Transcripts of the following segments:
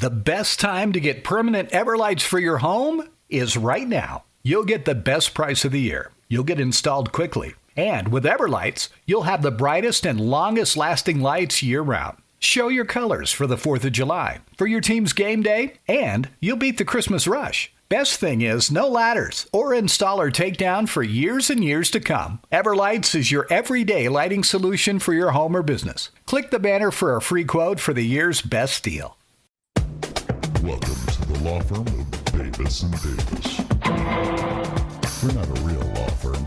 The best time to get permanent Everlights for your home is right now. You'll get the best price of the year. You'll get installed quickly. And with Everlights, you'll have the brightest and longest lasting lights year round. Show your colors for the 4th of July, for your team's game day, and you'll beat the Christmas rush. Best thing is no ladders or installer takedown for years and years to come. Everlights is your everyday lighting solution for your home or business. Click the banner for a free quote for the year's best deal. Welcome to the law firm of Davis and Davis. We're not a real law firm.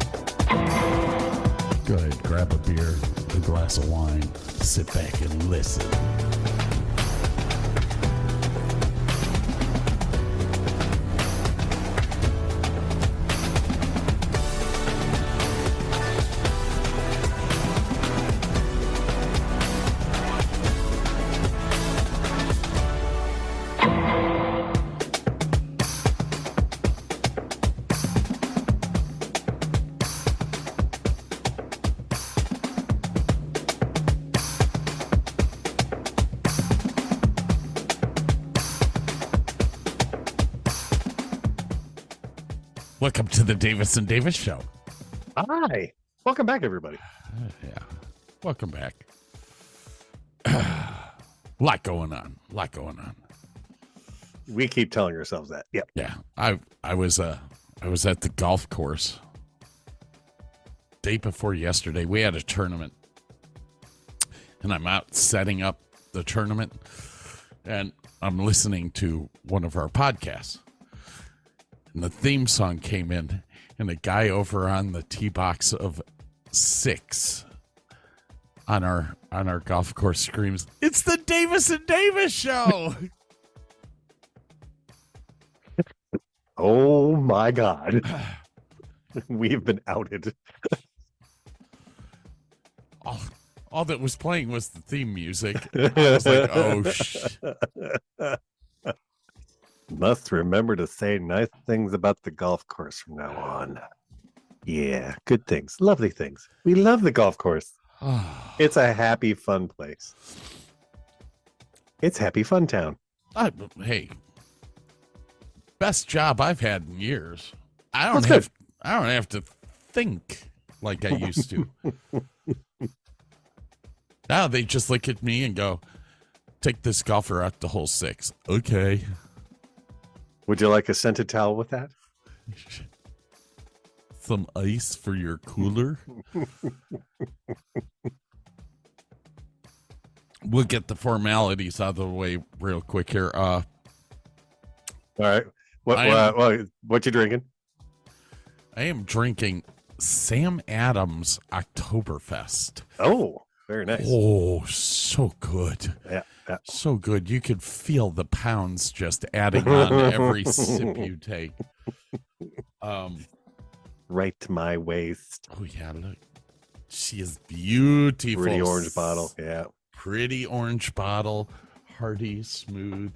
Go ahead, grab a beer, a glass of wine, sit back and listen. Welcome to the Davis and Davis Show. Hi. Welcome back, everybody. Yeah. Welcome back. Lot going on. We keep telling ourselves that. Yep. Yeah. I was at the golf course day before yesterday. We had a tournament. And I'm out setting up the tournament. And I'm listening to one of our podcasts. And the theme song came in, and a guy over on the tee box of 6 on our golf course screams, "It's the Davis and Davis Show!" Oh my God. We've been outed. All that was playing was the theme music. I was like, oh, shit. Must remember to say nice things about the golf course from now on. Yeah, good things, lovely things. We love the golf course. It's a happy, fun place. It's happy, fun town. Hey, best job I've had in years. I don't have to think like I used to. Now they just look at me and go, "Take this golfer out to hole 6." Okay. Would you like a scented towel with that? Some ice for your cooler? We'll get the formalities out of the way real quick here. All right. What you drinking? I am drinking Sam Adams Oktoberfest. Oh, very nice. Oh, so good. Yeah. So good. You could feel the pounds just adding on every sip you take. Right to my waist. Oh, yeah. Look. She is beautiful. Pretty orange bottle. Yeah. Pretty orange bottle. Hearty, smooth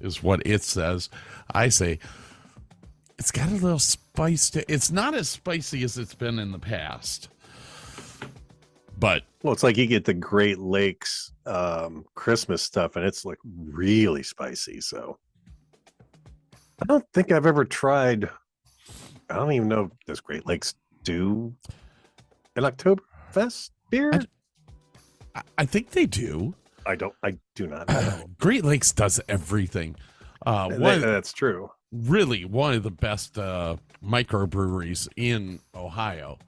is what it says. I say it's got a little spice to it. It's not as spicy as it's been in the past. But well, it's like you get the Great Lakes Christmas stuff, and it's like really spicy. So I don't think I've ever tried. I don't even know if does Great Lakes do an Oktoberfest beer? I think they do. I do not know. Great Lakes does everything. That's true. Really, one of the best microbreweries in Ohio.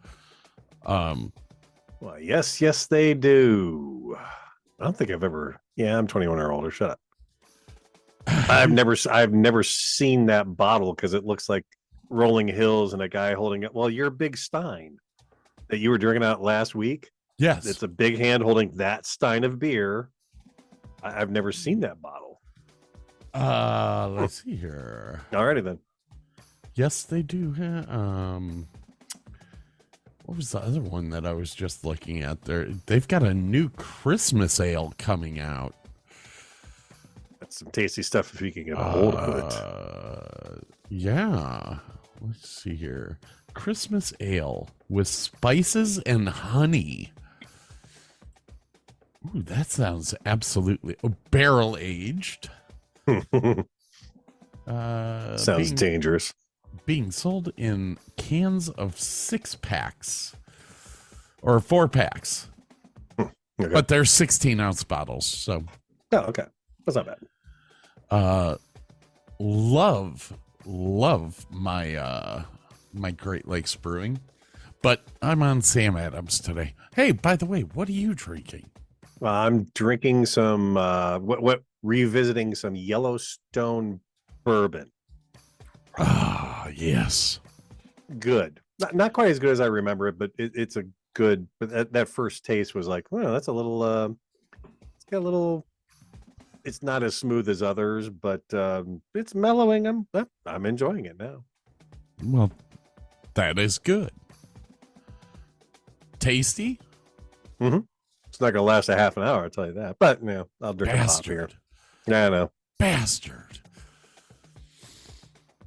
Well, yes, they do. I don't think I've ever. Yeah, I'm 21 or older. Shut up. I've never seen that bottle because it looks like rolling hills and a guy holding it. Well, your big stein that you were drinking out last week. Yes, it's a big hand holding that stein of beer. I've never seen that bottle. Let's see here. Alrighty then. Yes, they do. What was the other one that I was just looking at there? They've got a new Christmas ale coming out. That's some tasty stuff if you can get a hold of it. Yeah. Let's see here. Christmas ale with spices and honey. Ooh, that sounds absolutely barrel aged. Sounds dangerous. Being sold in cans of 6-packs or 4-packs. Okay. But they're 16-ounce bottles. So, oh, okay. That's not bad. Love my my Great Lakes brewing, but I'm on Sam Adams today. Hey, by the way, what are you drinking? I'm drinking some revisiting some Yellowstone bourbon. Ah, yes. Good. Not quite as good as I remember it, but it's a good. But that first taste was like, well, that's a little. It's got a little. It's not as smooth as others, but it's mellowing. I'm enjoying it now. Well, that is good. Tasty? Mm-hmm. It's not going to last a half an hour, I'll tell you that. But, I'll drink a pop here. Yeah, I know. Bastard.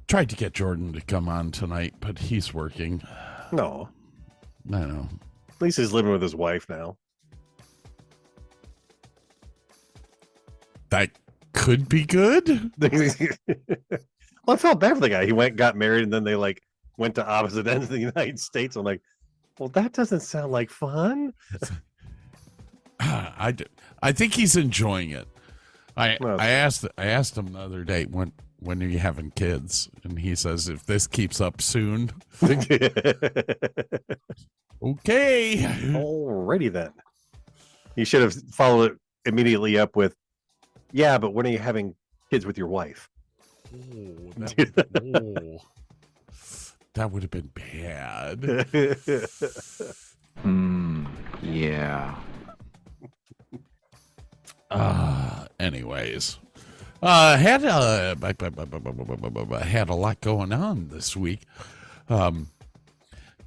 Tried to get Jordan to come on tonight, but he's working. No. I know. At least he's living with his wife now. That could be good. Well, I felt bad for the guy. He got married, and then they went to opposite ends of the United States. I'm like, well, that doesn't sound like fun. I think he's enjoying it. I asked him the other day when are you having kids, and he says if this keeps up soon. Okay. Alrighty then. You should have followed it immediately up with, yeah, but when are you having kids with your wife? That would have been bad. Yeah. Anyways, had a lot going on this week.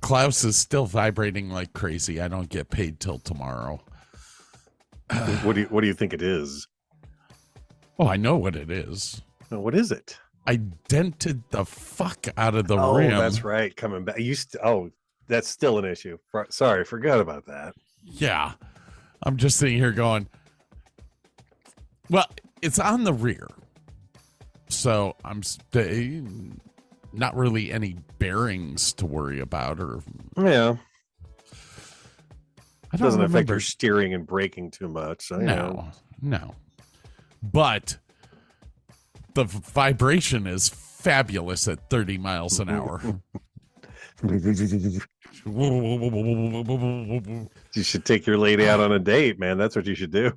Klaus is still vibrating like crazy. I don't get paid till tomorrow. What do you think it is? Oh, I know what it is. What is it? I dented the fuck out of the rim. Oh, that's right. Coming back. That's still an issue. Sorry, forgot about that. Yeah. I'm just sitting here going, well, it's on the rear. So I'm not really any bearings to worry about. Yeah. It doesn't affect your steering and braking too much. So, No. But the vibration is fabulous at 30 miles an hour. You should take your lady out on a date, man. That's what you should do.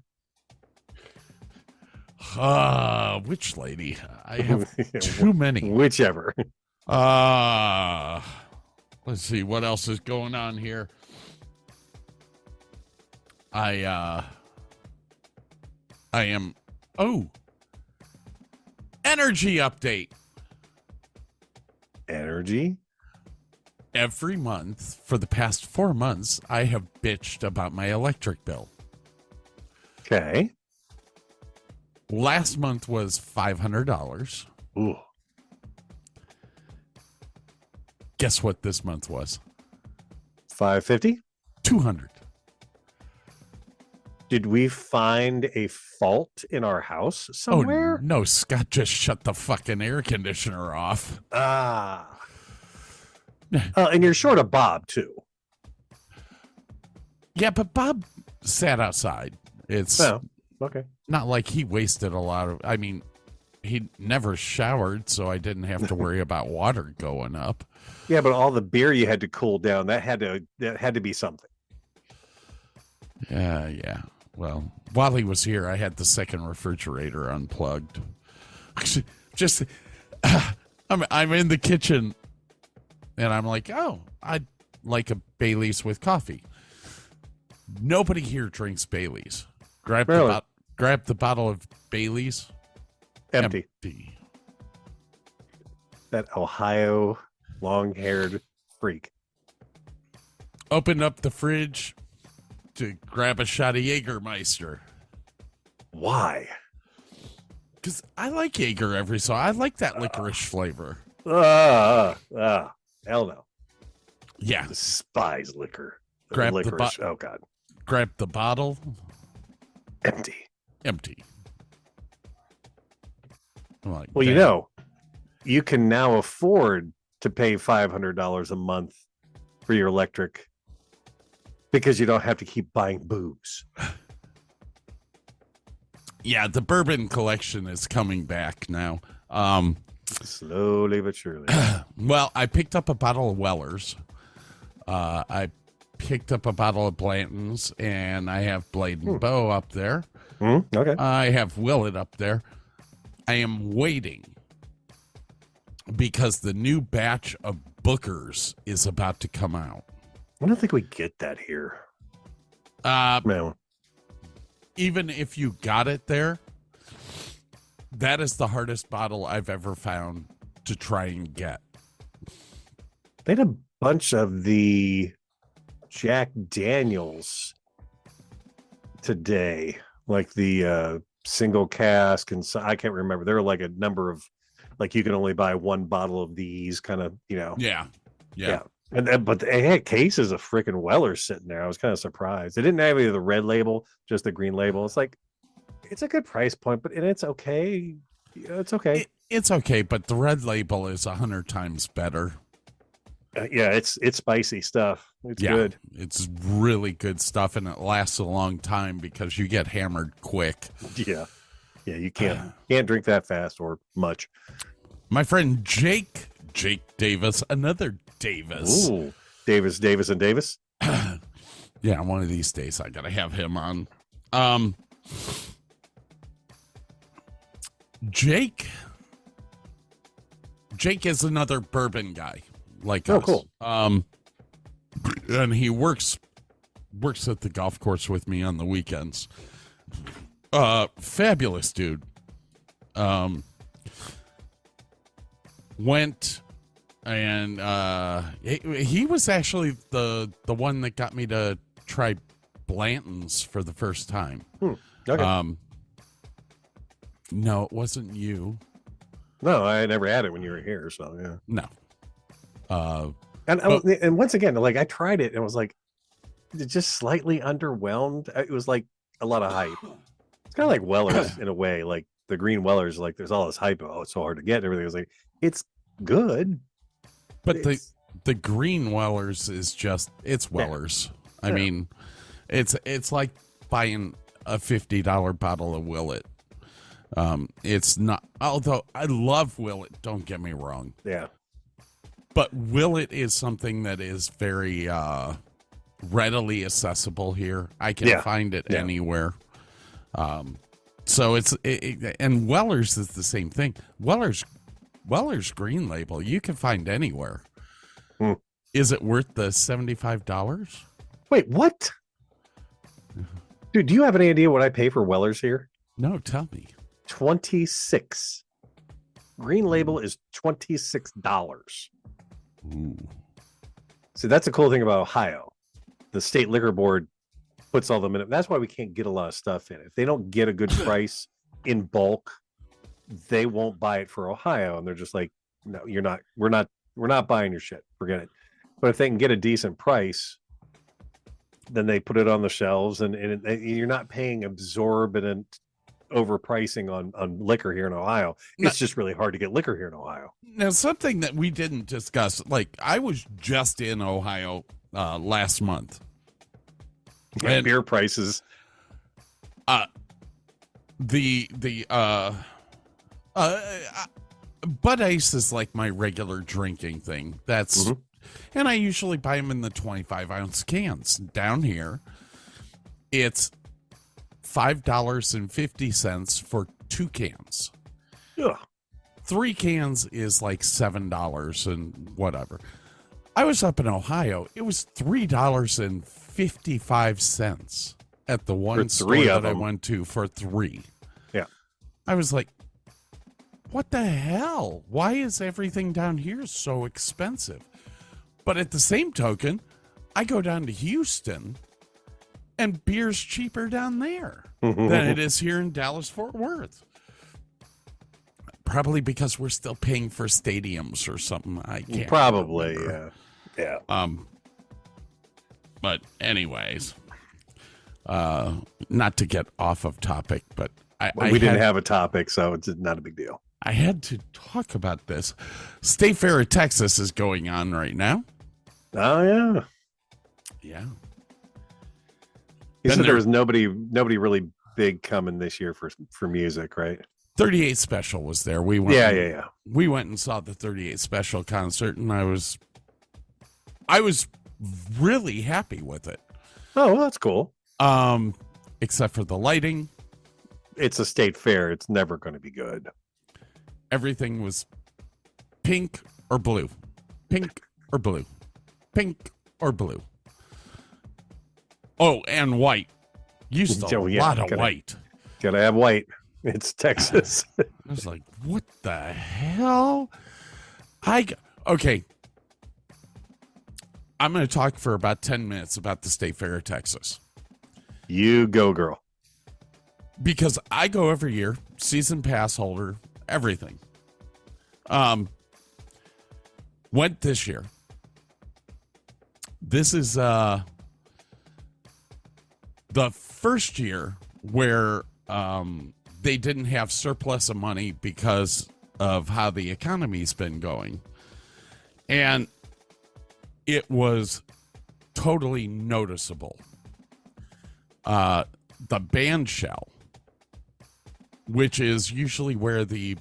Which lady? I have too many. Whichever. Let's see what else is going on here. I am energy update. Energy? Every month for the past 4 months, I have bitched about my electric bill. Okay. Last month was $500. Ooh. Guess what this month was? $550? $200. Did we find a fault in our house somewhere? Oh, no, Scott just shut the fucking air conditioner off. And you're short of Bob, too. Yeah, but Bob sat outside. It's okay. Not like he wasted a lot of... I mean, he never showered, so I didn't have to worry about water going up. Yeah, but all the beer you had to cool down, that had to be something. Yeah. Well, while he was here, I had the second refrigerator unplugged. Just, I'm in the kitchen, and I'm like, oh, I'd like a Bailey's with coffee. Nobody here drinks Bailey's. Grab the bottle of Bailey's. Empty. That Ohio long-haired freak. Opened up the fridge to grab a shot of Jägermeister. Why? Because I like Jaeger I like that licorice flavor. Hell no. Yeah. Despise liquor. Grab licorice. Oh, God. Grab the bottle. Empty. I'm like, Well, "Damn." you can now afford to pay $500 a month for your electric because you don't have to keep buying booze. Yeah, the bourbon collection is coming back now. Slowly but surely. Well, I picked up a bottle of Weller's. I picked up a bottle of Blanton's, and I have Blade and Bow up there. Okay. I have Willet up there. I am waiting because the new batch of Booker's is about to come out. I don't think we get that here. No. Even if you got it there, that is the hardest bottle I've ever found to try and get. They had a bunch of the Jack Daniels today, like the single cask, and so I can't remember. There were like a number of, like, you can only buy one bottle of these, kind of, Yeah. But they had cases of freaking Weller sitting there. I was kind of surprised. They didn't have any of the red label, just the green label. It's like, it's a good price point, but it's okay. It's okay. It's okay, but the red label is 100 times better. Yeah, it's spicy stuff. It's good. It's really good stuff, and it lasts a long time because you get hammered quick. Yeah, you can't drink that fast or much. My friend Jake Davis, another Davis. Ooh, Davis and Davis. Yeah, one of these days I gotta have him on. Jake is another bourbon guy like us. Cool. And he works at the golf course with me on the weekends. Fabulous dude. Went and he was actually the one that got me to try Blanton's for the first time. Okay. No, it wasn't you. No, I never had it when you were here, so yeah. No. And once again, like, I tried it and it was like, just slightly underwhelmed. It was like a lot of hype. It's kind of like Weller's in a way. Like the green Weller's, like, there's all this hype. Oh, it's so hard to get. And everything was like, it's good. But the green Weller's is just, it's Weller's. I mean, it's like buying a $50 bottle of Willet. It's not, although I love Willet, don't get me wrong. Yeah. But Willet is something that is very readily accessible here. I can find it anywhere. So and Weller's is the same thing. Weller's green label, you can find anywhere. Is it worth the $75? Wait, what? Dude, do you have any idea what I pay for Weller's here? No, tell me. 26. Green label is $26. Ooh. See, that's the cool thing about Ohio. The state liquor board puts all the minimum. That's why we can't get a lot of stuff in. If they don't get a good price in bulk, they won't buy it for Ohio, and they're just like, no, you're not. We're not buying your shit. Forget it. But if they can get a decent price, then they put it on the shelves, and you're not paying exorbitant overpricing on liquor here in Ohio. It's just really hard to get liquor here in Ohio. Now, something that we didn't discuss, like, I was just in Ohio last month. And beer prices. Bud Ice is like my regular drinking thing. That's and I usually buy them in the 25-ounce cans. Down here, it's $5.50 for 2 cans. Ugh. 3 cans is like $7 and whatever. I was up in Ohio. It was $3.55 at the one store that I went to for 3. Yeah. I was like, what the hell? Why is everything down here so expensive? But at the same token, I go down to Houston and beer's cheaper down there than it is here in Dallas-Fort Worth. Probably because we're still paying for stadiums or something. I can't Probably, remember. yeah. But anyways, not to get off of topic, but We didn't have a topic, so it's not a big deal. I had to talk about this. State Fair of Texas is going on right now. Oh yeah. Yeah. You Been said there there. was nobody really big coming this year for music, right? 38 Special was there. We went. Yeah. We went and saw the 38 Special concert, and I was really happy with it. Oh, well, that's cool. Except for the lighting. It's a state fair. It's never going to be good. Everything was pink or blue. Pink or blue. Pink or blue. Oh, and white. Used a lot of white. Gotta have white. It's Texas. I was like, what the hell? Okay. I'm going to talk for about 10 minutes about the State Fair of Texas. You go, girl. Because I go every year, season pass holder, everything. Went this year. This is the first year where they didn't have surplus of money because of how the economy's been going. And it was totally noticeable. The band shell, which is usually where the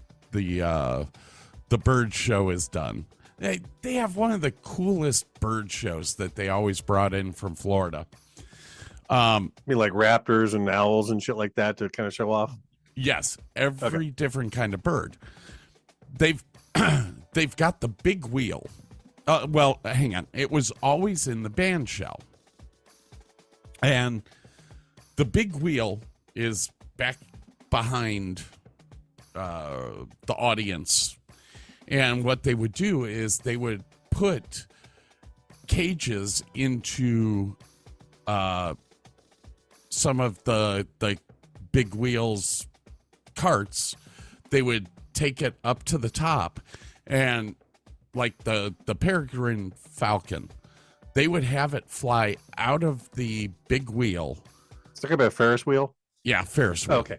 bird show is done. They have one of the coolest bird shows that they always brought in from Florida. I mean, like raptors and owls and shit like that to kind of show off. Yes, every different kind of bird. They've got the big wheel. Well, hang on. It was always in the band shell. And the big wheel is back behind the audience. And what they would do is they would put cages into some of the big wheels carts. They would take it up to the top, and like the peregrine falcon, they would have it fly out of the big wheel. Talking about Ferris wheel. Yeah, Ferris wheel. Okay.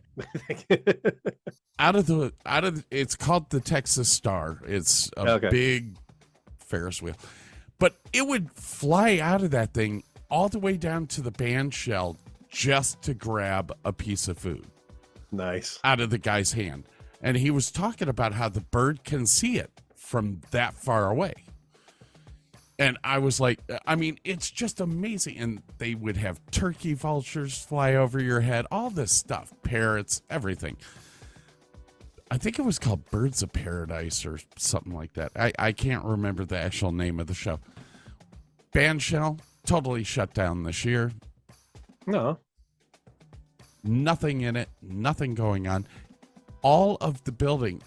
out of it's called the Texas Star. It's a big Ferris wheel, but it would fly out of that thing all the way down to the band shell just to grab a piece of food. Nice. Out of the guy's hand. And he was talking about how the bird can see it from that far away. And I was like, I mean, it's just amazing. And they would have turkey vultures fly over your head, all this stuff, parrots, everything. I think it was called Birds of Paradise or something like that. I can't remember the actual name of the show. Band shell, totally shut down this year. No. Nothing in it, nothing going on. All of the building,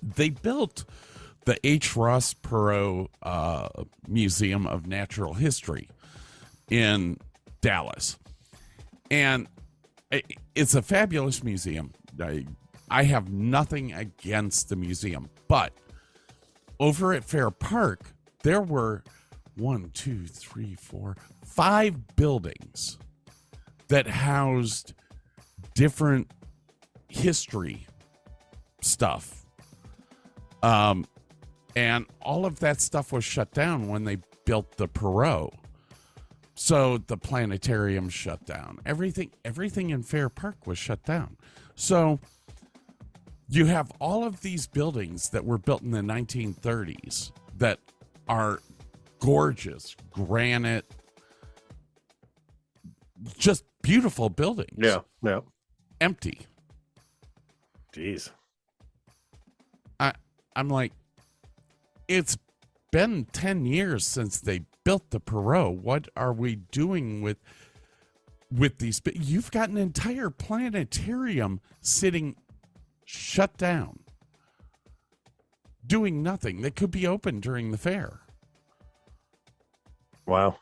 they built the H. Ross Perot Museum of Natural History in Dallas. And it's a fabulous museum. I have nothing against the museum, but over at Fair Park, there were 5 buildings that housed different history stuff. And all of that stuff was shut down when they built the Perot. So the planetarium shut down. Everything in Fair Park was shut down. So you have all of these buildings that were built in the 1930s that are gorgeous, granite, just beautiful buildings. Yeah. Empty. Jeez. I'm like, it's been 10 years since they built the Perot. What are we doing with these? You've got an entire planetarium sitting shut down, doing nothing. That could be open during the fair. Wow.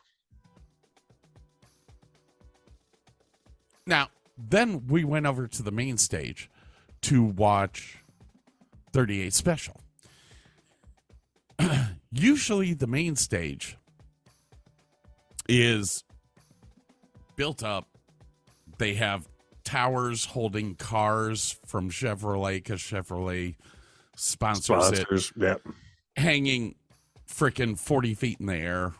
Now, then we went over to the main stage to watch 38 Special. Usually the main stage is built up. They have towers holding cars from Chevrolet, because Chevrolet sponsors it, yeah. hanging freaking 40 feet in the air,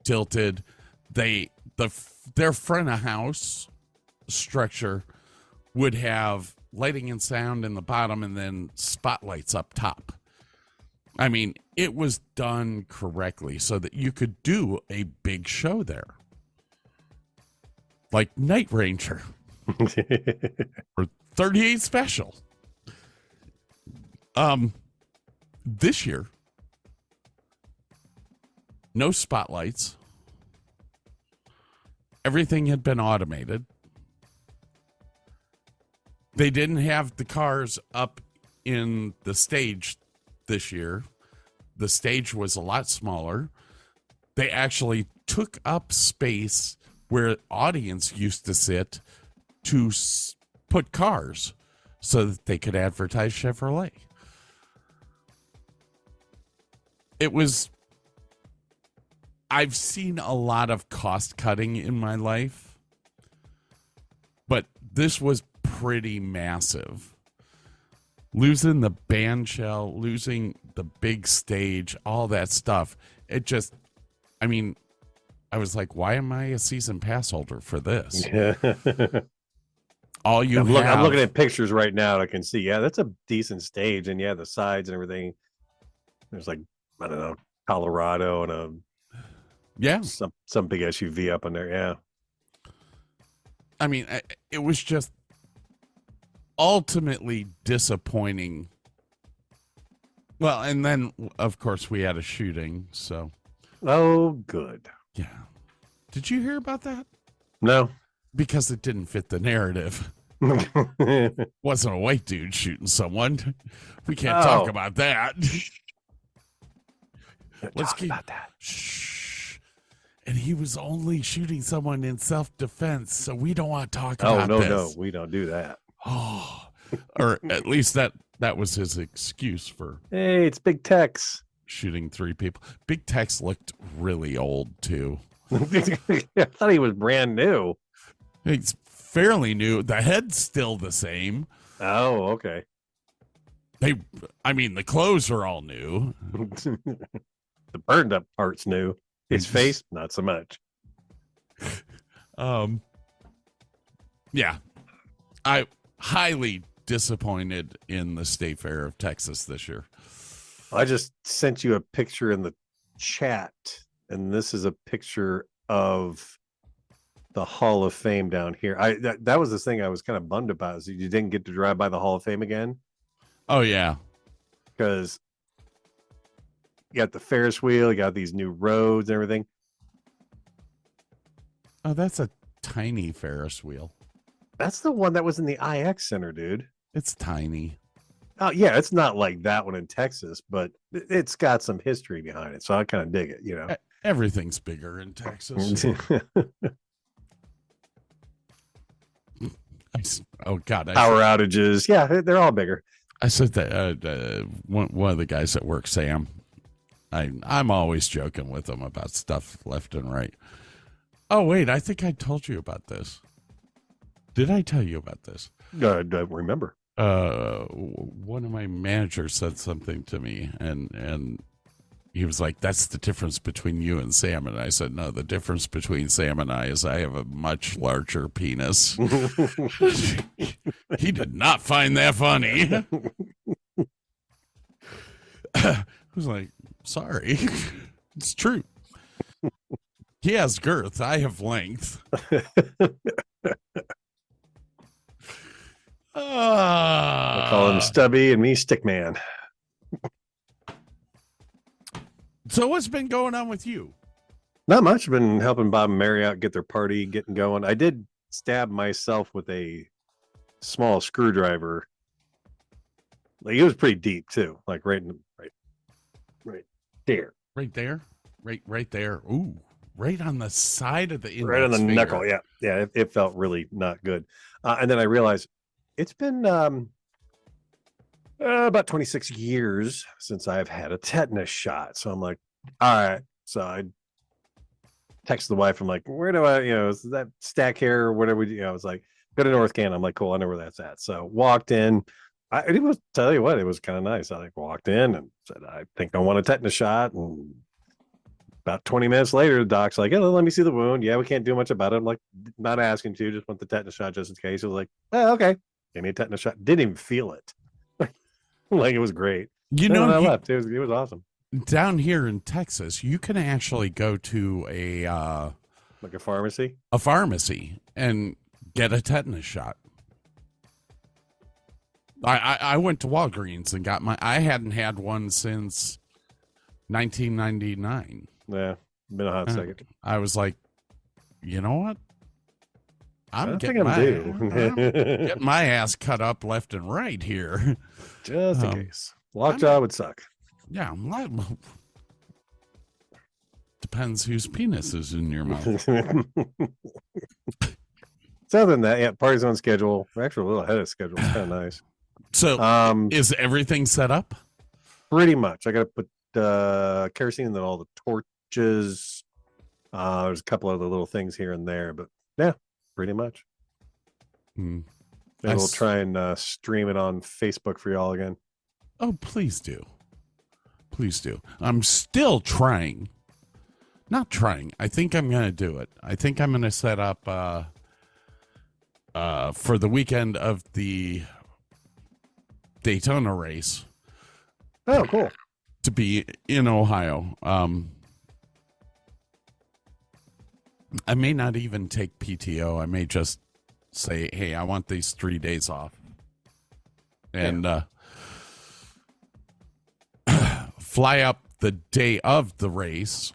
tilted. Their front of house structure would have lighting and sound in the bottom and then spotlights up top. I mean, it was done correctly so that you could do a big show there. Like Night Ranger or 38 Special. This year, no spotlights. Everything had been automated. They didn't have the cars up in the stage this year. The stage was a lot smaller. They actually took up space where audience used to sit to put cars so that they could advertise Chevrolet. I've seen a lot of cost cutting in my life, but this was pretty massive. Losing the band shell, losing the big stage, all that stuff. I was like, why am I a season pass holder for this? Yeah. I'm looking at pictures right now. I can see, yeah, that's a decent stage. And yeah, the sides and everything. There's like, I don't know, Colorado and some big SUV up in there. Yeah. I mean, it was just ultimately disappointing. Well, and then of course we had a shooting, so. Oh, good. Yeah. Did you hear about that? No. Because it didn't fit the narrative. Wasn't a white dude shooting someone. We can't talk about that. Let's keep about that. Shh. And he was only shooting someone in self-defense, so we don't want to talk about this. No, we don't do that. Oh, or at least that was his excuse for. Hey, it's Big Tex shooting 3 people. Big Tex looked really old too. I thought he was brand new. He's fairly new. The head's still the same. Oh, okay. The clothes are all new. The burned up part's new. His face, not so much. Yeah. I highly disappointed in the State Fair of Texas this year. I just sent you a picture in the chat, and this is a picture of the Hall of Fame down here. That was the thing I was kind of bummed about, is you didn't get to drive by the Hall of Fame again. Oh yeah, because you got the Ferris wheel, you got these new roads and everything. Oh, that's a tiny Ferris wheel. That's the one that was in the IX Center, dude. It's tiny. Oh yeah, it's not like that one in Texas, but it's got some history behind it, so I kind of dig it. You know, everything's bigger in Texas. Oh God! Power outages, yeah, they're all bigger. I said that one of the guys at work, Sam. I'm always joking with him about stuff left and right. Oh wait, I think I told you about this. Did I tell you about this? I don't remember. One of my managers said something to me, and he was like, "That's the difference between you and Sam." And I said, "No, the difference between Sam and I is I have a much larger penis." He did not find that funny. I was like, "Sorry, it's true." He has girth. I have length. I call him Stubby and me Stickman. So what's been going on with you? Not much. I've been helping Bob and Mary out get their party getting going. I did stab myself with a small screwdriver. Like, it was pretty deep too. Like right there. Right there? Right there. Ooh. Right on the side of the index right on the finger. knuckle. Yeah. It felt really not good. And then I realized it's been about 26 years since I've had a tetanus shot. So I'm like, all right. So I texted the wife. I'm like, where do I, is that Stack here or whatever? I was like, go to North Canton. I'm like, cool, I know where that's at. So walked in. It was, tell you what, it was kind of nice. I like walked in and said, I think I want a tetanus shot. And about 20 minutes later, the doc's like, oh, let me see the wound. Yeah, we can't do much about it. I'm like, not asking to, just want the tetanus shot just in case. He was like, oh, okay. Gave me a tetanus shot. Didn't even feel it. Like, it was great. When I left. It was awesome. Down here in Texas, you can actually go to like a pharmacy and get a tetanus shot. I went to Walgreens and got I hadn't had one since 1999. Yeah, been a hot second. I was like, you know what? I'm getting my ass cut up left and right here. Just in case. Lockjaw would suck. Yeah. Depends whose penis is in your mouth. So other than that, yeah, party's on schedule. We're actually a little ahead of schedule. It's kind of nice. So is everything set up? Pretty much. I got to put kerosene and then all the torches. There's a couple other little things here and there, but yeah, pretty much. And we'll try and stream it on Facebook for y'all again. Oh, please do. Please do. I'm still trying. Not trying. I think I'm going to do it. I think I'm going to set up for the weekend of the Daytona race. Oh, cool. To be in Ohio. I may not even take PTO. I may just say, hey, I want these 3 days off. And fly up the day of the race.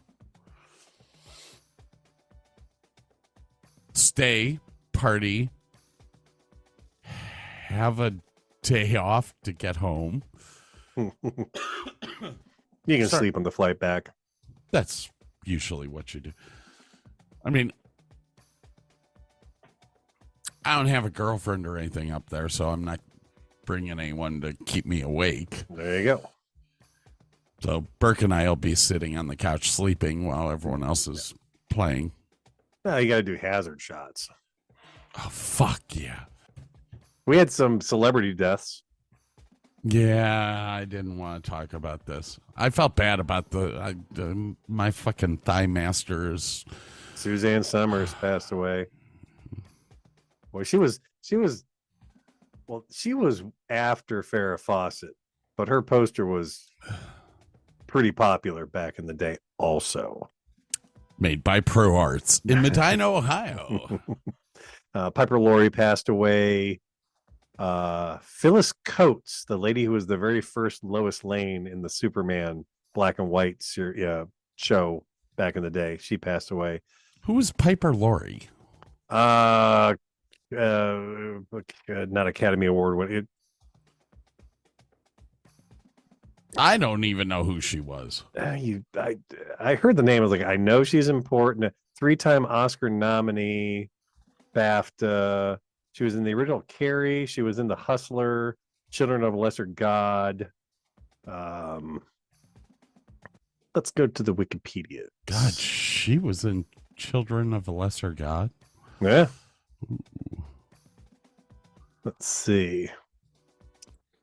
Stay, party, have a day off to get home. You can sleep on the flight back. That's usually what you do. I mean, I don't have a girlfriend or anything up there, so I'm not bringing anyone to keep me awake. There you go. So Burke and I will be sitting on the couch sleeping while everyone else is playing. No, you got to do hazard shots. Oh, fuck yeah. We had some celebrity deaths. Yeah, I didn't want to talk about this. I felt bad about my fucking thigh masters. Suzanne Summers passed away. Boy, she was after Farrah Fawcett, but her poster was pretty popular back in the day also. Made by Pro Arts in Medina, Ohio. Piper Laurie passed away. Phyllis Coates, the lady who was the very first Lois Lane in the Superman black and white show back in the day, she passed away. Who was Piper Laurie? Not Academy Award. I don't even know who she was. I heard the name. I was like, I know she's important. 3-time Oscar nominee, BAFTA. She was in the original Carrie. She was in The Hustler, Children of a Lesser God. Let's go to the Wikipedia. God, she was in Children of a Lesser God? Yeah. Ooh. Let's see.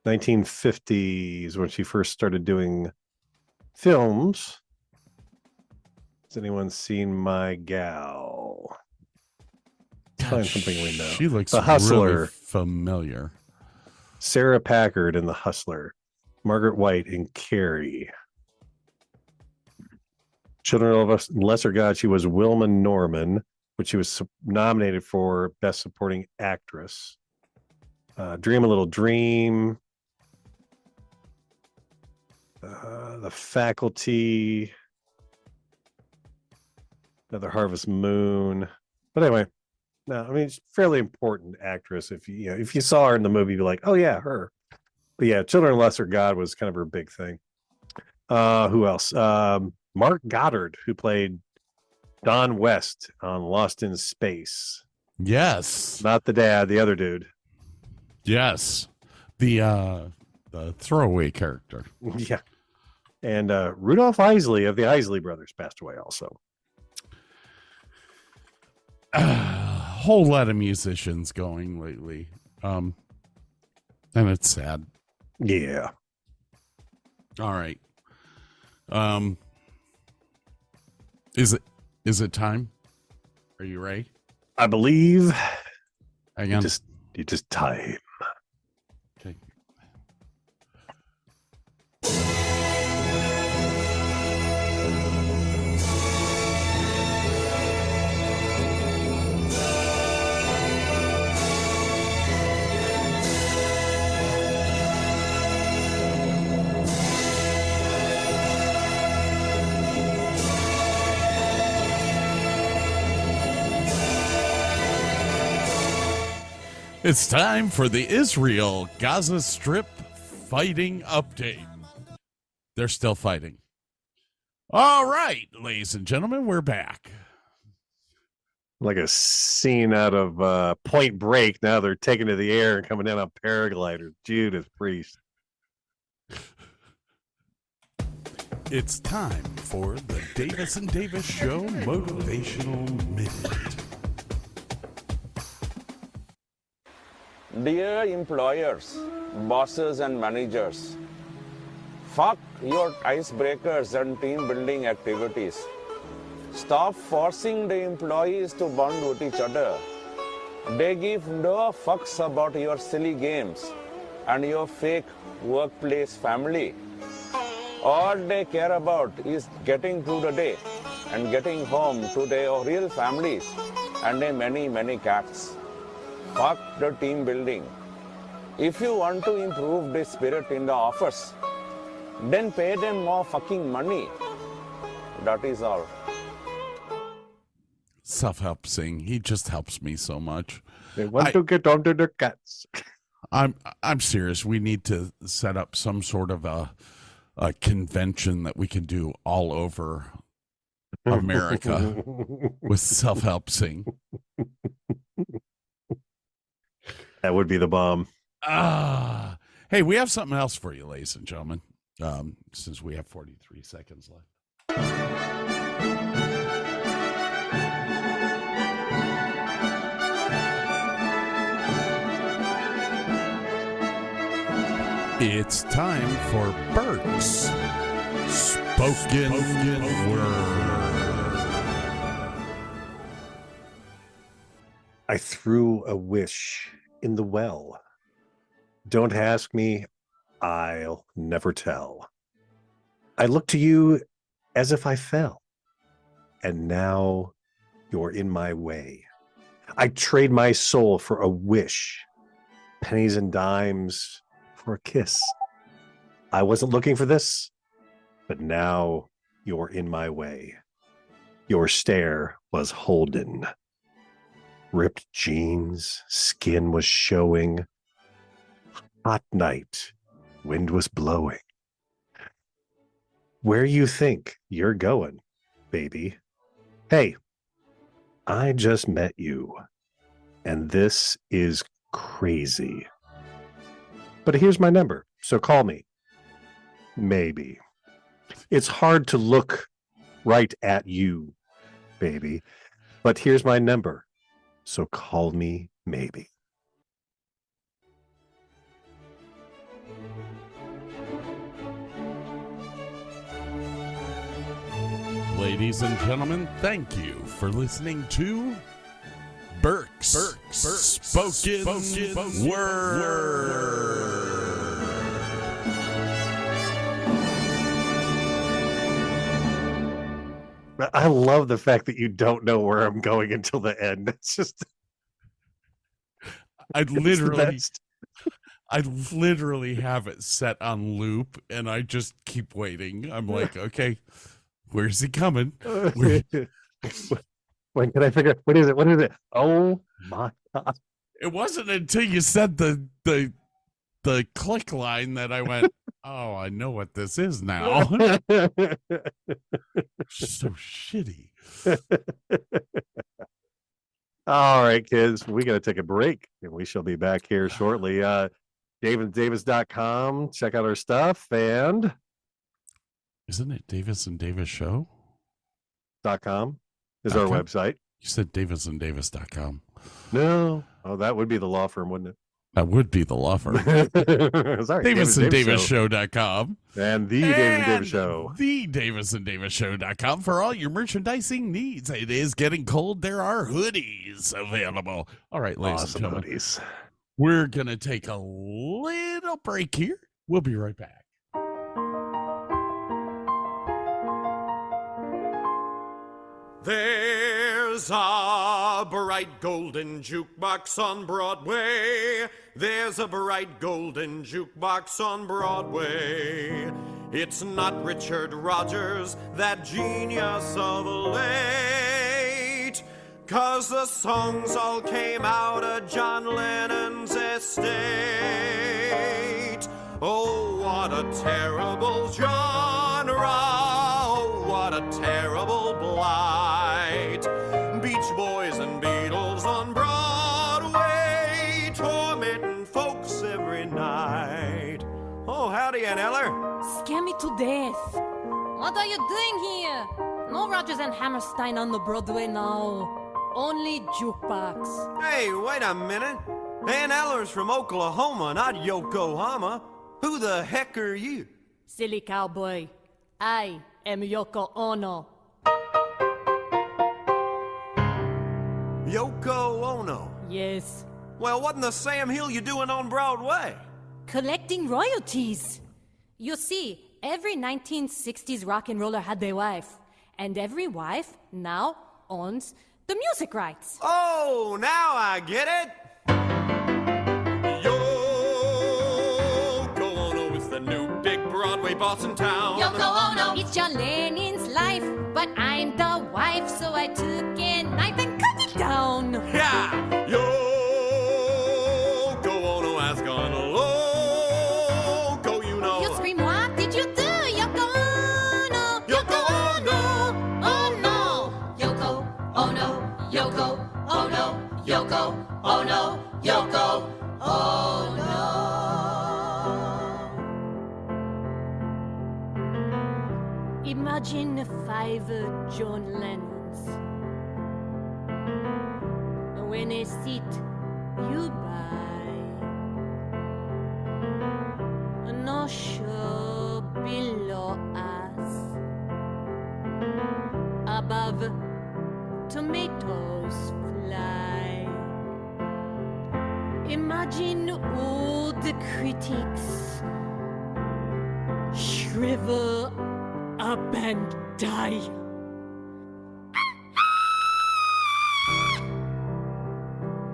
1950s when she first started doing films. Has anyone seen My Gal? Find something we know. She looks The Hustler. Really familiar. Sarah Packard in The Hustler. Margaret White in Carrie. Children of a Lesser God, she was Wilma Norman, which she was nominated for Best Supporting Actress. Dream a Little Dream. The Faculty. Another Harvest Moon. But anyway, no, I mean, she's a fairly important actress. If you saw her in the movie, you'd be like, oh yeah, her. But yeah, Children of Lesser God was kind of her big thing. Who else? Mark Goddard, who played Don West on Lost in Space. Yes. Not the dad, the other dude. Yes. The throwaway character. Yeah. And Rudolph Isley of the Isley Brothers passed away also. whole lot of musicians going lately. And it's sad. Yeah. All right. Is it time? Are you ready? I believe Hang on. you just time. Okay. It's time for the Israel Gaza Strip fighting update. They're still fighting. All right, ladies and gentlemen, we're back. Like a scene out of Point Break. Now they're taken to the air and coming down on paragliders. Judas Priest. It's time for the Davis and Davis Show Motivational Minute. Dear employers, bosses and managers, fuck your icebreakers and team building activities. Stop forcing the employees to bond with each other. They give no fucks about your silly games and your fake workplace family. All they care about is getting through the day and getting home to their real families and their many, many cats. Fuck the team building. If you want to improve the spirit in the office, then pay them more fucking money. That is all. Self-help sing. He just helps me so much. They want to get onto the cats. I'm serious. We need to set up some sort of a convention that we can do all over America with self-help sing. That would be the bomb. Hey, we have something else for you, ladies and gentlemen, since we have 43 seconds left. It's time for Burke's Spoken Word. I threw a wish in the well. Don't ask me, I'll never tell. I look to you as if I fell, and now you're in my way. I trade my soul for a wish, pennies and dimes for a kiss. I wasn't looking for this, but now you're in my way. Your stare was holden. Ripped jeans, skin was showing. Hot night, wind was blowing. Where you think you're going, baby? Hey, I just met you, and this is crazy. But here's my number, so call me. Maybe. It's hard to look right at you, baby, but here's my number, so call me maybe. Ladies and gentlemen, thank you for listening to Burke's Spoken Word. I love the fact that you don't know where I'm going until the end. It's just I it's the literally best. I literally have it set on loop and I just keep waiting. I'm like, okay, where's he coming? Where- When can I figure out what is it? What is it? Oh my god. It wasn't until you said the click line that I went, oh, I know what this is now. So shitty. All right, kids, we got to take a break and we shall be back here shortly. DavidandDavis.com. Check out our stuff and Isn't it Davis and Davis Show? .com is our Okay. website. You said davisanddavis.com. No. Oh, that would be the law firm, wouldn't That would be the law firm. it? Sorry. davisanddavis.com. And the Davis and Davis Show. The davisanddavis.com for all your merchandising needs. It is getting cold. There are hoodies available. All right, ladies Awesome and gentlemen. hoodies. We're going to take a little break here. We'll be right back. There's a bright golden jukebox on Broadway. There's a bright golden jukebox on Broadway. It's not Richard Rodgers, that genius of late, 'cause the songs all came out of John Lennon's estate. Oh, what a terrible genre. Oh, what a terrible blight. Beach Boys and Beatles on Broadway, tormenting folks every night. Oh, howdy, Aunt Eller. Scare me to death. What are you doing here? No Rodgers and Hammerstein on the Broadway now. Only jukebox. Hey, wait a minute. Aunt Eller's from Oklahoma, not Yokohama. Who the heck are you? Silly cowboy. I am Yoko Ono. Yoko Ono. Yes. Well, what in the Sam Hill you doing on Broadway? Collecting royalties. You see, every 1960s rock and roller had their wife. And every wife now owns the music rights. Oh, now I get it. Yoko Ono is the new big Broadway boss in town. Yoko Ono. It's John Lennon's life, but I'm the wife, so I took a knife and cut it down. Yeah, Yoko Ono has gone loco, you know. You scream, what did you do, Yoko Ono? Yoko Ono. Oh no! Yoko Ono, Yoko Ono, Yoko Ono, Yoko Ono. Imagine 5 John Lennons. When a seat you buy, no show below us. Above, tomatoes fly. Imagine all the critics shrivel up and die.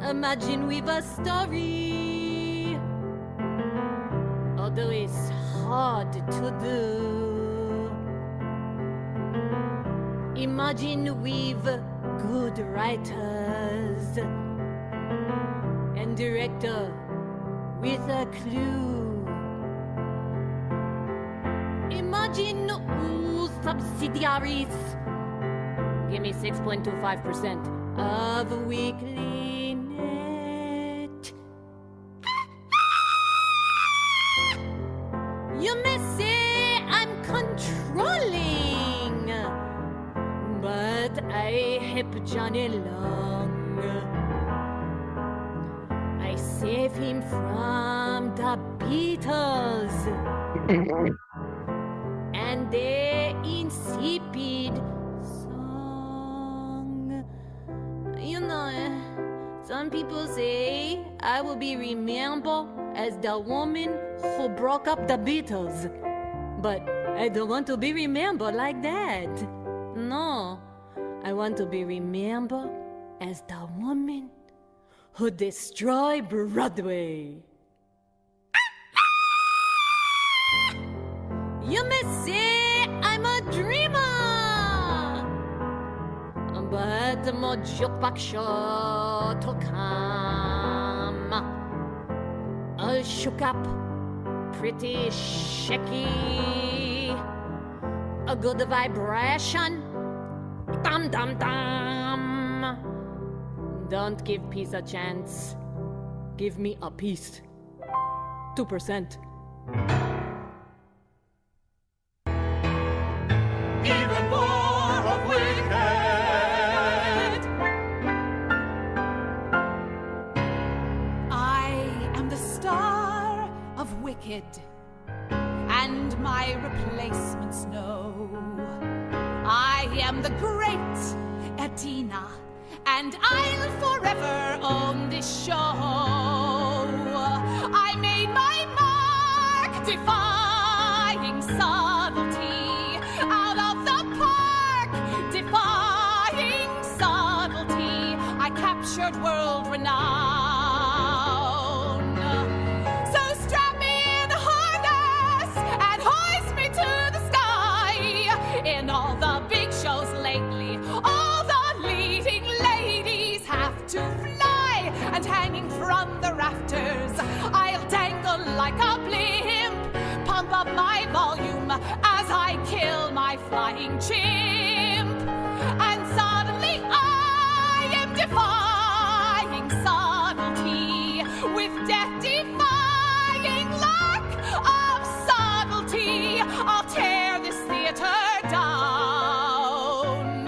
Imagine we've a story, although it's hard to do. Imagine we've good writers and director with a clue. Imagine all subsidiaries. Give me 6.25% of weekly net. You may say I'm controlling, but I help Johnny along. I save him from the Beatles and their insipid song. You know, some people say I will be remembered as the woman who broke up the Beatles. But I don't want to be remembered like that. No, I want to be remembered as the woman who destroyed Broadway. You may say I'm a dreamer, but my jukebox show to come. All shook up, pretty shaky. A good vibration, dum dum dum. Don't give peace a chance. Give me a piece. 2%. Even more of Wicked. wicked, and my replacements know. I am the great Edina, and I'll forever own this show. I made my mark defying subtlety out of the park, defying subtlety. I captured world renown. So strap me in a harness and hoist me to the sky. In all the big shows lately, all the leading ladies have to fly, and hanging from the rafters, I'll dangle like a blimp, pump up my volume as I kill my flying chimp. And suddenly I am defying subtlety with death-defying lack of subtlety. I'll tear this theater down.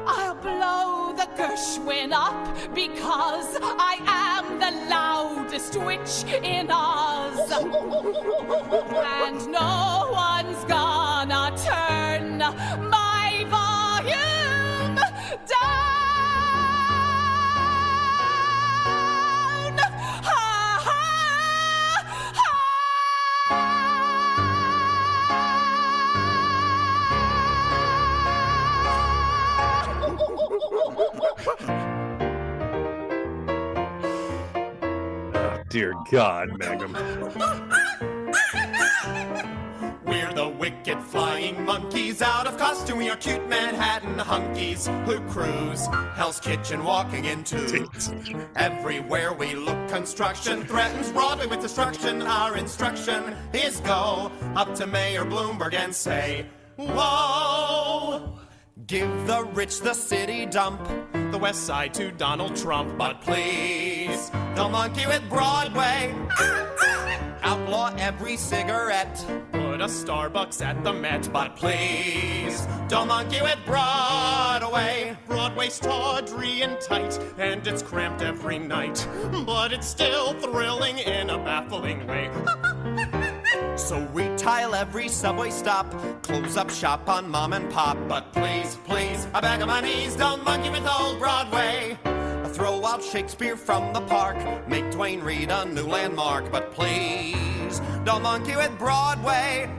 I'll blow the Gershwin up because I am the loudest witch in Oz. And no one's gonna turn my volume down. Ha, ha, Oh, dear God, Mangum. We're the wicked flying monkeys out of costume. We are cute Manhattan hunkies who cruise Hell's Kitchen, walking into. Everywhere we look, construction threatens Broadway with destruction. Our instruction is go up to Mayor Bloomberg and say, whoa! Give the rich the city dump, the West Side to Donald Trump. But please, don't monkey with Broadway. Outlaw every cigarette, put a Starbucks at the Met. But please, don't monkey with Broadway. Broadway's tawdry and tight, and it's cramped every night, but it's still thrilling in a baffling way. So we tile every subway stop, close up shop on mom and pop. But please, please, I beg on my knees, don't monkey with old Broadway. Throw out Shakespeare from the park, make Dwayne Reed a new landmark. But please, don't monkey with Broadway.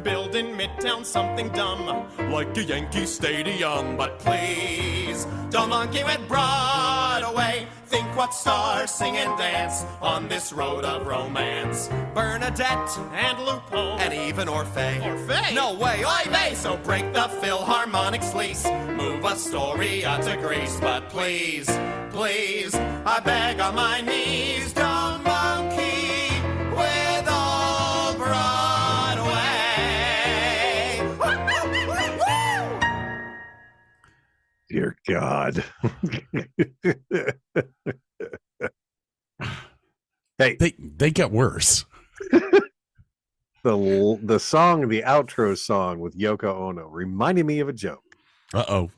Build in Midtown something dumb, like a Yankee Stadium. But please, don't monkey with Broadway. Think what stars sing and dance on this road of romance. Bernadette and Lupo and even Orfeo. Orfeo? No way, oy vey! So break the Philharmonic fleece, move Astoria to Greece. But please, please, I beg on my knees, don't monkey with old Broadway. Dear God. Hey, They get worse. the song, the outro song with Yoko Ono reminded me of a joke. Uh-oh.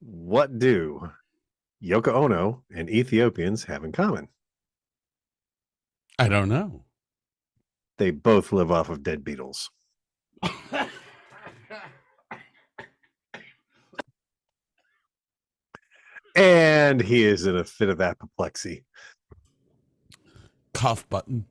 What do Yoko Ono and Ethiopians have in common? I don't know. They both live off of dead beetles. And he is in a fit of apoplexy. Cough button.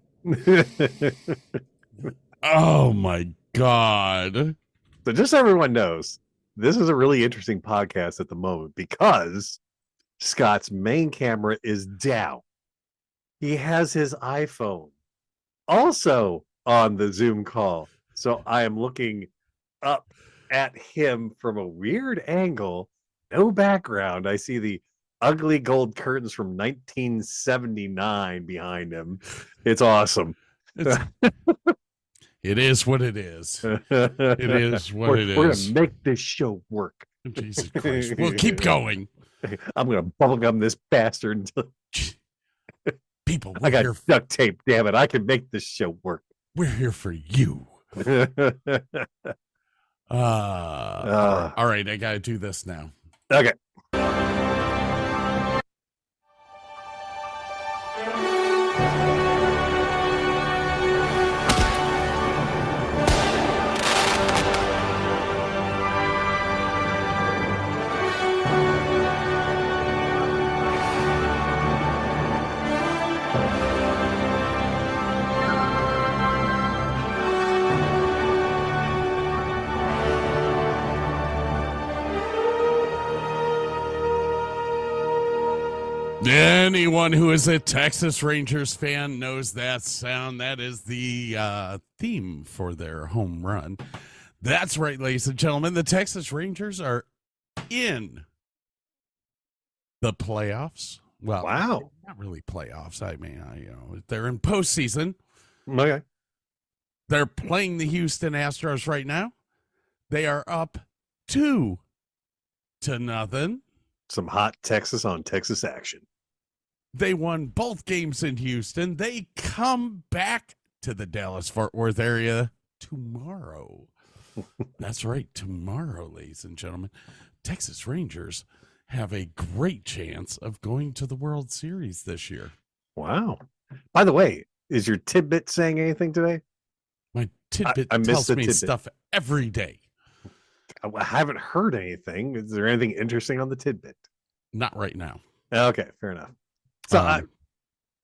Oh my God. So just so everyone knows, this is a really interesting podcast at the moment because Scott's main camera is down. He has his iPhone also on the Zoom call. So I am looking up at him from a weird angle. No background. I see the ugly gold curtains from 1979 behind him. It's awesome. It is what it is. It is what it is. We're going to make this show work. Jesus Christ. We'll keep going. I'm going to bubblegum this bastard until People, I got duct tape. Damn it. I can make this show work. We're here for you. All right. I got to do this now. Okay. Anyone who is a Texas Rangers fan knows that sound. That is the theme for their home run. That's right, ladies and gentlemen. The Texas Rangers are in the playoffs. Well, Wow. not really playoffs. I mean, they're in postseason. Okay. They're playing the Houston Astros right now. They are up 2-0. Some hot Texas on Texas action. They won both games in Houston. They come back to the Dallas-Fort Worth area tomorrow. That's right, tomorrow, ladies and gentlemen. Texas Rangers have a great chance of going to the World Series this year. Wow. By the way, is your tidbit saying anything today? My tidbit I missed tells the me tidbit. stuff every day. I haven't heard anything. Is there anything interesting on the tidbit? Not right now. Okay, fair enough. So,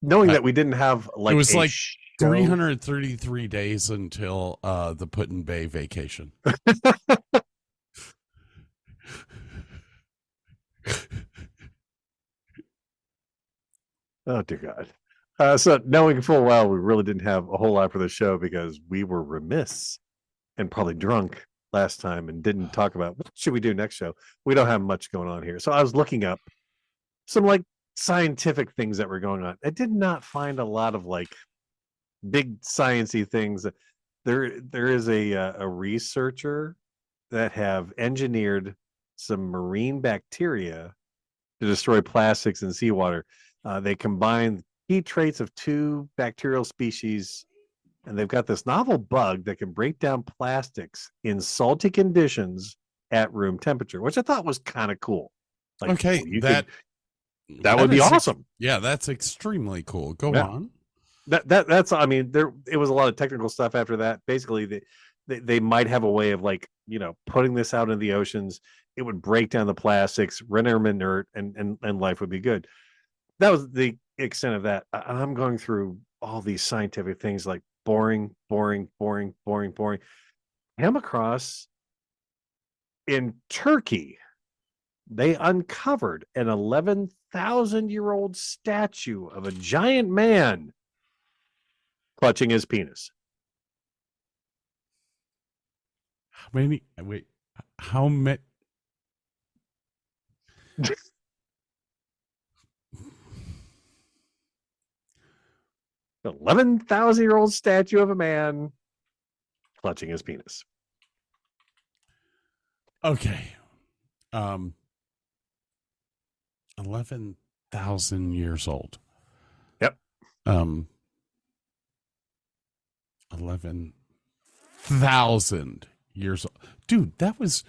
knowing that we didn't have like it was a like show- 333 days until the Put-in-Bay vacation. Oh dear God. So knowing full well we really didn't have a whole lot for the show because we were remiss and probably drunk last time and didn't talk about what should we do next show. We don't have much going on here. So I was looking up some like scientific things that were going on. I did not find a lot of like big sciencey things. There is a researcher that have engineered some marine bacteria to destroy plastics in seawater. They combine key traits of two bacterial species, and they've got this novel bug that can break down plastics in salty conditions at room temperature, which I thought was kind of cool. Like, Okay, that would be awesome. Yeah, that's extremely cool. Go Yeah. on. That's I mean, it was a lot of technical stuff after that. Basically, they might have a way of like, putting this out in the oceans. It would break down the plastics, render them inert, and life would be good. That was the extent of that. I'm going through all these scientific things like boring. Came across in Turkey, they uncovered an 11,000-year-old statue of a giant man clutching his penis. How many? 11,000-year-old statue of a man clutching his penis. Okay. 11,000 years old. Yep. 11,000 years old. Dude, that was...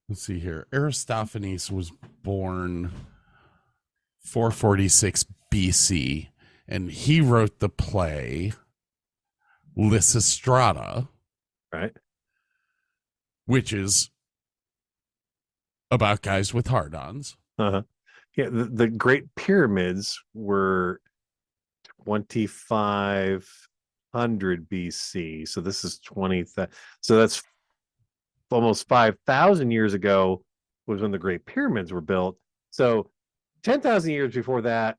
Let's see here. Aristophanes was born 446 BC, and he wrote the play Lysistrata, right? Which is about guys with hard-ons. Uh-huh. Yeah, the Great Pyramids were 2,500 BC. So this is 20. So that's almost 5,000 years ago was when the Great Pyramids were built. So 10,000 years before that,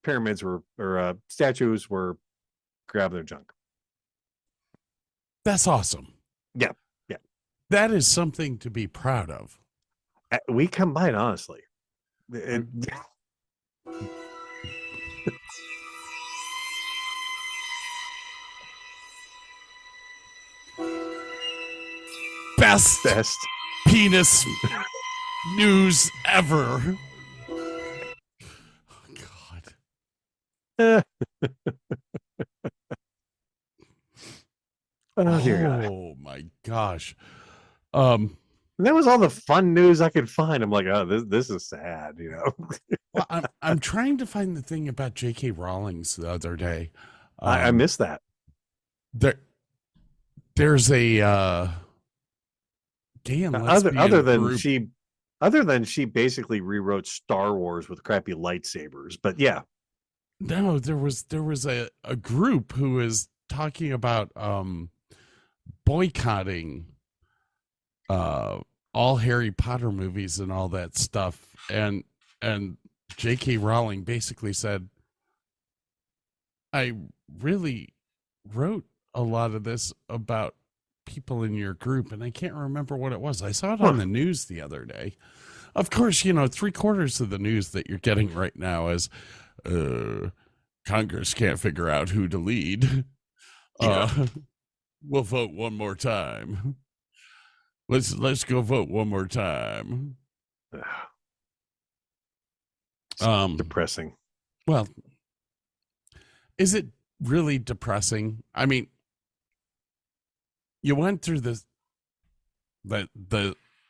pyramids were, or statues were grabbing their junk. That's awesome. Yeah. That is something to be proud of. We combine, honestly. Best penis news ever. Oh, God. Oh my gosh. And that was all the fun news I could find. I'm like, oh, this is sad, Well, I'm trying to find the thing about J.K. Rowling's the other day. I missed that. There's a gay and lesbian other than she basically rewrote Star Wars with crappy lightsabers. But yeah. No, there was a group who is talking about boycotting all Harry Potter movies and all that stuff. And J.K. Rowling basically said, I really wrote a lot of this about people in your group, and I can't remember what it was. I saw it on the news the other day. Of course, 3/4 of the news that you're getting right now is Congress can't figure out who to lead. We'll vote one more time. Let's go vote one more time. Depressing. Well, is it really depressing? I mean, you went through the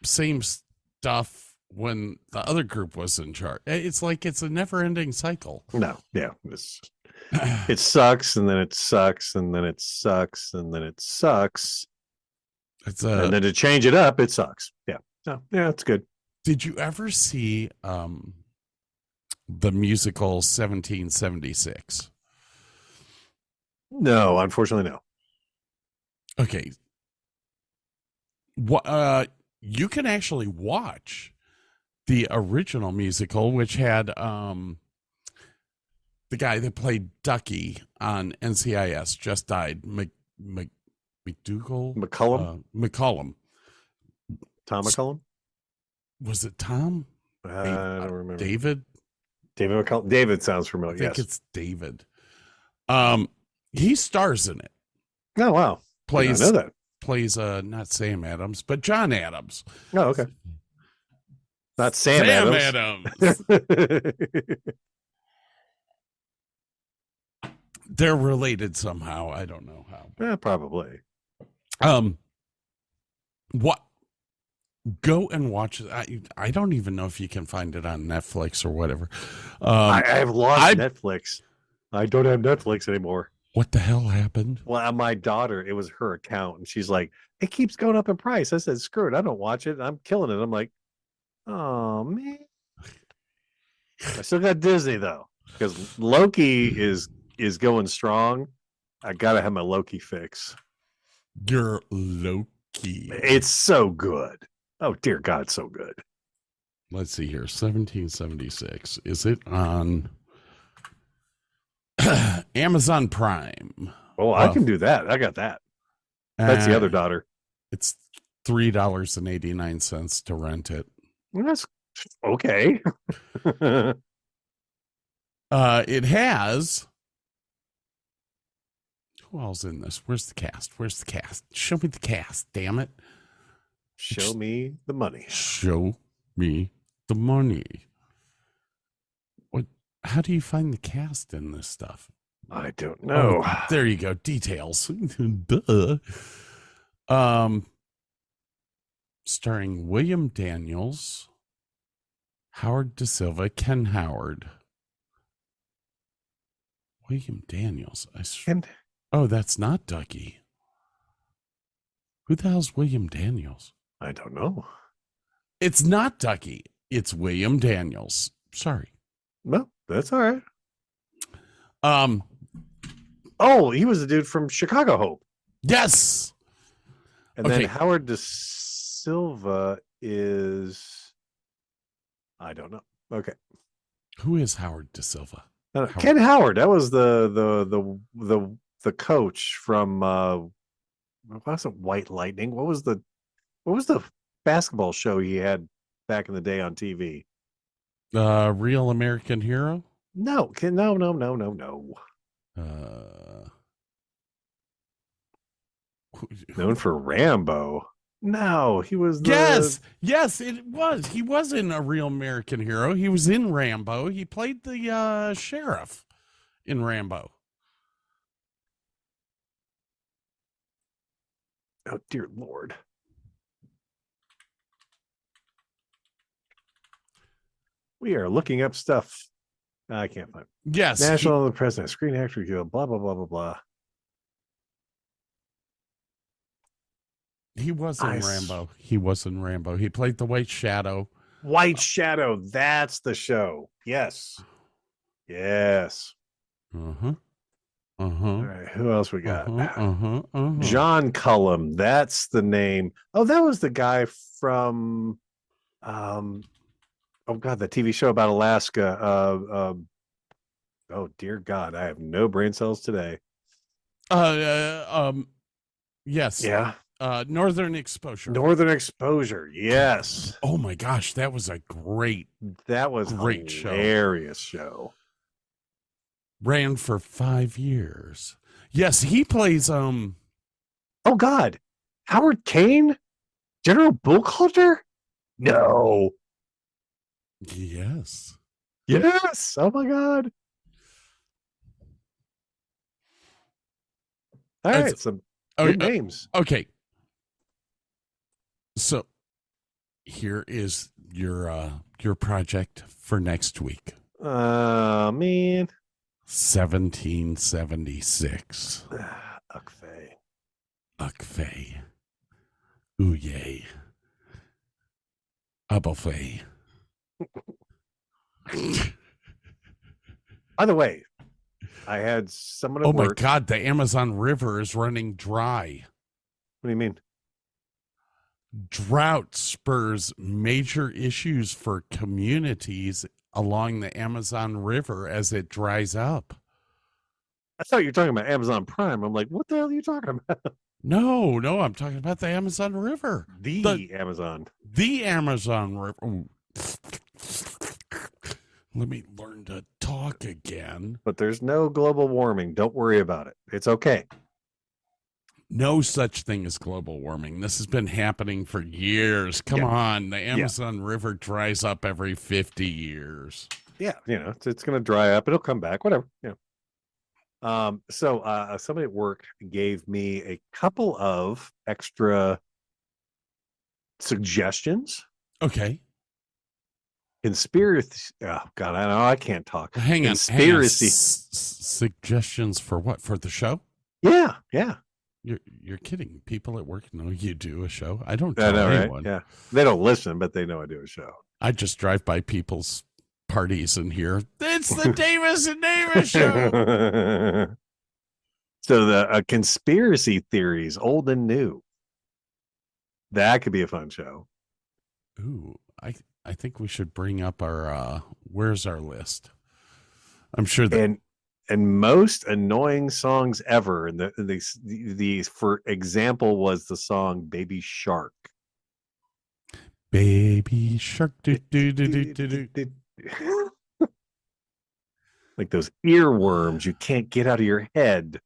same stuff when the other group was in charge. It's like it's a never-ending cycle. No, yeah, it sucks, and then it sucks, and then it sucks, and then it sucks. And then to change it up, it sucks. Yeah, no, yeah, it's good. Did you ever see the musical 1776? No, unfortunately, no. Okay. What you can actually watch the original musical, which had the guy that played Ducky on NCIS just died. McCullum. Tom McCullum? Was it Tom? I don't remember. David McCullum. David sounds familiar. I think yes. it's David. He stars in it. Oh wow. I know that. Plays not Sam Adams, but John Adams. Oh, okay. Not Sam Adams. They're related somehow. I don't know how. Yeah, probably. What? Go and watch it. I don't even know if you can find it on Netflix or whatever. I have lost Netflix. I don't have Netflix anymore. What the hell happened? Well, my daughter, it was her account, and she's like, it keeps going up in price. I said, screw it. I don't watch it. I'm killing it. I'm like, oh, man. I still got Disney, though, because Loki is going strong. I got to have my Loki fix. Your Loki. It's so good. Oh, dear God, it's so good. Let's see here. 1776. Is it on Amazon Prime? Oh, I can do that. I got that. That's the other daughter. It's $3.89 to rent it. That's okay. It has. Who else in this? Where's the cast? Show me the cast, damn it. Show me the money. Show me the money. What? How do you find the cast in this stuff? I don't know. Oh, there you go. Details. Duh. Starring William Daniels, Howard Da Silva, Ken Howard. William Daniels. Oh, that's not Ducky. Who the hell's William Daniels? I don't know. It's not Ducky. It's William Daniels. Sorry. No, that's all right. Oh, he was the dude from Chicago Hope. Yes. And then Howard Da Silva is, I don't know. Okay. Who is Howard Da Silva? Ken Howard. That was the coach from it wasn't White Lightning. What was the basketball show he had back in the day on TV? Real American Hero? No. Known for Rambo. No, he was Yes, it was. He was in A Real American Hero. He was in Rambo. He played the sheriff in Rambo. Oh, dear Lord. We are looking up stuff. I can't find it. Yes. National the President, Screen Actor Guild, blah, blah, blah, blah, blah. He was in Rambo. He was in Rambo. He played the White Shadow. White Shadow. That's the show. Yes. Yes. Uh-huh. All right, who else we got? Uh-huh. John Cullum. That's the name. Oh, that was the guy from oh god, the TV show about Alaska. Oh dear God, I have no brain cells today. Yes. Yeah. Northern Exposure. Northern Exposure. Yes. Oh my gosh, that was a great Great hilarious show. Ran for 5 years. Yes, he plays Oh God. Howard Kane? General Bullculture? No. Yes. Yes. Oh my God. All right, some good names. Okay. So here is your project for next week. Man. 1776. Ukfay. Ooh-yay. Abofay. By the way, I had someone at Oh my work. God, the Amazon River is running dry. What do you mean? Drought spurs major issues for communities along the Amazon River as it dries up. I thought you were talking about Amazon Prime. I'm like, what the hell are you talking about? No, I'm talking about the Amazon River. The Amazon River. Ooh. Let me learn to talk again. But there's no global warming. Don't worry about it. It's okay. No such thing as global warming. This has been happening for years. Come on. The Amazon River dries up every 50 years. Yeah. It's going to dry up. It'll come back, whatever. So somebody at work gave me a couple of extra suggestions. Okay. Conspiracy. Oh God, I know I can't talk. Hang on. Conspiracy suggestions for what? For the show? Yeah. You're kidding. People at work know you do a show. I don't I tell know, anyone. right? Yeah. They don't listen, but they know I do a show. I just drive by people's parties and hear, it's the Davis and Davis show. So the conspiracy theories, old and new. That could be a fun show. Ooh, I think we should bring up our where's our list? I'm sure that and most annoying songs ever. And the for example was the song Baby Shark. Baby Shark. Do, do, do, do, do, do. Like those earworms you can't get out of your head.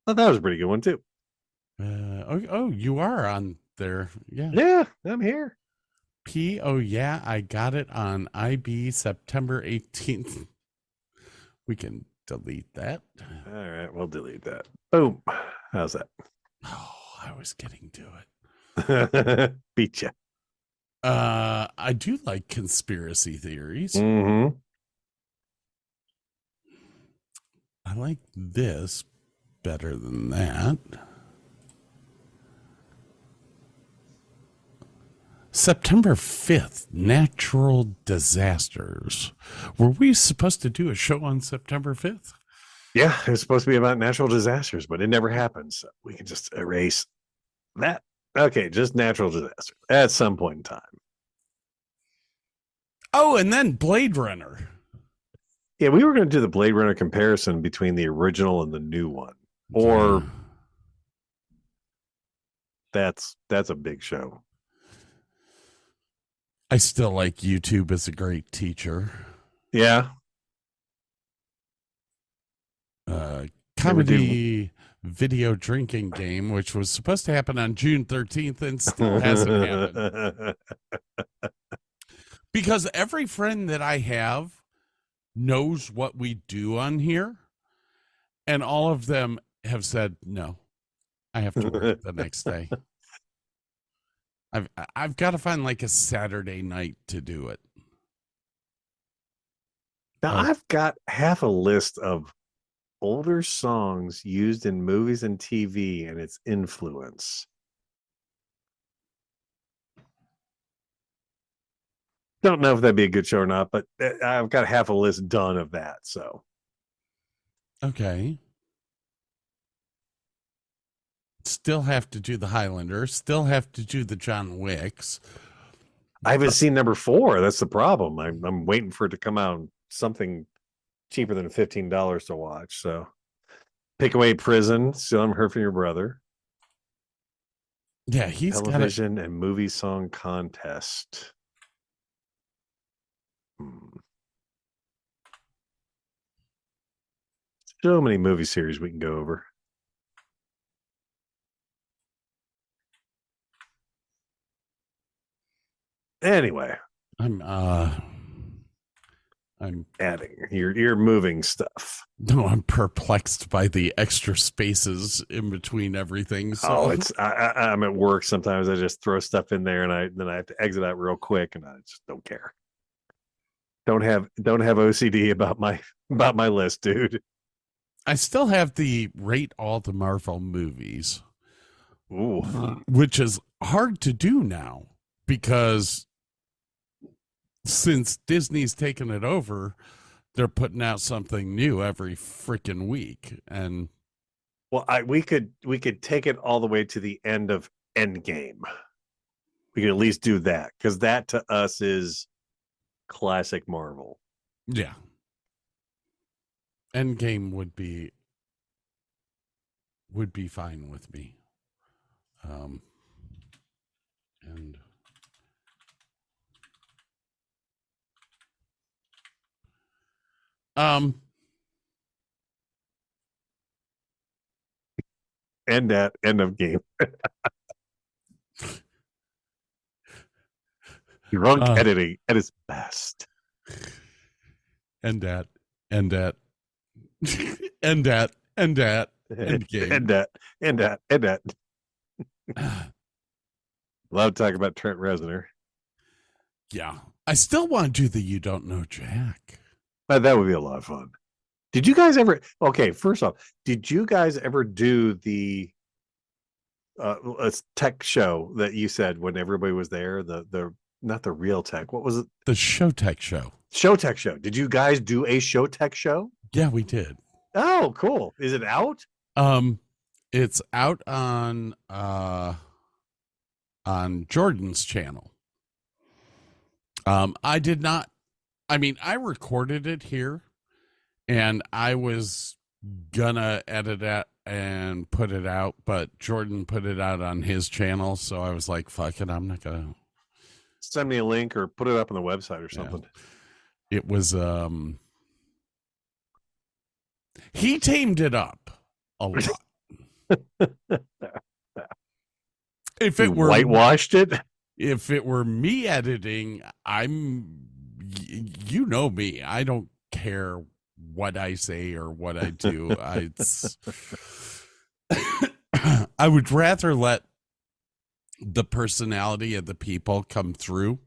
Oh, that was a pretty good one too. You are on there. Yeah, I'm here. Yeah, I got it on IB September 18th. We can delete that. All right, we'll delete that. Boom. How's that? Oh, I was getting to it. Beat you. I do like conspiracy theories. Mm-hmm. I like this better than that. September 5th, natural disasters. Were we supposed to do a show on September 5th? Yeah, it's supposed to be about natural disasters, but it never happens. So we can just erase that. Okay, just natural disaster at some point in time. Oh, and then Blade Runner. Yeah, we were going to do the Blade Runner comparison between the original and the new one. Or that's a big show. I still like YouTube as a great teacher. Yeah. Comedy video drinking game, which was supposed to happen on June 13th and still hasn't happened. Because every friend that I have knows what we do on here, and all of them have said, no, I have to work the next day. I've got to find like a Saturday night to do it. Now I've got half a list of older songs used in movies and TV and its influence. Don't know if that'd be a good show or not, but I've got half a list done of that. So Okay. Still have to do the Highlander. Still have to do the John Wicks. I haven't seen number 4. That's the problem. I'm waiting for it to come out something cheaper than $15 to watch. So, Pick Away Prison. Still haven't heard from your brother. Yeah, he's got it. Television and movie song contest. So many movie series we can go over. Anyway, I'm adding. You're moving stuff. no, I'm perplexed by the extra spaces in between everything. So I'm at work sometimes. I just throw stuff in there, and then I have to exit out real quick, and I just don't care. Don't have OCD about my list, dude. I still have the rate all the Marvel movies. Ooh. Which is hard to do now because since Disney's taken it over, they're putting out something new every freaking week. And well, we could take it all the way to the end of Endgame. We could at least do that, because that to us is classic Marvel. yeah, Endgame would be fine with me. And End at end of game. Drunk editing at its best. End at end at end at end at end game. End at. Love talking about Trent Reznor. Yeah, I still want to do the You Don't Know Jack. But that would be a lot of fun. Did you guys ever? Okay, first off, did you guys ever do the tech show that you said when everybody was there? The not the Real Tech. What was it? The Show Tech Show. Show Tech Show. Did you guys do a Show Tech show? Yeah, we did. Oh, cool. Is it out? It's out on Jordan's channel. I did not. I mean, I recorded it here, and I was gonna edit it and put it out, but Jordan put it out on his channel, so I was like, "Fuck it, I'm not gonna." Send me a link or put it up on the website or something. Yeah. It was he tamed it up a lot. If it were whitewashed it, if it were me editing, you know me. I don't care what I say or what I do. I would rather let the personality of the people come through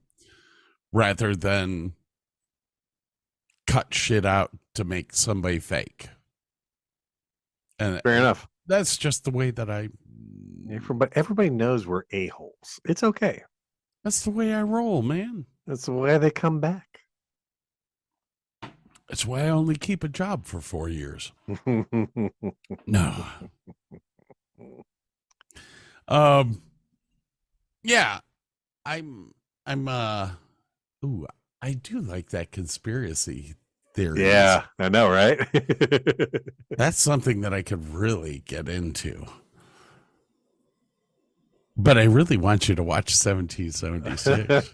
rather than cut shit out to make somebody fake. And fair enough. That's just the way that everybody knows we're a-holes. It's okay. That's the way I roll, man. That's the way they come back. That's why I only keep a job for 4 years. No. Yeah. I do like that conspiracy theory. Yeah, I know, right? That's something that I could really get into. But I really want you to watch 1776.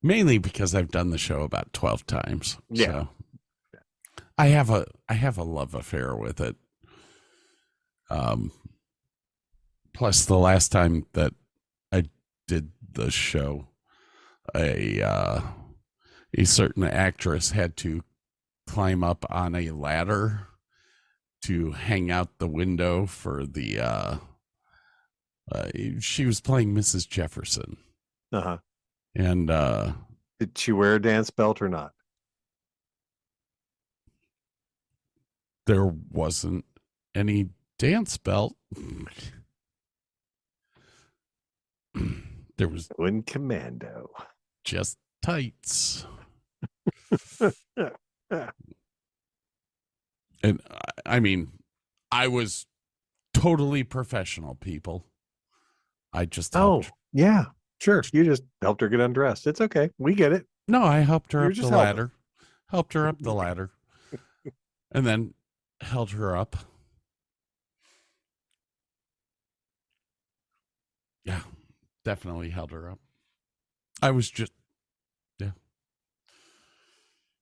Mainly because I've done the show about 12 times. Yeah. So I have a love affair with it. Plus the last time that I did the show, a certain actress had to climb up on a ladder to hang out the window for the she was playing Mrs. Jefferson. Uh-huh. And did she wear a dance belt or not? There wasn't any dance belt. There was in commando. Just tights. And I mean, I was totally professional, people. I just Oh, helped. yeah, sure. You just helped her get undressed. It's okay. We get it. No, I helped her You're up the just helping. ladder. Helped her up the ladder. And then held her up. Yeah, definitely held her up. I was just, yeah.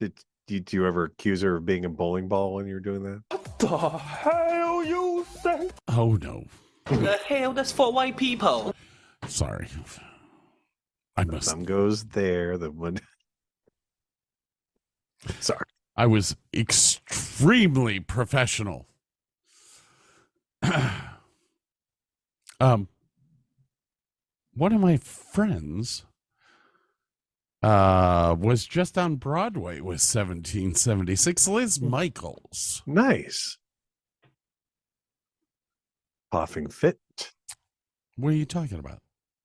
Did you ever accuse her of being a bowling ball when you were doing that? The hell you say? Oh, no. The hell, that's for white people. Sorry. I The must. thumb goes there. The one. Sorry. I was extremely professional. One of my friends was just on Broadway with 1776, Liz Michaels. Nice. Coughing fit. What are you talking about?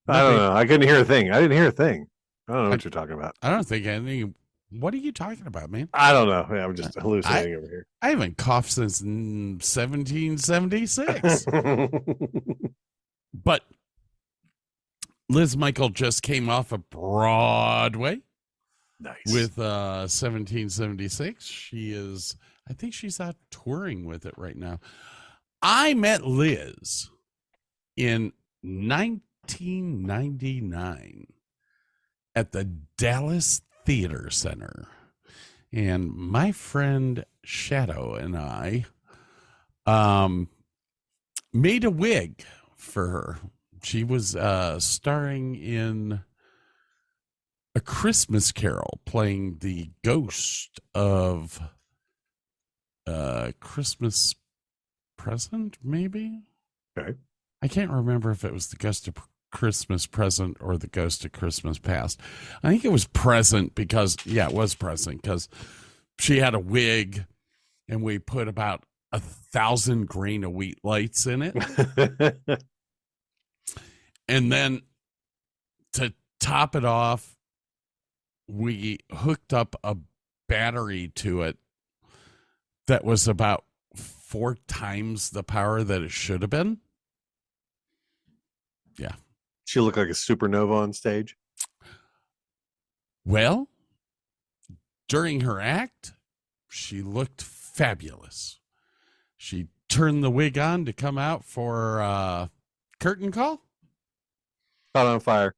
I don't know. I couldn't hear a thing. I didn't hear a thing. I don't know what you're talking about. I don't think anything. What are you talking about, man? I don't know. Yeah, I'm just hallucinating over here. I haven't coughed since 1776. But Liz Michael just came off of Broadway. Nice. With 1776. I think she's out touring with it right now. I met Liz in 1999 at the Dallas Theater Center. And my friend Shadow and I made a wig for her. She was starring in A Christmas Carol, playing the ghost of Christmas Present, maybe? Okay. I can't remember if it was the ghost of Christmas Present or the ghost of Christmas Past. I think it was Present because, yeah, it was Present because she had a wig and we put about 1,000 grain of wheat lights in it. And then to top it off, we hooked up a battery to it that was about 4 times the power that it should have been. Yeah. She looked like a supernova on stage. Well, during her act, she looked fabulous. She turned the wig on to come out for curtain call. Caught on fire.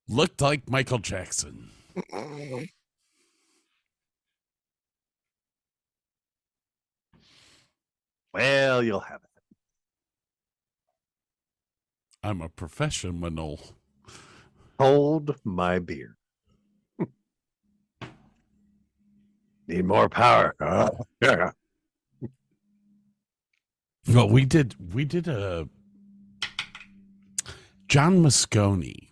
Looked like Michael Jackson. Well, you'll have it. I'm a professional. Hold my beer. Need more power. Yeah. Well, we did a John Moscone.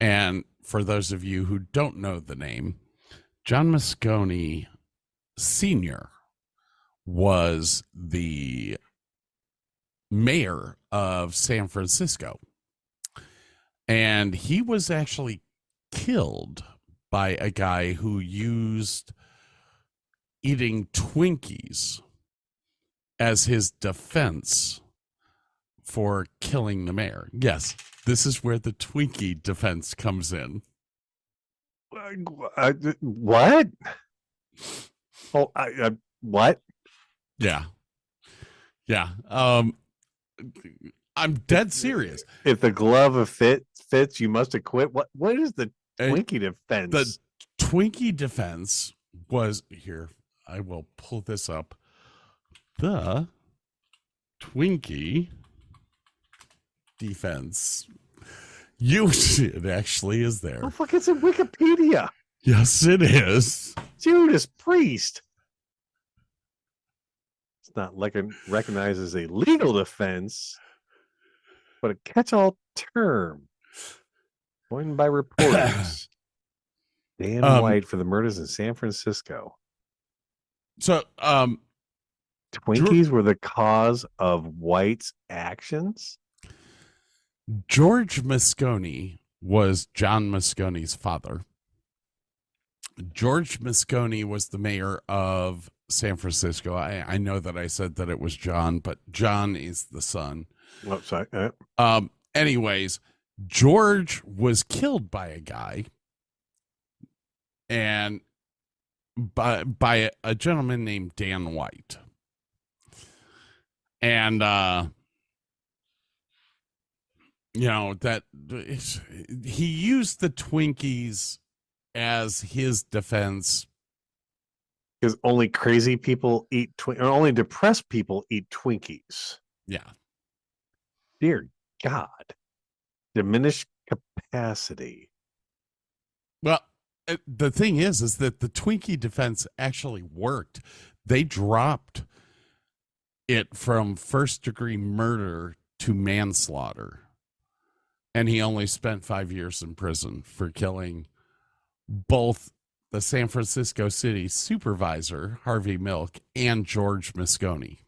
And for those of you who don't know the name, John Moscone Sr. was the mayor of San Francisco. And he was actually killed by a guy who used eating Twinkies as his defense for killing the mayor. Yes, this is where the Twinkie defense comes in. What? Oh, what? Yeah. Yeah. I'm dead serious. If the glove fits, you must acquit. What is the Twinkie defense? The Twinkie defense was here. I will pull this up. The Twinkie defense. It actually is there. Oh, fuck, it's in Wikipedia. Yes, it is. Judas Priest. It's not like it recognizes a legal defense, but a catch-all term coined by reporters. Dan White for the murders in San Francisco. So, Twinkies were the cause of White's actions? George Moscone was John Moscone's father. George Moscone was the mayor of San Francisco. I know that I said that it was John, but John is the son. Oh, sorry. Anyways, George was killed by a guy, and by a gentleman named Dan White. And that he used the Twinkies as his defense. Because only crazy people eat or only depressed people eat Twinkies. Yeah. Dear God. Diminished capacity. Well, the thing is that the Twinkie defense actually worked. They dropped it from first-degree murder to manslaughter. And he only spent 5 years in prison for killing both the San Francisco City supervisor, Harvey Milk, and George Moscone.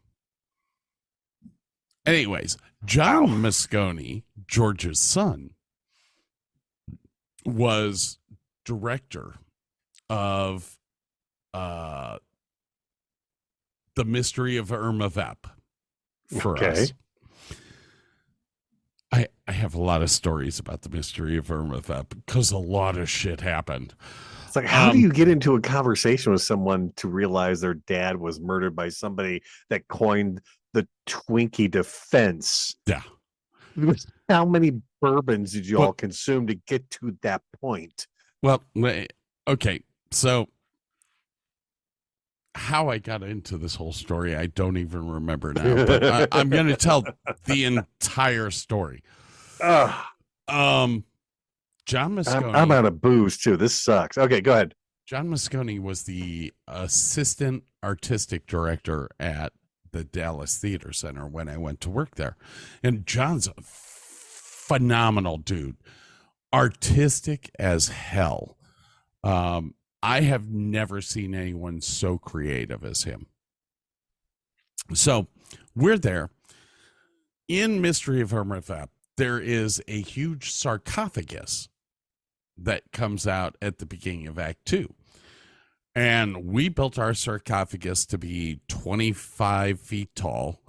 Anyways, John Moscone, George's son, was director of The Mystery of Irma Vep for us. I have a lot of stories about The Mystery of Irma Vep because a lot of shit happened. It's like, how do you get into a conversation with someone to realize their dad was murdered by somebody that coined the Twinkie defense? Yeah. How many bourbons did you all consume to get to that point? Well, okay. So how I got into this whole story, I don't even remember now, but I'm going to tell the entire story. John Moscone. I'm out of booze too. This sucks. Okay, go ahead. John Moscone was the assistant artistic director at the Dallas Theater Center when I went to work there. And John's a phenomenal dude, artistic as hell. I have never seen anyone so creative as him. So we're there. In Mystery of Irma Vep, there is a huge sarcophagus that comes out at the beginning of Act 2. And we built our sarcophagus to be 25 feet tall.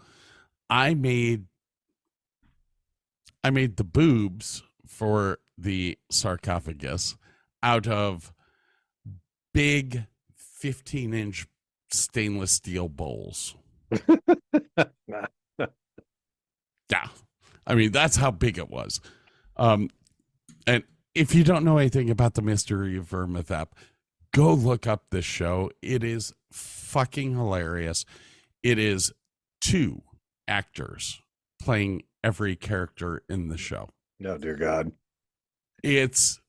I made the boobs for the sarcophagus out of big 15-inch stainless steel bowls. Yeah. I mean, that's how big it was. And if you don't know anything about The Mystery of Irma Vep, go look up this show. It is fucking hilarious. It is 2 actors playing every character in the show. Oh, dear God. It's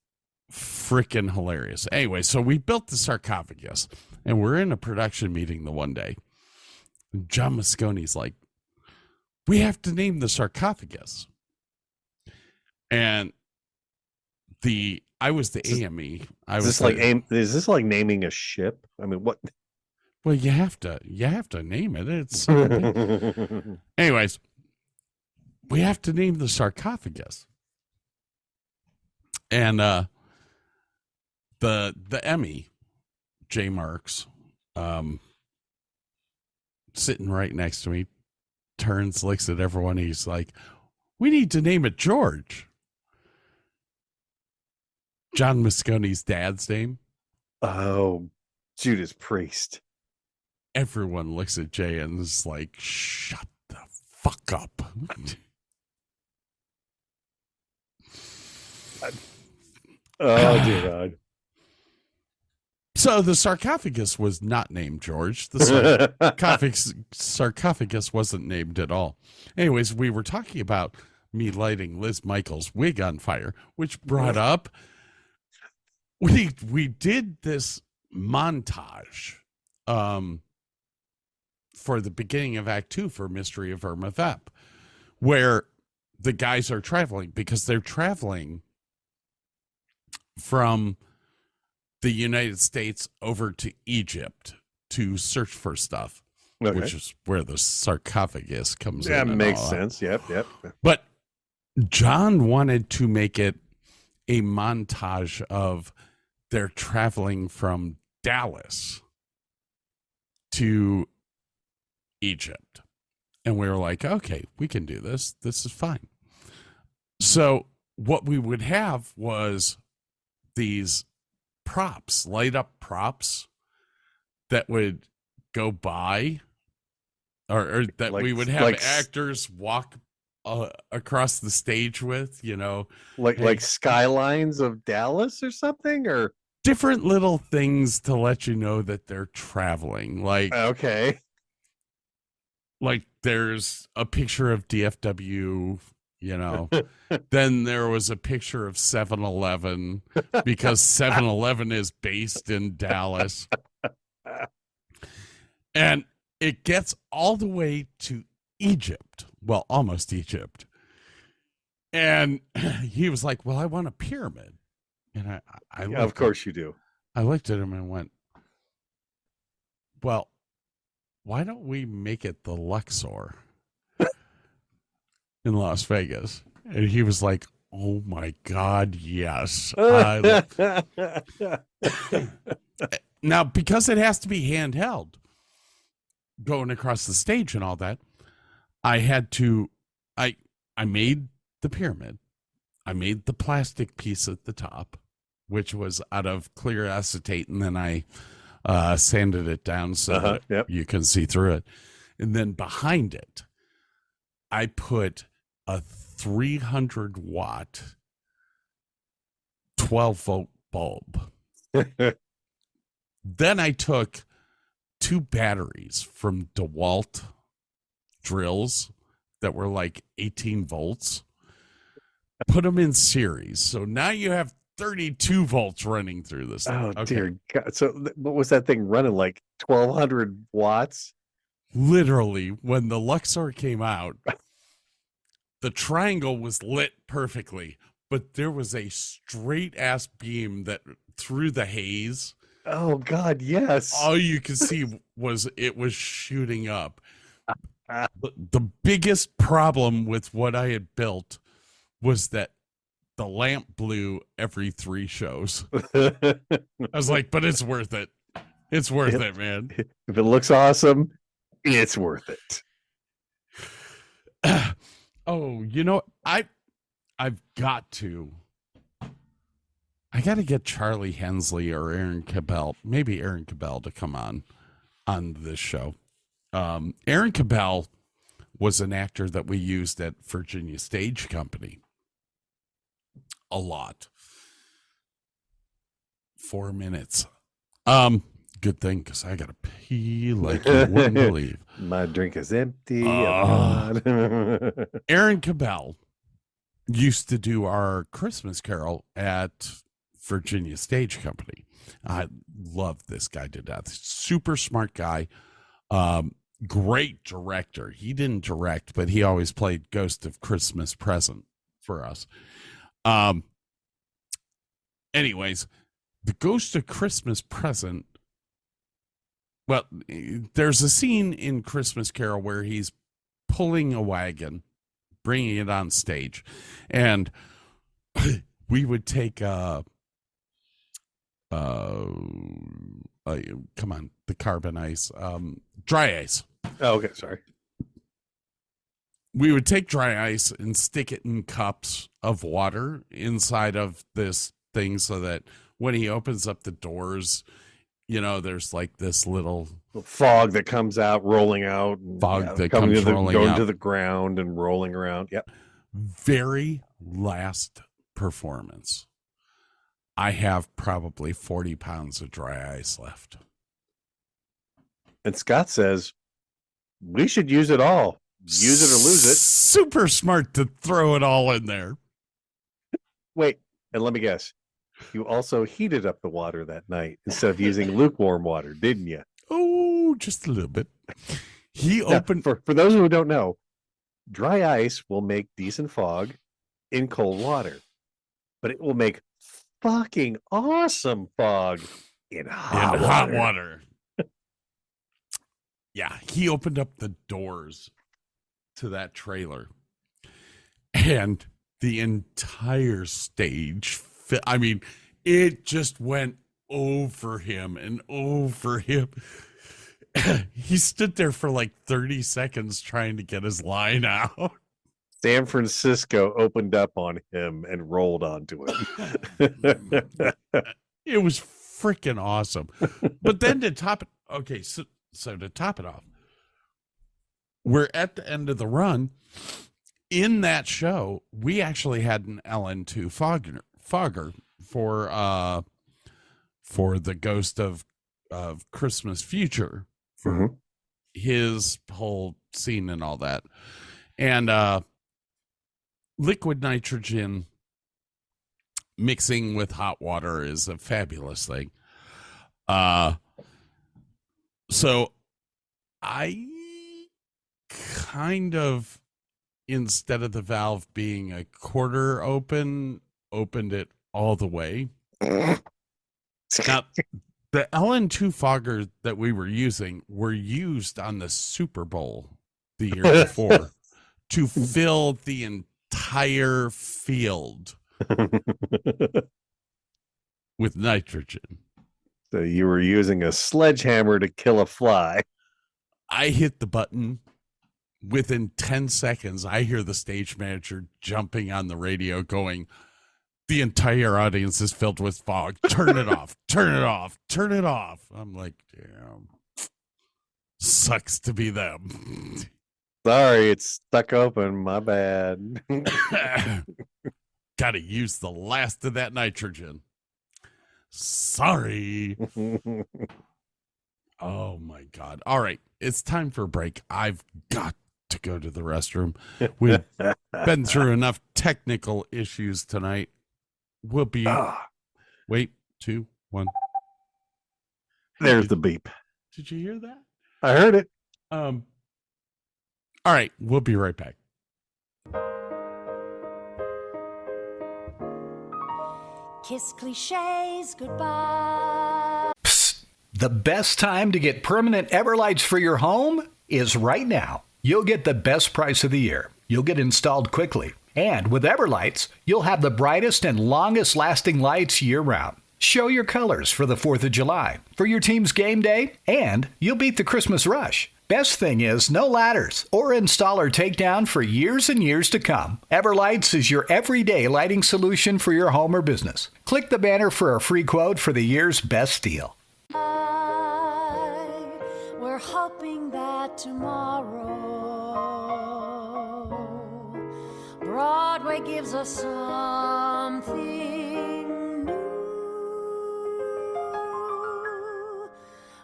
freaking hilarious. Anyway, so we built the sarcophagus, and we're in a production meeting the one day. John Moscone's like, we have to name the sarcophagus. And I was the AME. Is this like naming a ship? I mean, what? Well, you have to name it. It's anyways, we have to name the sarcophagus. And the Emmy, J. Marks, sitting right next to me, turns, looks at everyone. He's like, we need to name it George. John Moscone's dad's name. Oh, Judas Priest. Everyone looks at Jay and is like, shut the fuck up. Oh, dear God. So the sarcophagus was not named George. The sarcophagus wasn't named at all. Anyways, we were talking about me lighting Liz Michaels' wig on fire, which brought up we did this montage for the beginning of Act 2 for Mystery of Irma Vep, where the guys are traveling because they're traveling from the United States over to Egypt to search for stuff, which is where the sarcophagus comes in. That makes sense. Yep. But John wanted to make it a montage of they're traveling from Dallas to Egypt. And we were like, okay, we can do this. This is fine. So what we would have was these props, light up props that would go by, or that we would have actors walk across the stage with, like skylines of Dallas or something, or different little things to let you know that they're traveling. Like, okay, like there's a picture of DFW, then there was a picture of 7-Eleven because 7-Eleven is based in Dallas. And it gets all the way to Egypt. Well, almost Egypt. And he was like, well, I want a pyramid. And I yeah, of course you do. I looked at him and went, well, why don't we make it the Luxor in Las Vegas? And he was like, oh my God, yes. Now, because it has to be handheld going across the stage and all that, I made the pyramid. I made the plastic piece at the top, which was out of clear acetate, and then I sanded it down so that you can see through it. And then behind it, I put a 300 watt 12 volt bulb. Then I took 2 batteries from DeWalt drills that were like 18 volts, put them in series. So now you have 32 volts running through this thing. Oh, dear God. So what was that thing running, like 1,200 watts? Literally, when the Luxor came out, the triangle was lit perfectly, but there was a straight ass beam that through the haze. Oh God, yes. All you could see was it was shooting up. The biggest problem with what I had built was that the lamp blew every 3 shows. I was like, but it's worth it. It's worth it, man. If it looks awesome, it's worth it. Oh, I've got to. I got to get Charlie Hensley or Aaron Cabell, maybe Aaron Cabell, to come on this show. Aaron Cabell was an actor that we used at Virginia Stage Company a lot. 4 minutes. Good thing, because I gotta pee like you wouldn't believe. My drink is empty. Aaron Cabell used to do our Christmas Carol at Virginia Stage Company. I love this guy to death. Super smart guy. Great director. He didn't direct, but he always played Ghost of Christmas Present for us. Anyways, the Ghost of Christmas Present. Well, there's a scene in Christmas Carol where he's pulling a wagon, bringing it on stage, and we would take come on, the carbon ice, dry ice. Oh, okay, sorry. We would take dry ice and stick it in cups of water inside of this thing so that when he opens up the doors, there's like this little fog that comes out, rolling out. Fog that comes rolling going out. to the ground and rolling around. Yep. Very last performance, I have probably 40 pounds of dry ice left. And Scott says, we should use it all. Use it or lose it. Super smart to throw it all in there. Wait, and let me guess. You also heated up the water that night instead of using lukewarm water, didn't you? Oh, just a little bit. Opened. For those who don't know, dry ice will make decent fog in cold water, but it will make fucking awesome fog in hot water. Yeah, he opened up the doors to that trailer, and the entire stage it just went over him and over him. he stood there for like 30 seconds trying to get his line out. San Francisco opened up on him and rolled onto him. It was freaking awesome. But then to top it, okay, so to top it off, we're at the end of the run. In that show, we actually had an LN2 fogger for the Ghost of Christmas Future, for his whole scene and all that. And liquid nitrogen mixing with hot water is a fabulous thing. So I kind of, instead of the valve being a quarter open, opened it all the way. Now, the LN2 foggers that we were used on the Super Bowl the year before to fill the entire field with nitrogen. So you were using a sledgehammer to kill a fly. I hit the button. Within 10 seconds, I hear the stage manager jumping on the radio going, "The entire audience is filled with fog. Turn it off, turn it off, turn it off." I'm like, damn. Sucks to be them. Sorry, it's stuck open. My bad. Gotta use the last of that nitrogen. Sorry. Oh my God. All right. It's time for a break. I've got to go to the restroom. We've been through enough technical issues tonight. We'll be. Wait, 2, 1. There's the beep. Did you hear that? I heard it. All right. We'll be right back. Kiss cliches goodbye. Psst. The best time to get permanent Everlights for your home is right now. You'll get the best price of the year. You'll get installed quickly. And with Everlights, you'll have the brightest and longest lasting lights year round. Show your colors for the 4th of July, for your team's game day, and you'll beat the Christmas rush. Best thing is no ladders or installer takedown for years and years to come. Everlights is your everyday lighting solution for your home or business. Click the banner for a free quote for the year's best deal. We're hoping that tomorrow Broadway gives us something new,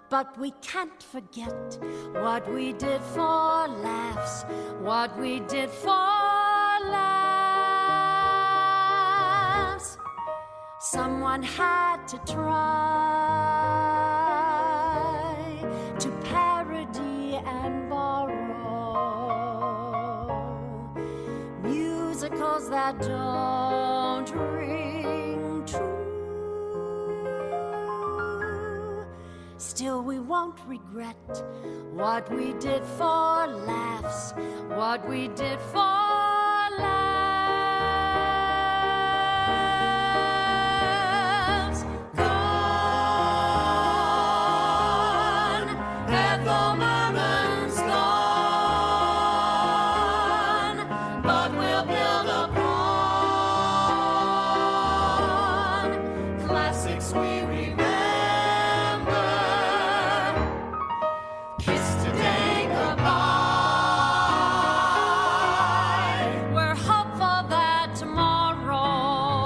but we can't forget what we did for laughs, what we did for laughs. Someone had to try to parody and borrow musicals that don't ring true. Still, we won't regret what we did for laughs, what we did for laughs. Gone, Ethel Merman's gone, but we'll build upon classics we remember. Kiss today goodbye. We're hopeful that tomorrow,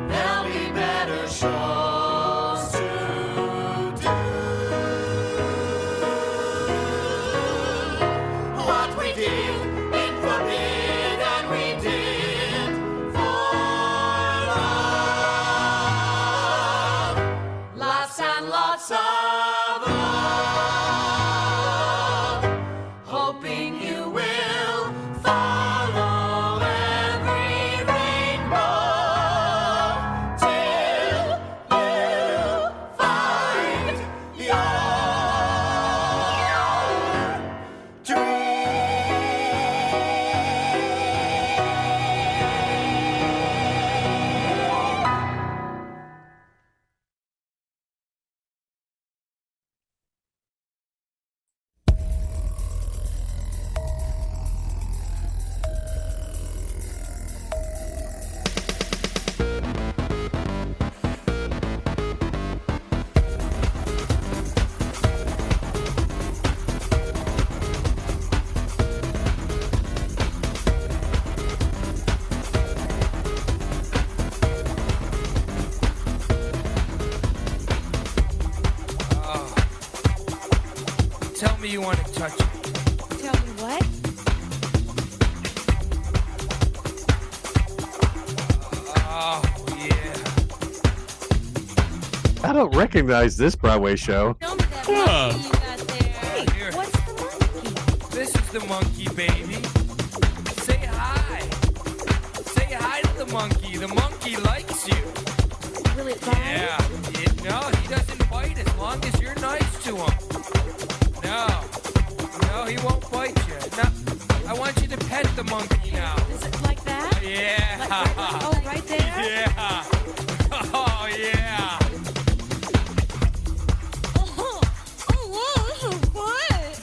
there'll be better shows to do. What we did in Forbid and we did for love. me you want to touch it. Tell me what? Oh, yeah. I don't recognize this Broadway show. Tell me that monkey you got there. Here. What's the monkey? This is the monkey, baby. Say hi. Say hi to the monkey. The monkey likes you. Will it bite? Yeah. No, he doesn't bite as long as you're nice to him. No, he won't bite you. No, I want you to pet the monkey now. Is it like that? Yeah. Oh, right there? Yeah. Oh, yeah. What?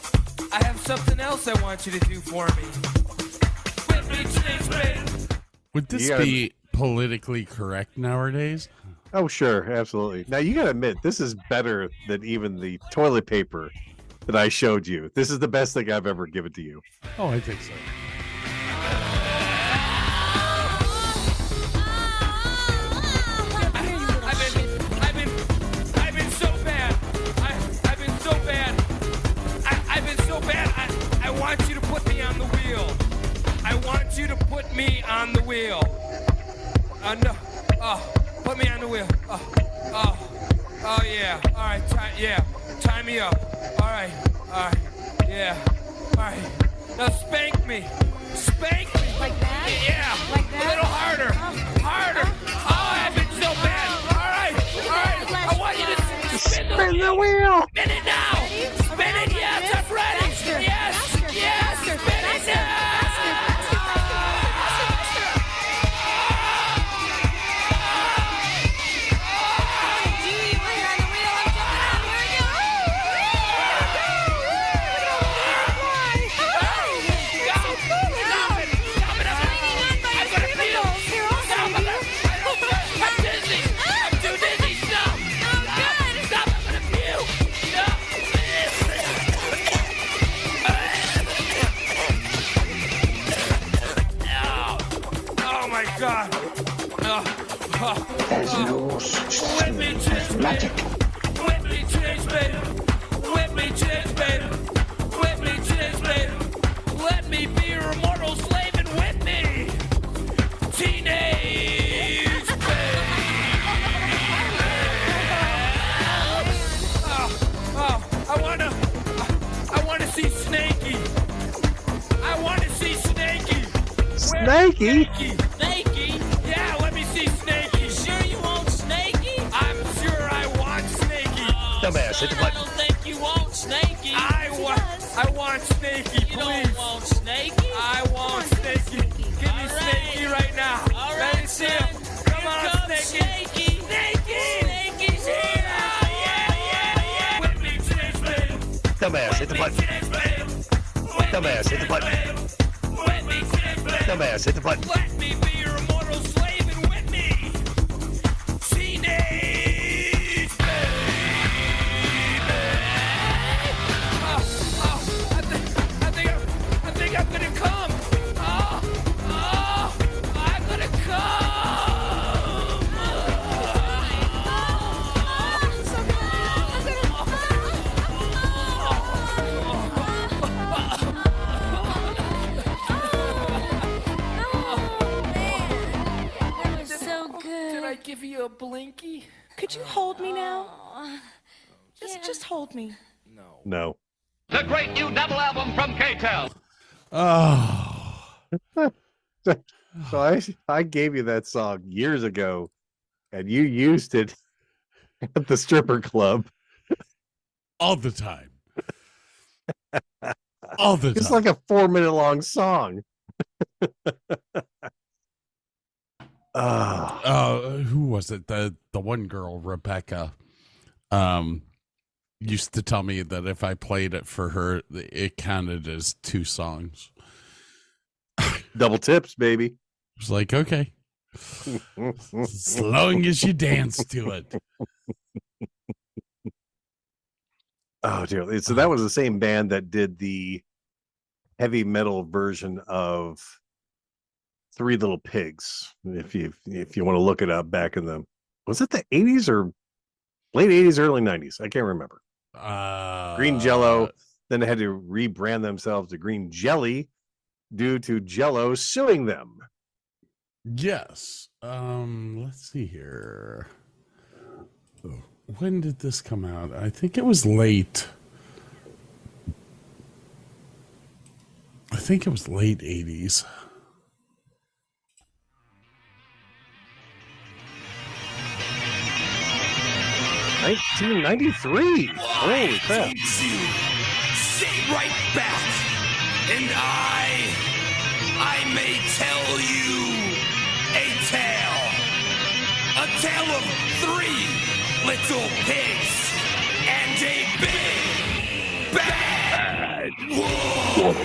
I have something else I want you to do for me. Would this You gotta- be politically correct nowadays? Oh, sure, absolutely. Now you gotta admit, this is better than even the toilet paper that I showed you. This is the best thing I've ever given to you. Oh, I think so. I've been so bad. I've been so bad. I've been so bad. I want you to put me on the wheel. I want you to put me on the wheel. No. Oh, put me on the wheel. Oh, yeah. All right. Tie me up. All right. Yeah. All right. Now spank me. Spank me. Like that? Yeah. Like that? A little harder. Harder. Oh, I've been so bad. All right. I want you to spin the wheel. Spin it now. Spin it. Yes, I'm ready. Yes. Spin it now. God. There's no such Whip me, thing as magic. Whip me, chase, baby. Whip me, chase, baby. Whip me, chase, baby. Let me be your immortal slave and whip me. Teenage baby. I wanna see Snakey. I wanna see Snakey. Snakey? Snakey? Yeah, let me see Snakey. Sure you want Snakey? I'm sure I want Snakey. Dumbass, hit the button. I don't think you want Snakey. I want Snakey, please. You don't want Snakey? I want Snakey. Give me Snakey right now. All right, let me see him. Come on, Snakey. Snakey's here. Yeah. Whip me, chase, baby. Dumbass, hit the button. Dumbass, hit the button. Dumbass, hit the button. Let me be your immortal slave and whip me. Teenage baby. I think I'm gonna come. I'm gonna Did I give you a blinky? Could you hold me now? Just hold me. No. The great new double album from K-Tel. Oh. So I gave you that song years ago, and you used it at the stripper club. All the time. All the time. It's like a 4-minute long song. Who was it? The one girl, Rebecca, used to tell me that if I played it for her, it counted as 2 songs. Double tips, baby. It's like, okay. As long as you dance to it. Oh, dear. So that was the same band that did the heavy metal version of Three Little Pigs. If you want to look it up, back in the, was it the 80s or late 80s, early 90s? I can't remember. Green Jello. Then they had to rebrand themselves to Green Jelly due to Jell-O suing them. Yes. Let's see here. When did this come out? I think it was late. I think it was late 80s. $1993. Holy crap. Stay right back, and I may tell you a tale of 3 little pigs and a big bad wolf.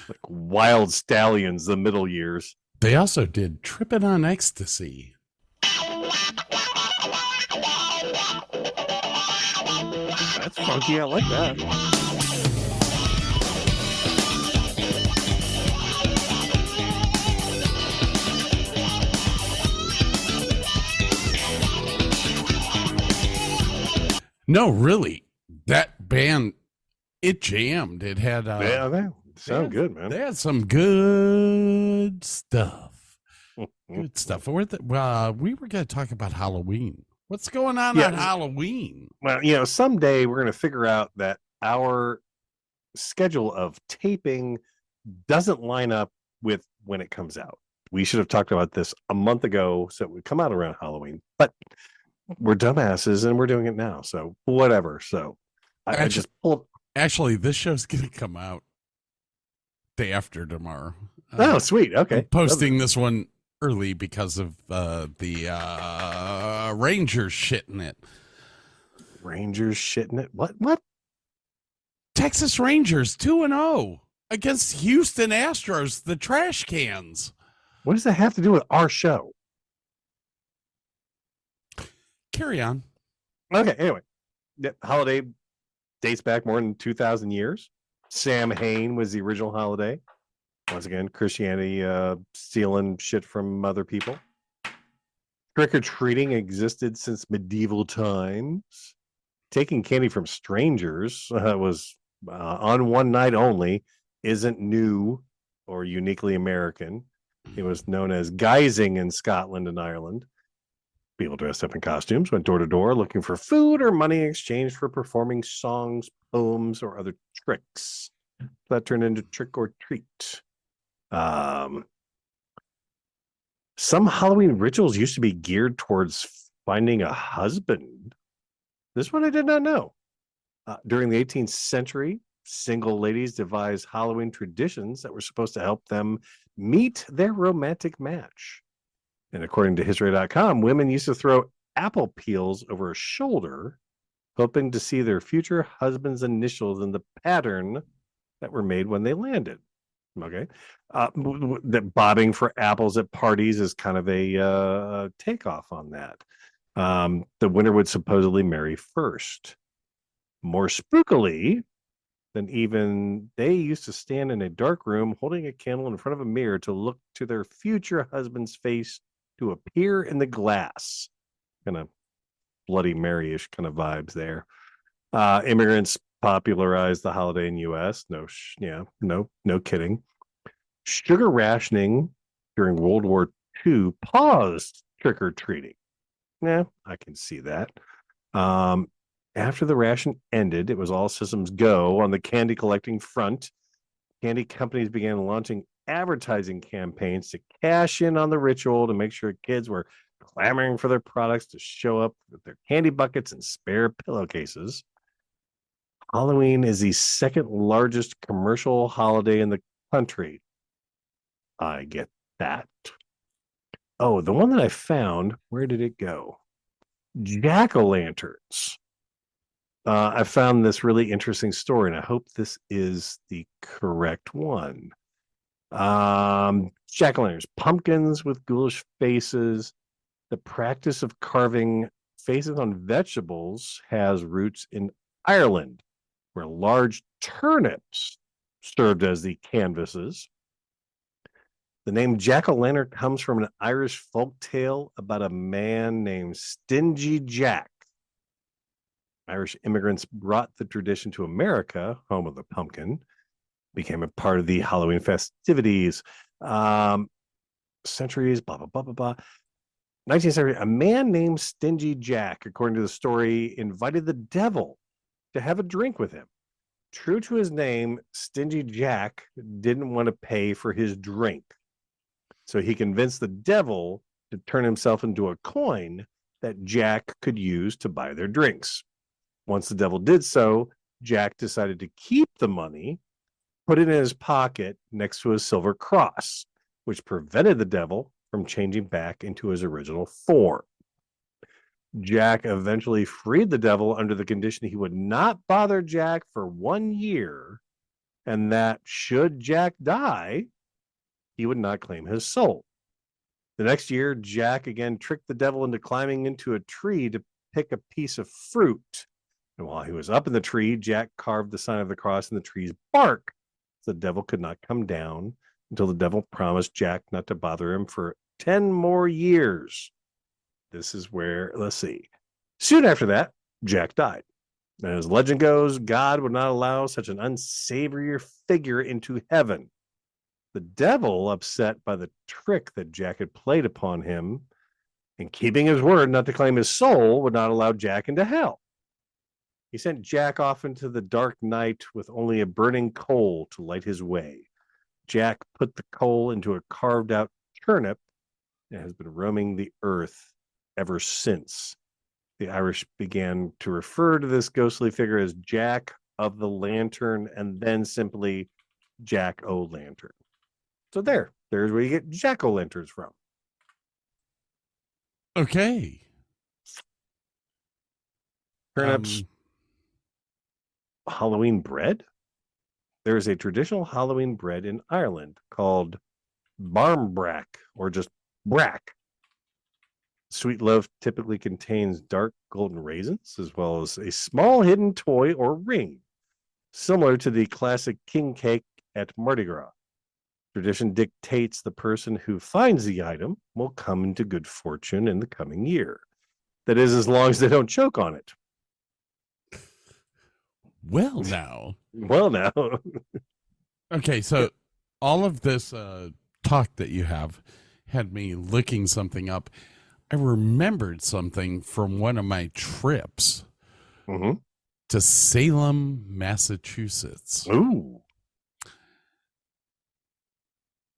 Like Wild Stallions, the middle years. They also did Trippin' on Ecstasy. That's funky. I like that. No, really. That band, it jammed. It had... yeah, they sound good, man. They had some good stuff. Good stuff. We were going to talk about Halloween. What's going on Halloween? Well, someday we're going to figure out that our schedule of taping doesn't line up with when it comes out. We should have talked about this a month ago so it would come out around Halloween, but we're dumbasses and we're doing it now. So whatever. So I just pulled. Actually, this show's going to come out day after tomorrow. Oh, sweet. Okay. I'm posting this one early because of the Rangers shitting it. Rangers shitting it? What? Texas Rangers 2-0 against Houston Astros, the trash cans. What does that have to do with our show? Carry on. Okay, anyway. The holiday dates back more than 2,000 years. Sam Hain was the original holiday. Once again, Christianity stealing shit from other people. Trick-or-treating existed since medieval times. Taking candy from strangers was on one night only, isn't new or uniquely American. It was known as guising in Scotland and Ireland. People dressed up in costumes went door to door looking for food or money in exchange for performing songs, poems, or other tricks. That turned into trick or treat. Some Halloween rituals used to be geared towards finding a husband. This one I did not know. During the 18th century, single ladies devised Halloween traditions that were supposed to help them meet their romantic match. And according to History.com, women used to throw apple peels over a shoulder, hoping to see their future husband's initials in the pattern that were made when they landed. Okay. That bobbing for apples at parties is kind of a takeoff on that. The winner would supposedly marry first. More spookily than even, they used to stand in a dark room holding a candle in front of a mirror to look to their future husband's face to appear in the glass. Kind of Bloody Mary-ish kind of vibes there. Immigrants popularized the holiday in the U.S. No kidding. Sugar rationing during World War II paused trick-or-treating. Yeah, I can see that. After the ration ended, it was all systems go on the candy collecting front. Candy companies began launching advertising campaigns to cash in on the ritual to make sure kids were clamoring for their products to show up with their candy buckets and spare pillowcases. Halloween is the second largest commercial holiday in the country. I get that. Oh, the one that I found, where did it go? Jack-o'-lanterns. I found this really interesting story, and I hope this is the correct one. Jack-o'-lanterns, pumpkins with ghoulish faces. The practice of carving faces on vegetables has roots in Ireland, where large turnips served as the canvases. The name jack-o'-lantern comes from an Irish folk tale about a man named Stingy Jack. Irish immigrants brought the tradition to America, home of the pumpkin, became a part of the Halloween festivities. Centuries, blah, blah, blah, blah, blah. 19th century, a man named Stingy Jack, according to the story, invited the devil to have a drink with him. True to his name, Stingy Jack didn't want to pay for his drink. So he convinced the devil to turn himself into a coin that Jack could use to buy their drinks. Once the devil did so, Jack decided to keep the money, put it in his pocket next to a silver cross, which prevented the devil from changing back into his original form. Jack eventually freed the devil under the condition he would not bother Jack for 1 year, and that should Jack die, he would not claim his soul. The next year, Jack again tricked the devil into climbing into a tree to pick a piece of fruit. And while he was up in the tree, Jack carved the sign of the cross in the tree's bark, so the devil could not come down until the devil promised Jack not to bother him for 10 more years. This is where, let's see. Soon after that, Jack died. And as legend goes, God would not allow such an unsavory figure into heaven. The devil, upset by the trick that Jack had played upon him, and keeping his word not to claim his soul, would not allow Jack into hell. He sent Jack off into the dark night with only a burning coal to light his way. Jack put the coal into a carved out turnip and has been roaming the earth ever since. The Irish began to refer to this ghostly figure as Jack of the Lantern, and then simply Jack-o'-lantern. So there's where you get jack-o'-lanterns from. Okay. Turnips. Halloween bread. There is a traditional Halloween bread in Ireland called barmbrack, or just brack. Sweet loaf typically contains dark golden raisins, as well as a small hidden toy or ring, similar to the classic king cake at Mardi Gras. Tradition dictates the person who finds the item will come into good fortune in the coming year. That is, as long as they don't choke on it. Well, now. Well, now. Okay, so all of this talk that you have had me looking something up. I remembered something from one of my trips to Salem, Massachusetts. Ooh.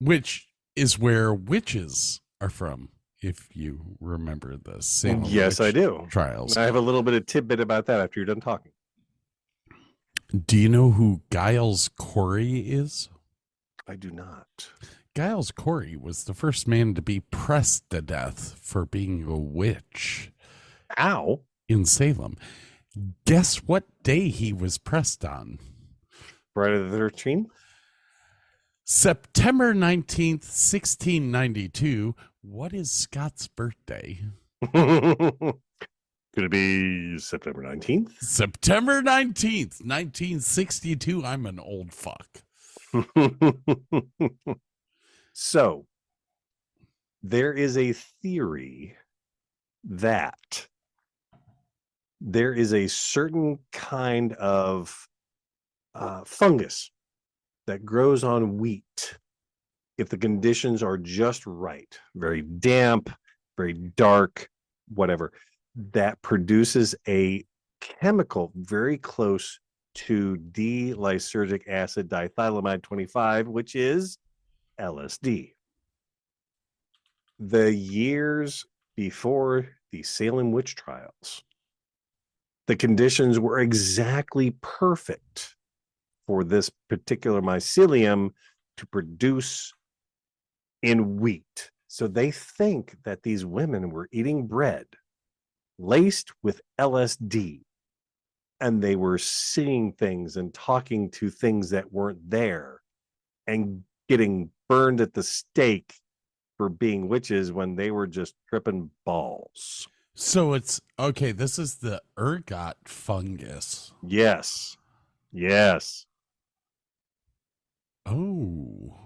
Which is where witches are from, if you remember the Salem Yes, I do. Trials. I have a little bit of tidbit about that after you're done talking. Do you know who Giles Corey is? I do not. Giles Corey was the first man to be pressed to death for being a witch. Ow. In Salem. Guess what day he was pressed on? Friday the 13th? September 19th, 1692. What is Scott's birthday? Could it be September 19th? September 19th, 1962. I'm an old fuck. So, there is a theory that there is a certain kind of fungus that grows on wheat if the conditions are just right, very damp, very dark, whatever, that produces a chemical very close to D-lysergic acid diethylamide 25, which is LSD. The years before the Salem witch trials, the conditions were exactly perfect for this particular mycelium to produce in wheat. So they think that these women were eating bread laced with LSD, and they were seeing things and talking to things that weren't there and getting burned at the stake for being witches when they were just tripping balls. So it's okay. This is the ergot fungus. Yes. Oh,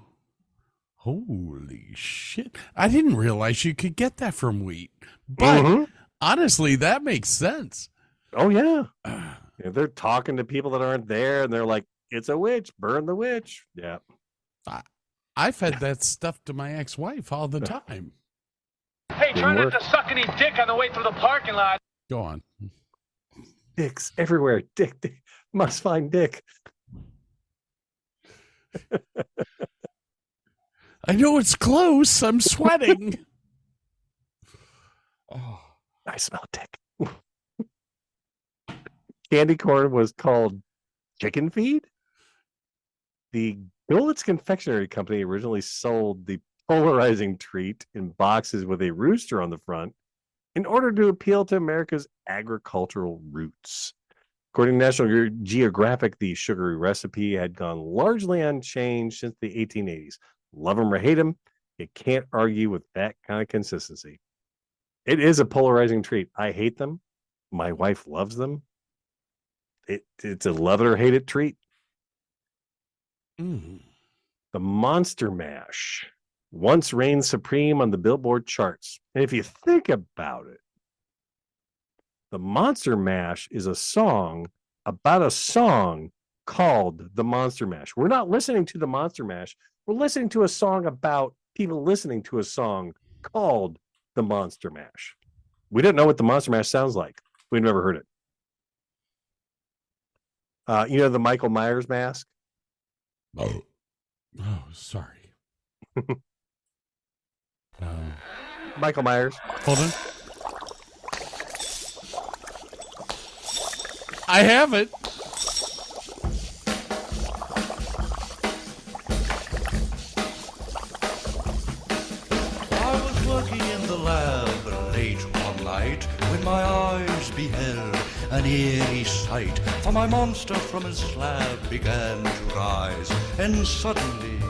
Holy shit. I didn't realize you could get that from wheat. But honestly, that makes sense. Oh, yeah. Yeah, they're talking to people that aren't there, and they're like, it's a witch. Burn the witch. Yeah. I fed that stuff to my ex-wife all the time. Hey, try not to suck any dick on the way through the parking lot. Go on. Dicks everywhere. Dick. Must find Dick. I know it's close. I'm sweating. Oh, I smell Dick. Candy corn was called chicken feed. The Gullet's Confectionery Company originally sold the polarizing treat in boxes with a rooster on the front in order to appeal to America's agricultural roots. According to National Geographic, the sugary recipe had gone largely unchanged since the 1880s. Love them or hate them, you can't argue with that kind of consistency. It is a polarizing treat. I hate them. My wife loves them. It's a love it or hate it treat. The Monster Mash once reigned supreme on the Billboard charts. And if you think about it, the Monster Mash is a song about a song called The Monster Mash. We're not listening to The Monster Mash. We're listening to a song about people listening to a song called The Monster Mash. We don't know what the Monster Mash sounds like. We've never heard it. You know the Michael Myers mask? Oh, sorry. Michael Myers. Hold on. I have it. I was working in the lab late one night when my eyes beheld an eerie sight. For my monster from his slab began to rise, and suddenly,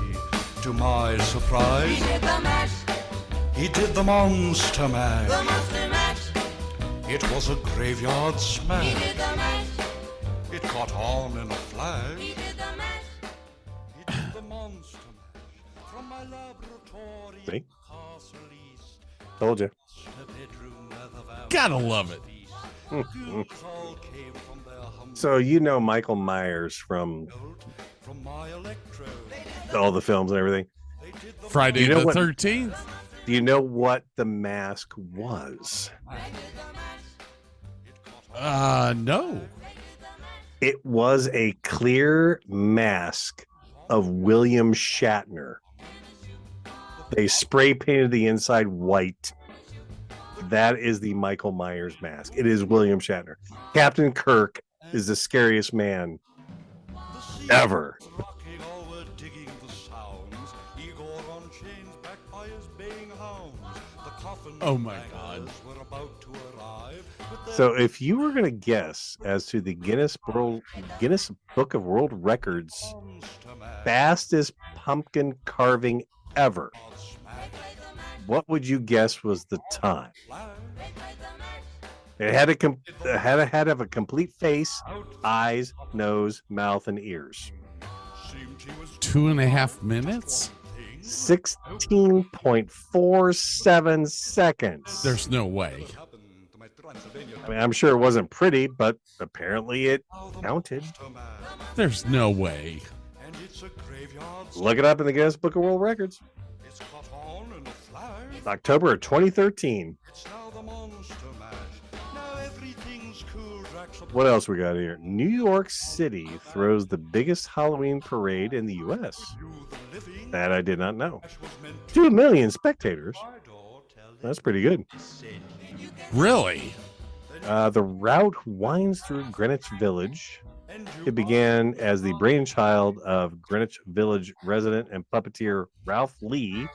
to my surprise, He did the mash. He did the monster mash. The monster mash. It was a graveyard smash. He did the mash. It caught on in a flash. He did the mash. He did the monster mash from my laboratory. See? Told you. Gotta love it. So you know Michael Myers from all the films and everything. Friday the 13th. Do you know what the mask was? No. It was a clear mask of William Shatner. They spray painted the inside white. That is the Michael Myers mask. It is William Shatner. Captain Kirk is the scariest man ever. Oh my God. So if you were going to guess as to the Guinness Book of World Records fastest pumpkin carving ever, what would you guess was the time? It had to have a complete face, eyes, nose, mouth, and ears. 2.5 minutes? 16.47 seconds. There's no way. I mean, I'm sure it wasn't pretty, but apparently it counted. There's no way. Look it up in the Guinness Book of World Records. October of 2013. What else we got here? New York City throws the biggest Halloween parade in the U.S. That I did not know. 2 million spectators. That's pretty good. Really? The route winds through Greenwich Village. It began as the brainchild of Greenwich Village resident and puppeteer Ralph Lee,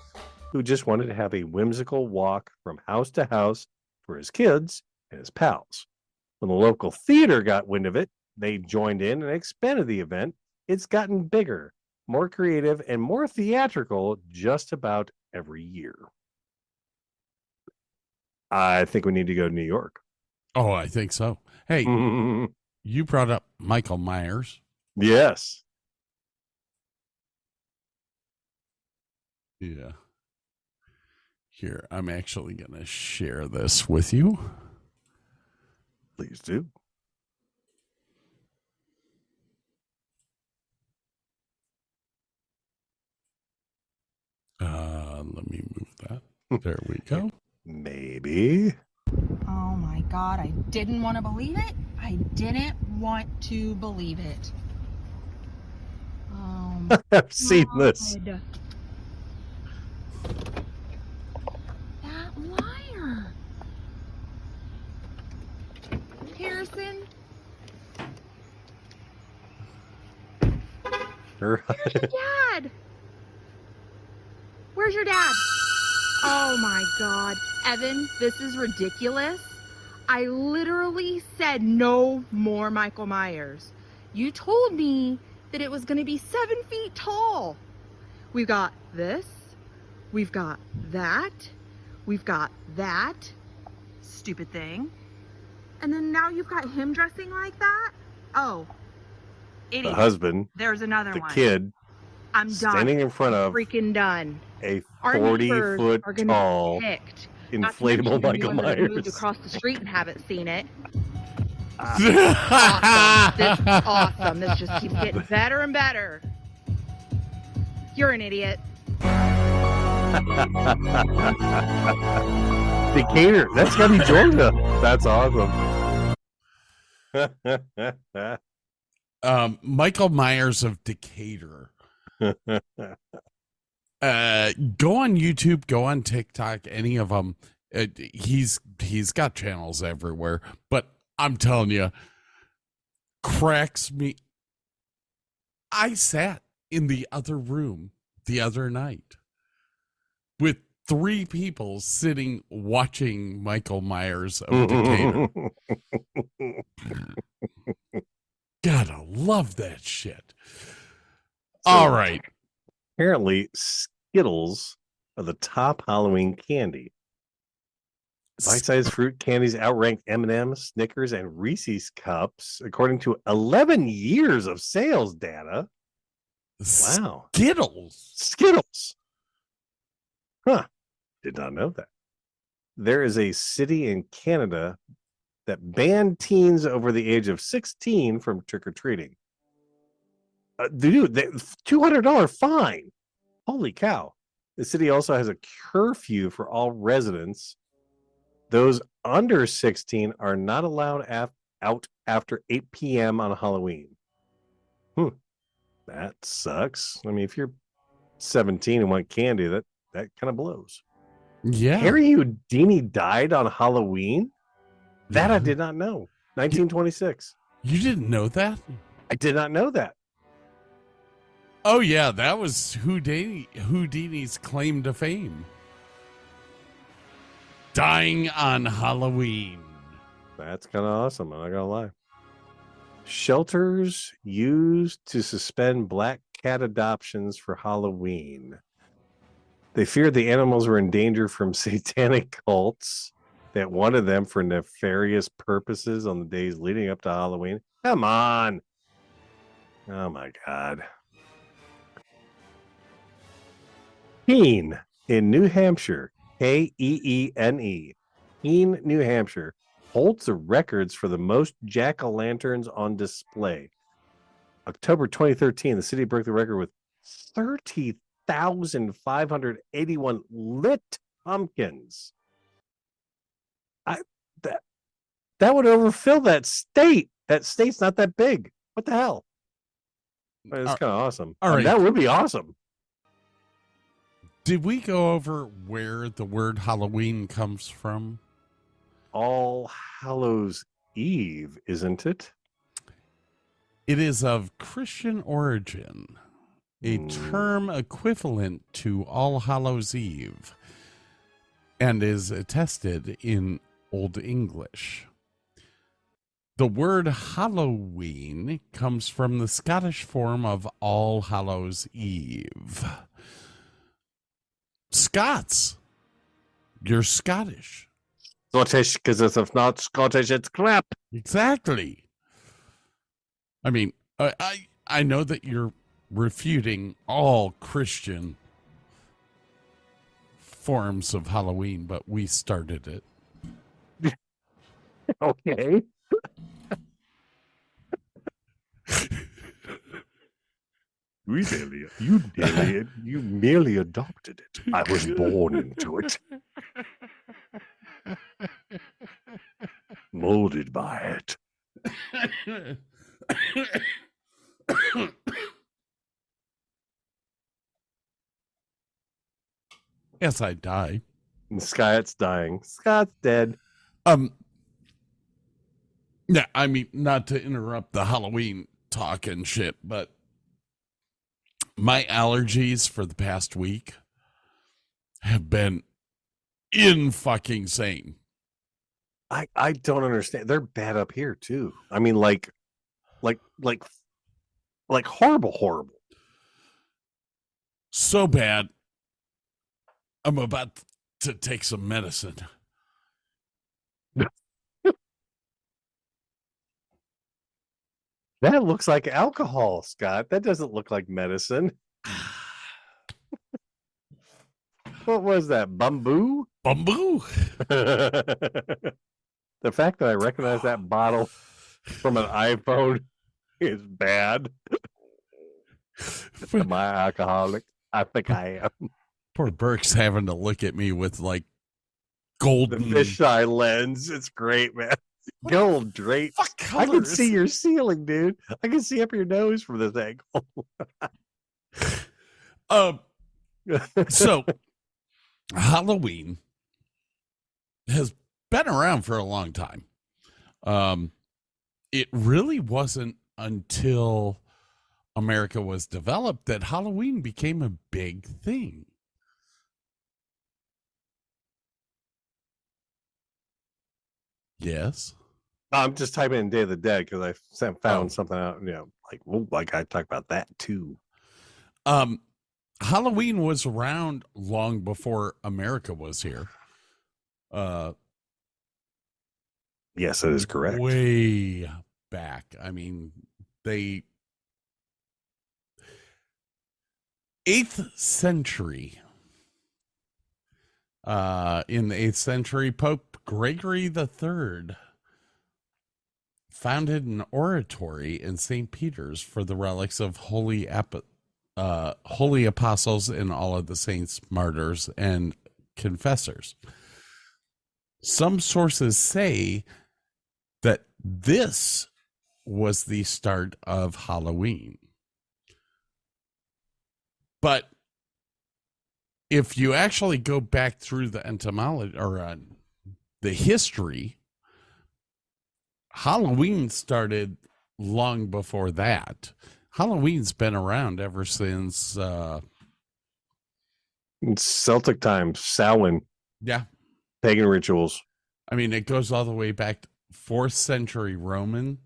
who just wanted to have a whimsical walk from house to house for his kids and his pals. When the local theater got wind of it, they joined in and expanded the event. It's gotten bigger, more creative, and more theatrical just about every year. I think we need to go to New York. Oh, I think so. Hey, you brought up Michael Myers. Yes. Yeah. Here, I'm actually going to share this with you. Please do. Let me move that. There we go. Maybe. Oh my God, I didn't want to believe it. I didn't want to believe it. I've seen this. God. That liar. Harrison. Where's your dad? Where's your dad? Oh my God. Evan, this is ridiculous. I literally said no more Michael Myers. You told me that it was going to be 7 feet tall. We've got this. We've got that. We've got that. Stupid thing. And then now you've got him dressing like that? Oh. Idiot. The husband. There's another the one. kid. I'm done. Standing in front of freaking done. A Our 40-foot are gonna tall be ticked. inflatable Michael Not to mention the new one that moved Myers. across the street and haven't seen it. Awesome. This is awesome. This just keeps getting better and better. You're an idiot. Decatur. That's gotta be Georgia. That's awesome. Michael Myers of Decatur. Go on YouTube, go on TikTok, any of them. He's got channels everywhere, but I'm telling you, cracks me. I sat in the other room the other night with 3 people sitting watching Michael Myers of Decatur. Gotta love that shit. All right. Apparently, Skittles are the top Halloween candy. Bite-sized fruit candies outrank M&M's, Snickers, and Reese's Cups, according to 11 years of sales data. Wow. Skittles. Huh. Did not know that. There is a city in Canada that banned teens over the age of 16 from trick-or-treating. Dude, $200 fine. Holy cow. The city also has a curfew for all residents. Those under 16 are not allowed out after 8 p.m. on Halloween. That sucks. I mean, if you're 17 and want candy, that kind of blows. Yeah. Harry Houdini died on Halloween? That I did not know. 1926. You didn't know that? I did not know that. Oh, yeah. That was Houdini's claim to fame. Dying on Halloween. That's kind of awesome. I'm not going to lie. Shelters used to suspend black cat adoptions for Halloween. They feared the animals were in danger from satanic cults that wanted them for nefarious purposes on the days leading up to Halloween. Come on. Oh, my God. Keene in New Hampshire, Keene, Keene, New Hampshire, holds the records for the most jack-o'-lanterns on display. October 2013, the city broke the record with 30,581 lit pumpkins. That would overfill that state. That state's not that big. What the hell? It's kind of awesome. All right. That would be awesome. Did we go over where the word Halloween comes from? All Hallows Eve, isn't it? It is of Christian origin, a term equivalent to All Hallows Eve, and is attested in Old English. The word Halloween comes from the Scottish form of All Hallows Eve. Scots, you're Scottish. Scottish, because if not Scottish, it's crap. Exactly. I mean, I know that you're refuting all Christian forms of Halloween, but we started it. Okay. You merely adopted it. I was born into it. Molded by it. Yes, I die. And Scott's dying. Scott's dead. Yeah, I mean, not to interrupt the Halloween talk and shit, but my allergies for the past week have been fucking I don't understand. They're bad up here too. I mean, like horrible. So bad. I'm about to take some medicine. That looks like alcohol, Scott. That doesn't look like medicine. What was that? Bamboo? Bamboo. The fact that I recognize that bottle from an iPhone is bad. Am I alcoholic? I think I am. Poor Burke's having to look at me with like golden the fisheye lens. It's great, man. Gold drapes. I can see your ceiling, dude. I can see up your nose from this angle. So Halloween has been around for a long time. It really wasn't until America was developed that Halloween became a big thing. Yes. I'm just typing in Day of the Dead because I found something out. Like I talked about that too. Halloween was around long before America was here. Yes, that is correct. Way back. I mean, 8th century. In the 8th century, Pope Gregory III founded an oratory in St. Peter's for the relics of holy apostles and all of the saints, martyrs, and confessors. Some sources say that this was the start of Halloween. But if you actually go back through the etymology or the history, Halloween started long before that. Halloween's been around ever since Celtic times, Samhain. Yeah. Pagan rituals. I mean, it goes all the way back to 4th century Roman,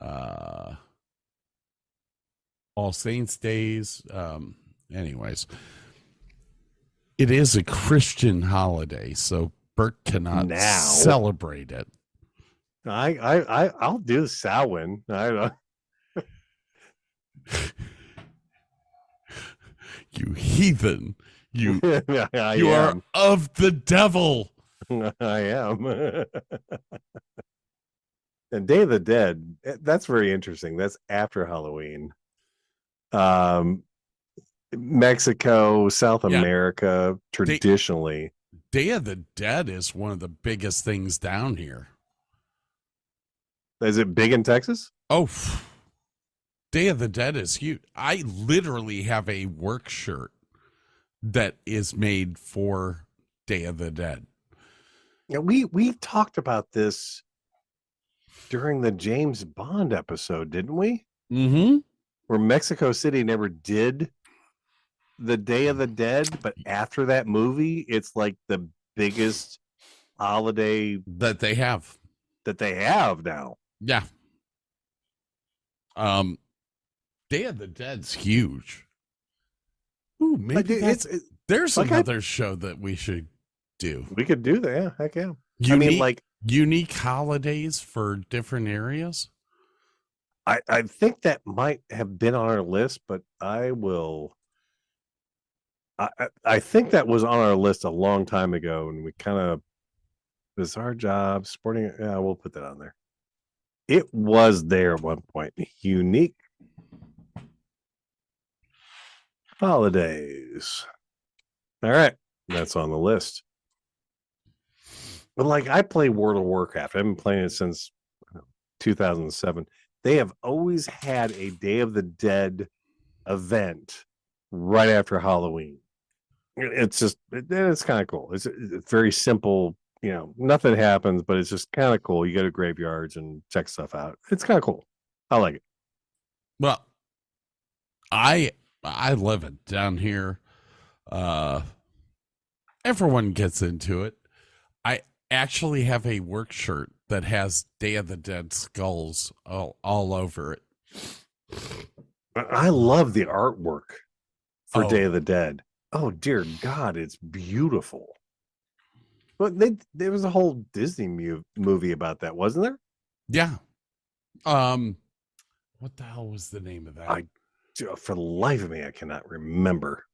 All Saints Days. Anyways, it is a Christian holiday, so Burke cannot celebrate it. I'll do Samhain. I don't. You heathen. You I are am. of the devil. I am. And Day of the Dead, that's very interesting. That's after Halloween. Mexico, South America, traditionally. Day of the Dead is one of the biggest things down here. Is it big in Texas? Oh, Day of the Dead is huge. I literally have a work shirt that is made for Day of the Dead. Yeah, we talked about this during the James Bond episode, didn't we? Mm-hmm. Where Mexico City never did the Day of the Dead, but after that movie, it's like the biggest holiday that they have now. Yeah. Day of the Dead's huge. Ooh, maybe there's another show that we should do. We could do that. Yeah, heck yeah. Unique holidays for different areas. I think that might have been on our list, but I will I think that was on our list a long time ago, and we kind of bizarre job sporting. Yeah, we'll put that on there. It was there at one point. Unique holidays. All right, that's on the list. But like, I play World of Warcraft. I've been playing it since 2007. They have always had a Day of the Dead event right after Halloween. It's just, it's kind of cool. It's very simple. You know, nothing happens, but it's just kind of cool. You go to graveyards and check stuff out. It's kind of cool. I like it. Well, I live it down here. Everyone gets into it. I actually have a work shirt that has Day of the Dead skulls all over it. I love the artwork for Day of the Dead. Oh dear God, it's beautiful. But there was a whole Disney movie about that, wasn't there? Yeah. What the hell was the name of that? For the life of me, I cannot remember.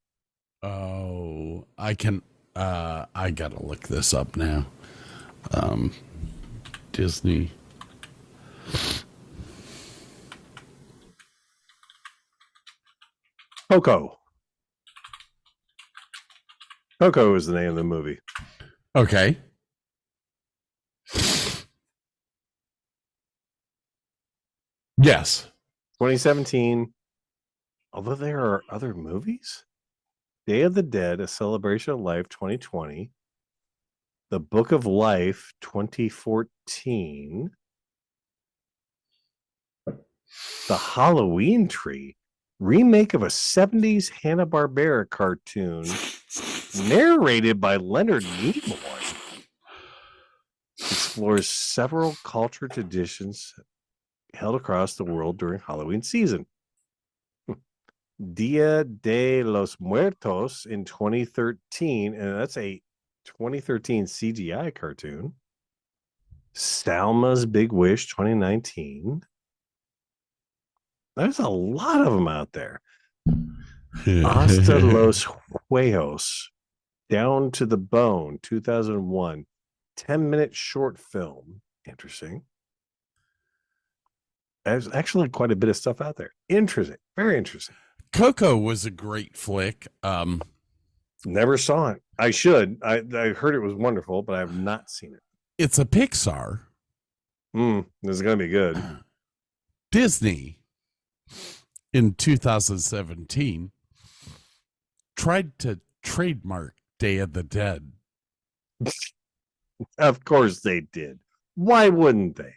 Oh, I gotta look this up now. Disney. Coco. Coco is the name of the movie. Okay. Yes. 2017. Although there are other movies. Day of the Dead, A Celebration of Life, 2020. The Book of Life, 2014. The Halloween Tree, remake of a 70s Hanna-Barbera cartoon narrated by Leonard Nimoy, explores several culture traditions held across the world during Halloween season. Dia de los Muertos in 2013, and that's a 2013 CGI cartoon. Salma's Big Wish, 2019. There's a lot of them out there. Hasta los Huejos, Down to the Bone, 2001. 10-minute short film. Interesting. There's actually quite a bit of stuff out there. Interesting. Very interesting. Coco was a great flick. Never saw it. I should. I heard it was wonderful, but I have not seen it. It's a Pixar. This is going to be good. Disney in 2017 tried to trademark Day of the Dead. Of course they did. Why wouldn't they?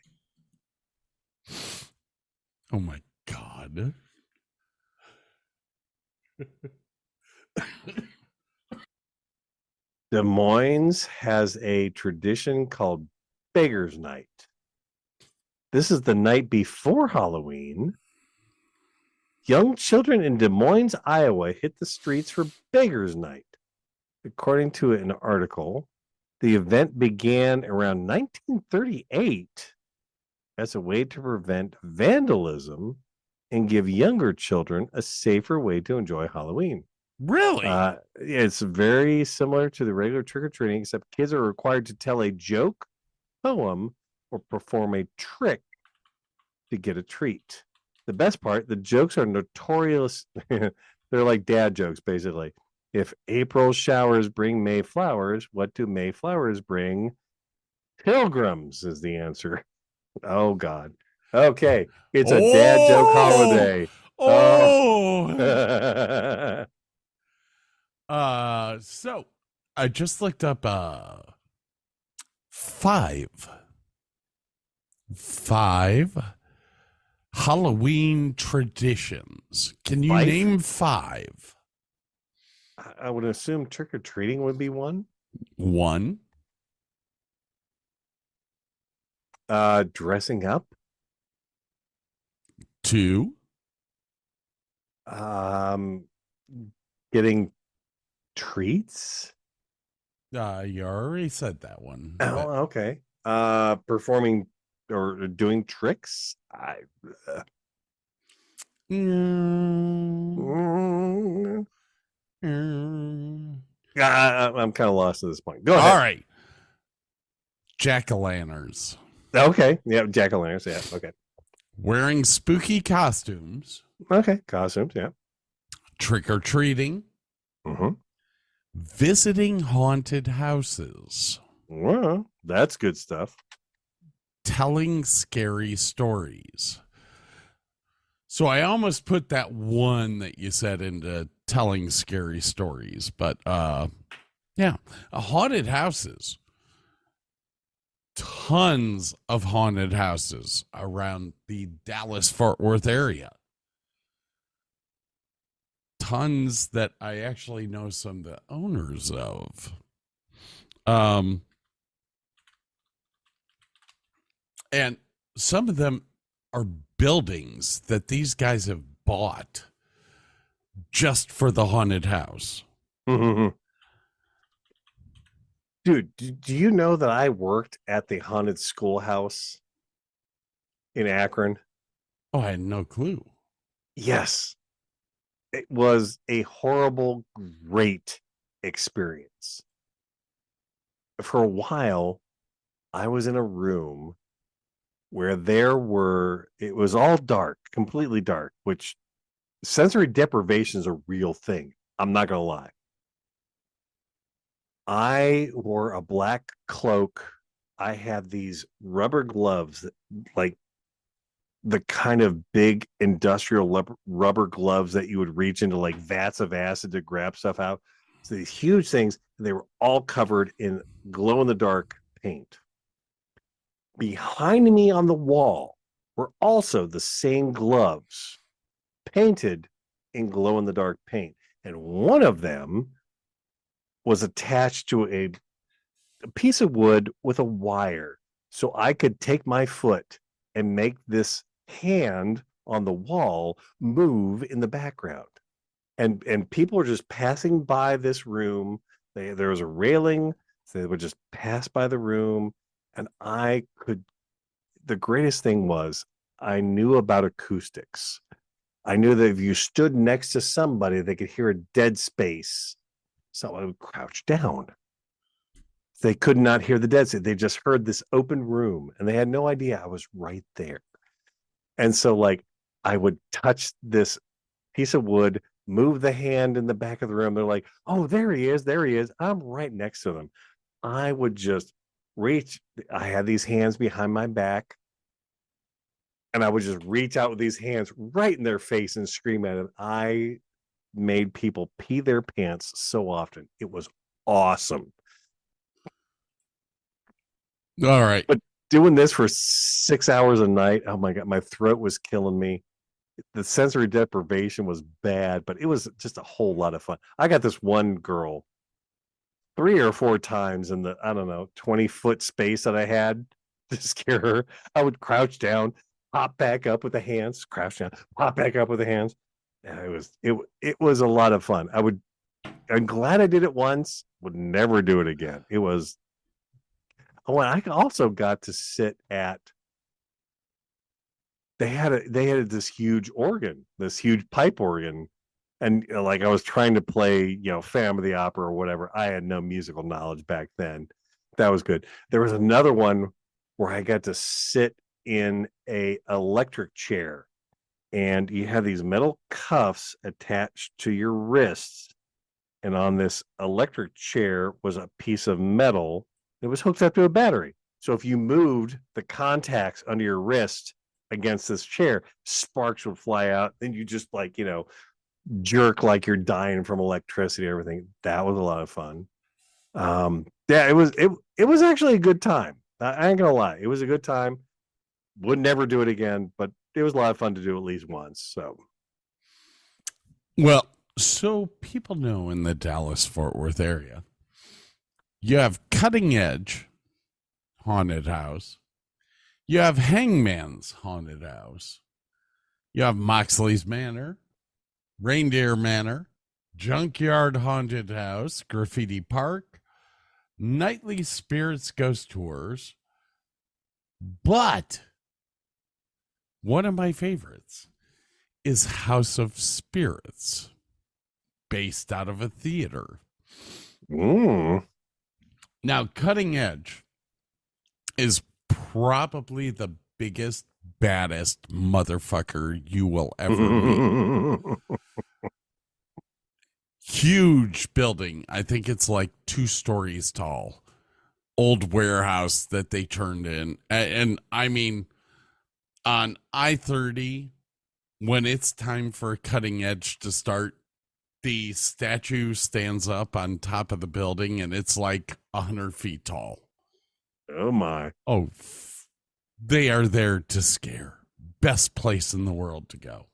Oh my God. Des Moines has a tradition called Beggar's Night. This is the night before Halloween. Young children in Des Moines, Iowa hit the streets for Beggar's Night. According to an article, the event began around 1938 as a way to prevent vandalism and give younger children a safer way to enjoy Halloween. Really? It's very similar to the regular trick-or-treating, except kids are required to tell a joke, poem, or perform a trick to get a treat. The best part, the jokes are notorious. They're like dad jokes, basically. If April showers bring May flowers, what do May flowers bring? Pilgrims is the answer. Oh, God. Okay. It's a dad joke holiday. So I just looked up five Halloween traditions. Can you name five? I would assume trick-or-treating would be one. One. Dressing up. Two. Getting treats. You already said that one. Oh, okay. Performing or doing tricks. I'm kind of lost at this point. Go ahead. All right. Jack-o'-lanterns. Okay. Yeah, jack-o'-lanterns. Yeah. Okay. Wearing spooky costumes. Okay. Costumes. Yeah. Trick-or-treating. Mm-hmm. Visiting haunted houses. Well, that's good stuff. Telling scary stories. So I almost put that one that you said into telling scary stories, but yeah, haunted houses. Tons of haunted houses around the Dallas-Fort Worth area. Tons that I actually know some of the owners of. And some of them are buildings that these guys have bought just for the haunted house. Mm-hmm. Dude, do you know that I worked at the haunted schoolhouse in Akron? Oh, I had no clue. Yes. It was a horrible, great experience. For a while, I was in a room where it was all dark, completely dark, which sensory deprivation is a real thing. I'm not going to lie. I wore a black cloak. I had these rubber gloves, like the kind of big industrial rubber gloves that you would reach into like vats of acid to grab stuff out. So these huge things, they were all covered in glow in the dark paint. Behind me on the wall were also the same gloves painted in glow in the dark paint. And one of them was attached to a piece of wood with a wire. So I could take my foot and make this hand on the wall move in the background. And people are just passing by this room. There was a railing. So they would just pass by the room. And the greatest thing was I knew about acoustics. I knew that if you stood next to somebody, they could hear a dead space. So I would crouch down. They could not hear the dead space. They just heard this open room and they had no idea I was right there. And so like I would touch this piece of wood, move the hand in the back of the room. They're like, oh, there he is. There he is. I'm right next to them. I would just reach. I had these hands behind my back. And I would just reach out with these hands right in their face and scream at them. I made people pee their pants so often. It was awesome. All right. But doing this for 6 hours a night, oh my God, my throat was killing me. The sensory deprivation was bad, but it was just a whole lot of fun. I got this one girl 3 or 4 times in the, 20-foot space that I had to scare her. I would crouch down, pop back up with the hands, crouch down, pop back up with the hands. And it was a lot of fun. I'm glad I did it once, would never do it again. It was, I also got to sit at, they had this huge organ, this huge pipe organ. And like I was trying to play, Phantom of the Opera or whatever. I had no musical knowledge back then. That was good. There was another one where I got to sit in a electric chair, and you had these metal cuffs attached to your wrists. And on this electric chair was a piece of metal that was hooked up to a battery. So if you moved the contacts under your wrist against this chair, sparks would fly out. Then you just jerk like you're dying from electricity, everything. That was a lot of fun. Yeah, it was actually a good time. I ain't gonna lie. It was a good time. Would never do it again, but it was a lot of fun to do at least once. So, well, so people know in the Dallas-Fort Worth area, you have Cutting Edge Haunted House, you have Hangman's Haunted House, you have Moxley's Manor, Reindeer Manor, Junkyard Haunted House, Graffiti Park, Nightly Spirits Ghost Tours, but one of my favorites is House of Spirits, based out of a theater. Now, Cutting Edge is probably the biggest, baddest motherfucker you will ever meet. Huge building. I think it's like 2 stories tall. Old warehouse that they turned in. And I mean, on I-30, when it's time for Cutting Edge to start, the statue stands up on top of the building and it's like 100 feet tall. Oh my. Oh, they are there to scare. Best place in the world to go.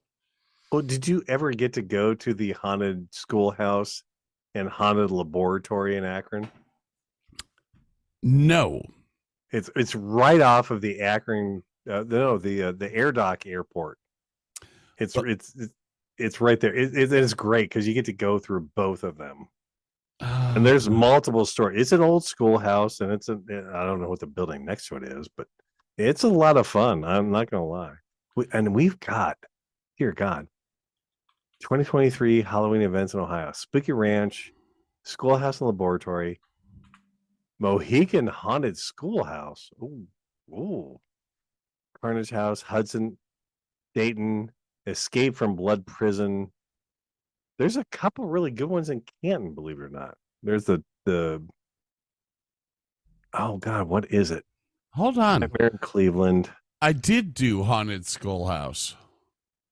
Well, did you ever get to go to the haunted schoolhouse and haunted laboratory in Akron? No. It's right off of the Akron, the Air Dock Airport. It's right there. It is great because you get to go through both of them. And there's multiple stories. It's an old schoolhouse, and I don't know what the building next to it is, but it's a lot of fun. I'm not gonna lie. We've got, dear God, 2023 Halloween events in Ohio: Spooky Ranch, Schoolhouse and Laboratory, Mohican Haunted Schoolhouse. Ooh. Carnage House, Hudson, Dayton, Escape from Blood Prison. There's a couple really good ones in Canton, believe it or not. There's the oh God, what is it? Hold on. Nightmare in Cleveland. I did do Haunted Schoolhouse.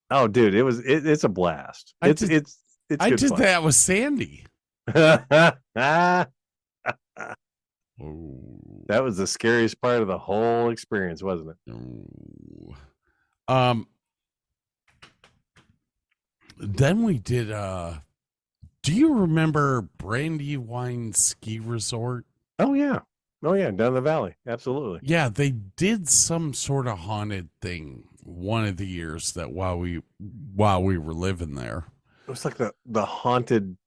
Oh, dude, it's a blast. I It's did good fun. that with Sandy. That was the scariest part of the whole experience, wasn't it? Then we did do you remember Brandywine Ski Resort? Oh yeah, down the valley, absolutely. Yeah, they did some sort of haunted thing one of the years that while we were living there. It was like the haunted,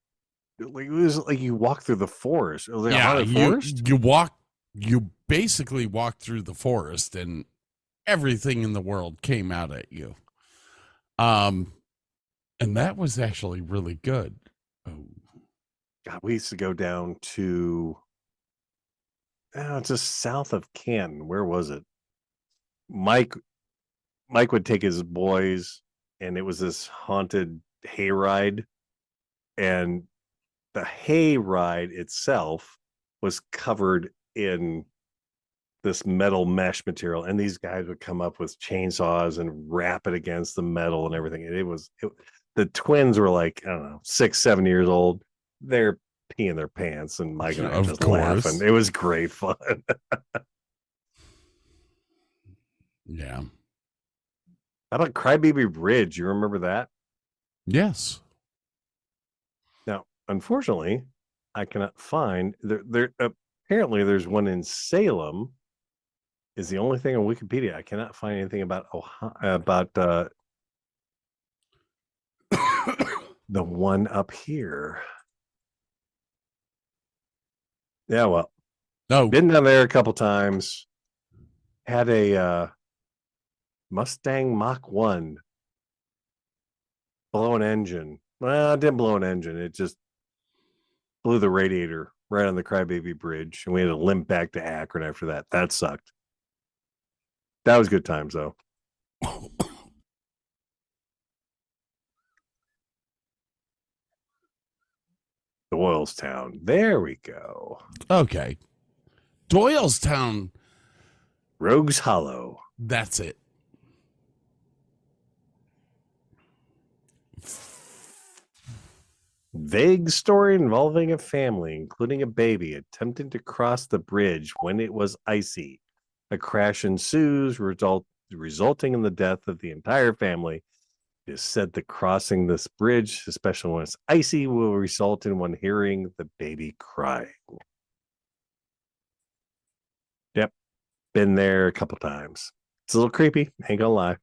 like it was like you walk through the forest. It was like a Yeah, haunted forest. you basically walked through the forest and everything in the world came out at you. And that was actually really good. Oh. God, we used to go down to just south of Canton. Where was it? Mike would take his boys, and it was this haunted hayride, and the hayride itself was covered in this metal mesh material, and these guys would come up with chainsaws and wrap it against the metal and everything. The twins were like, I don't know, 6-7 years old. They're peeing their pants, and Mike and I Of just course. laughing. It was great fun. Yeah. How about Crybaby Bridge? You remember that? Yes. Now, unfortunately, I cannot find there. Apparently, there's one in Salem. Is the only thing on Wikipedia. I cannot find anything about the one up here. Yeah, well, been down there a couple times. Had a Mustang Mach 1 blow an engine. Well, it didn't blow an engine. It just blew the radiator right on the Crybaby Bridge, and we had to limp back to Akron after that. That sucked. That was good times, though. Doylestown. There we go. Okay. Doylestown. Rogues Hollow. That's it. Vague story involving a family, including a baby, attempting to cross the bridge when it was icy. A crash ensues, resulting in the death of the entire family. It is said that crossing this bridge, especially when it's icy, will result in one hearing the baby crying. Yep. Been there a couple times. It's a little creepy, ain't gonna lie.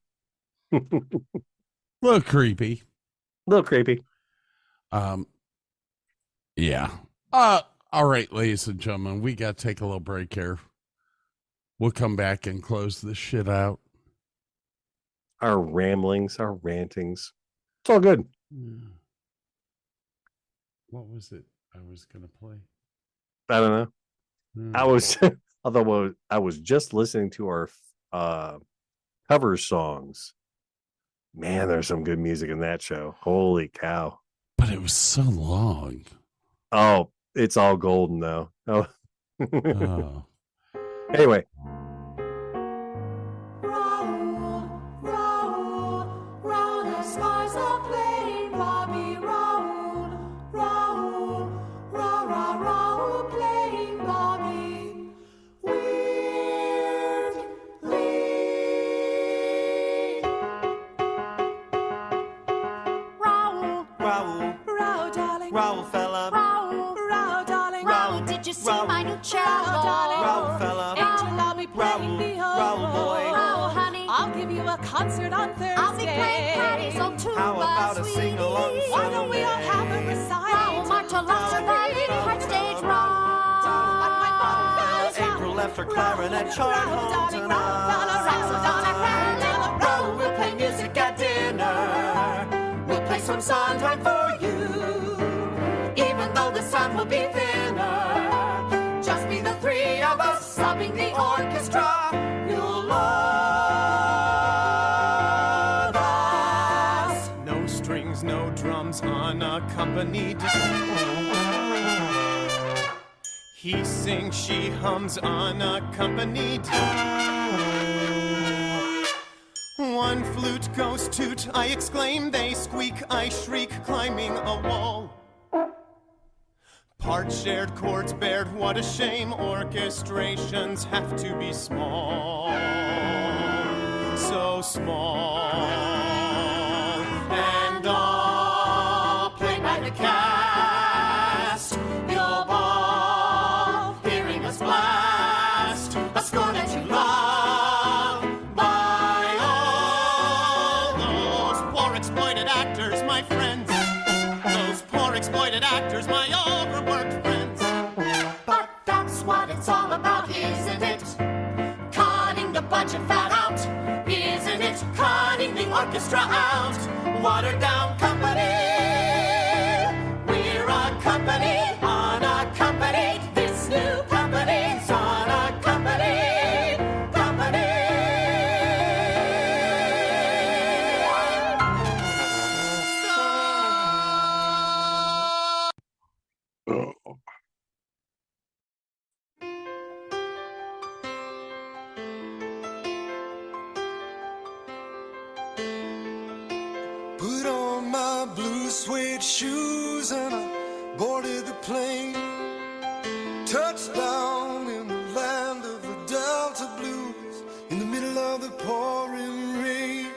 Little creepy. Little creepy. Yeah. All right, ladies and gentlemen, we got to take a little break here. We'll come back and close this shit out. Our ramblings, our rantings. It's all good. What was it I was going to play? I don't know. I was, although I was just listening to our cover songs. Man, there's some good music in that show. Holy cow. But it was so long. Oh, it's all golden though. Oh. Oh. Anyway. See my new child, darling. Raoul, fella. Angel, I'll be playing the Raoul, boy. Raoul, honey. I'll give you a concert on Thursday. I'll be playing Patty's old tuba, How about a sweetie? sing-along Why don't we all have a recital? Raoul, march alongside the hard stage rock. April left her clarinet chart home tonight. Raoul, we'll play music at dinner. We'll play some Sondheim for you. Even though the sun will be thinner. Just be the three of us subbing the orchestra. You'll love us. No strings, no drums, unaccompanied. He sings, she hums, unaccompanied. One flute goes toot, I exclaim, they squeak, I shriek, climbing a wall. Part shared, chords bared, what a shame. Orchestrations have to be small, so small. And all played by the cast. You'll bawl, hearing us blast a score that you love. By all those poor exploited actors, my friends. Those poor exploited actors, my overworked friends. But that's what it's all about, isn't it? Cutting the budget fat out, isn't it? Cutting the orchestra out. Watered down company. We're a company, unaccompanied. This new company's unaccompanied. Company. Put on my blue suede shoes and I boarded the plane. Touchdown in the land of the Delta Blues, in the middle of the pouring rain.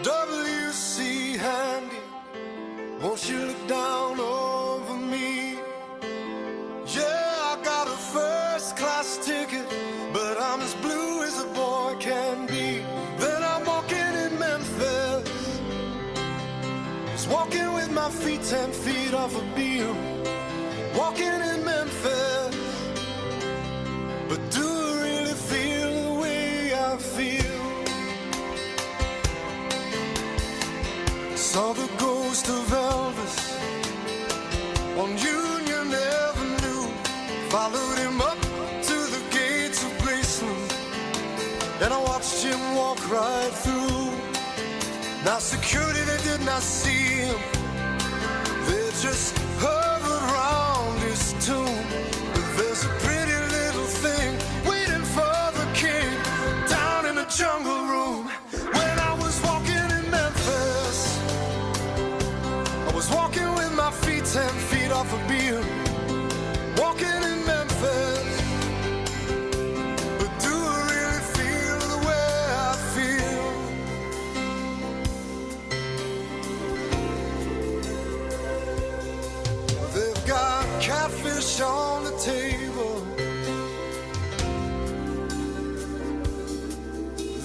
W.C. Handy, won't you look down over me? Yeah, I got a first class ticket, but I'm as blue as a boy can be. Then I'm walking in Memphis, just walking with my feet 10 feet off a beam. Walking in Memphis, but do I really feel the way I feel? Saw the ghost of Elvis on Union Avenue. Followed him up to the gates of Graceland, and I watched him walk right through. Now security, they did not see him. They just hovered around his tomb. But there's a pretty little thing waiting for the king down in the jungle room. When I was walking in Memphis, I was walking with my feet 10 feet off a beam. Walking in Memphis, but do I really feel the way I feel? They've got catfish on the table.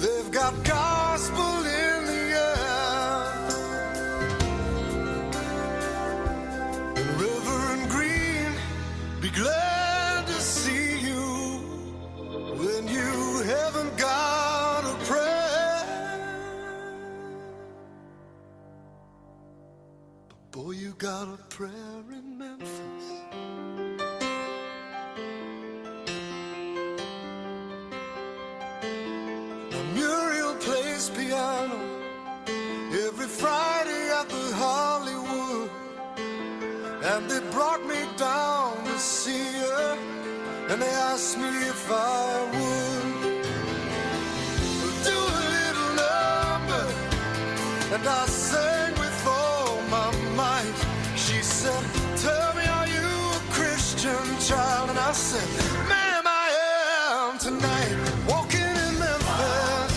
They've got gospel in the air. And Reverend Green, be glad to see you when you haven't got a prayer. But boy, you got a prayer in Memphis. at the Hollywood, and they brought me down to see her, and they asked me if I would do a little number, and I sang with all my might. She said, tell me, are you a Christian child? And I said, ma'am, I am tonight. Walking in Memphis,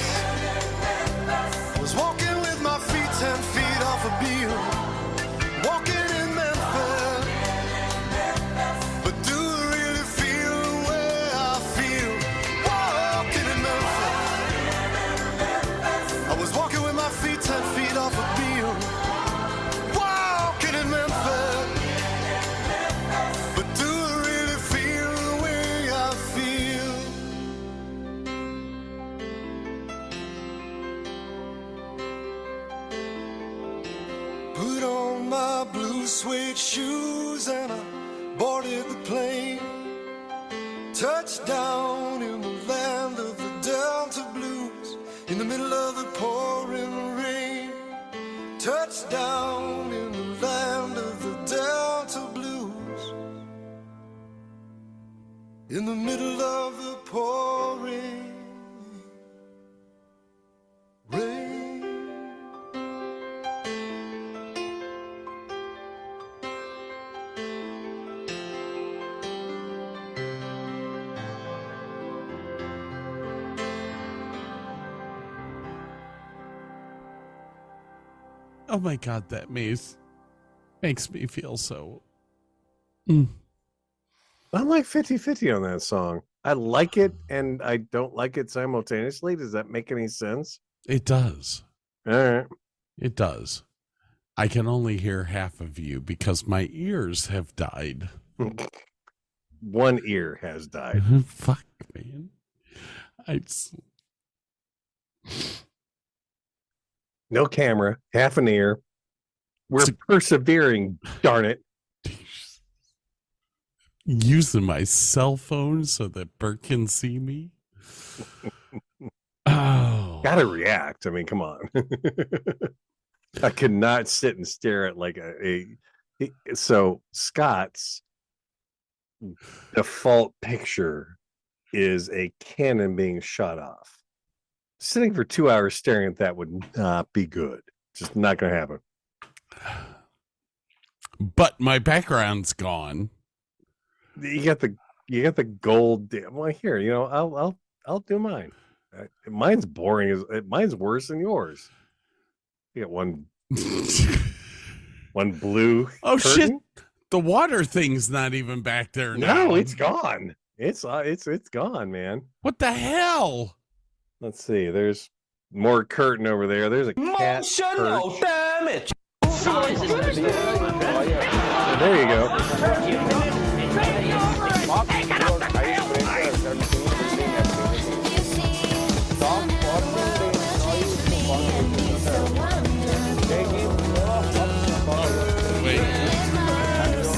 was walking with my feet 10 feet off a bill. Walking in Memphis, but do I really feel the way I feel? Walking in Memphis, I was walking with my feet 10 feet off a bill. Walking in Memphis, but do I really feel the way I feel? Put on my blue suede shoes and I boarded the plane. Touched down in the land of the Delta Blues, in the middle of the pouring rain. Touched down in the land of the Delta Blues, in the middle of the pouring rain. Oh my God, that makes me feel so. I'm like 50-50 on that song. I like it and I don't like it simultaneously. Does that make any sense? It does. All right. It does. I can only hear half of you because my ears have died. One ear has died. Fuck, man. No camera, half an ear. We're persevering, darn it. Using my cell phone so that Burke can see me. Oh. Gotta react. I mean, come on. I could not sit and stare at like so Scott's default picture is a cannon being shot off. Sitting for 2 hours staring at that would not be good. Just not gonna happen. But my background's gone. You got the gold. Well, here, I'll do mine. Mine's boring. Mine's worse than yours. You got one blue. Oh curtain. shit! The water thing's not even back there now. No, it's gone. It's gone, man. What the hell? Let's see. There's more curtain over there. There's a cat. Emotional damage. There you go.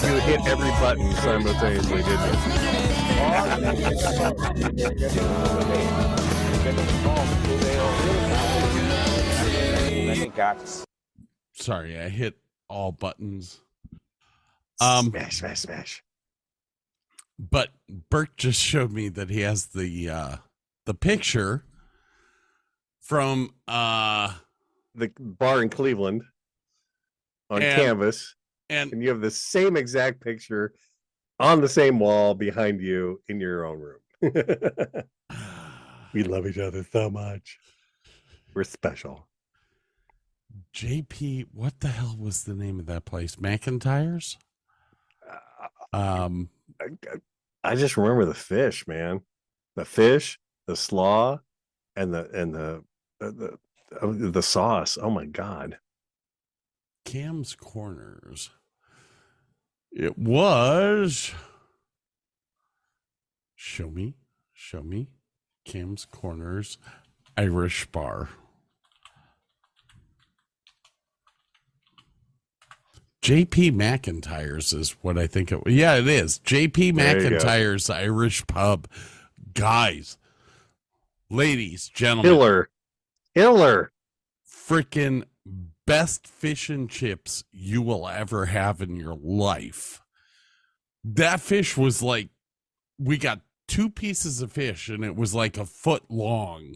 You hit every button simultaneously, didn't Many cats. Sorry, I hit all buttons. Smash. But Burke just showed me that he has the picture from the bar in Cleveland on canvas, and you have the same exact picture on the same wall behind you in your own room. We love each other so much. We're special. JP, what the hell was the name of that place? McIntyre's? I just remember the fish, man. The fish, the slaw, and the sauce. Oh my God. Cam's Corners. It was. Show me. Cam's Corners Irish Bar. JP McIntyre's is what I think it was. Yeah, it is. JP McIntyre's Irish Pub. Guys, ladies, gentlemen. Hiller. Freaking best fish and chips you will ever have in your life. That fish was like, we got 2 pieces of fish and it was like a foot long.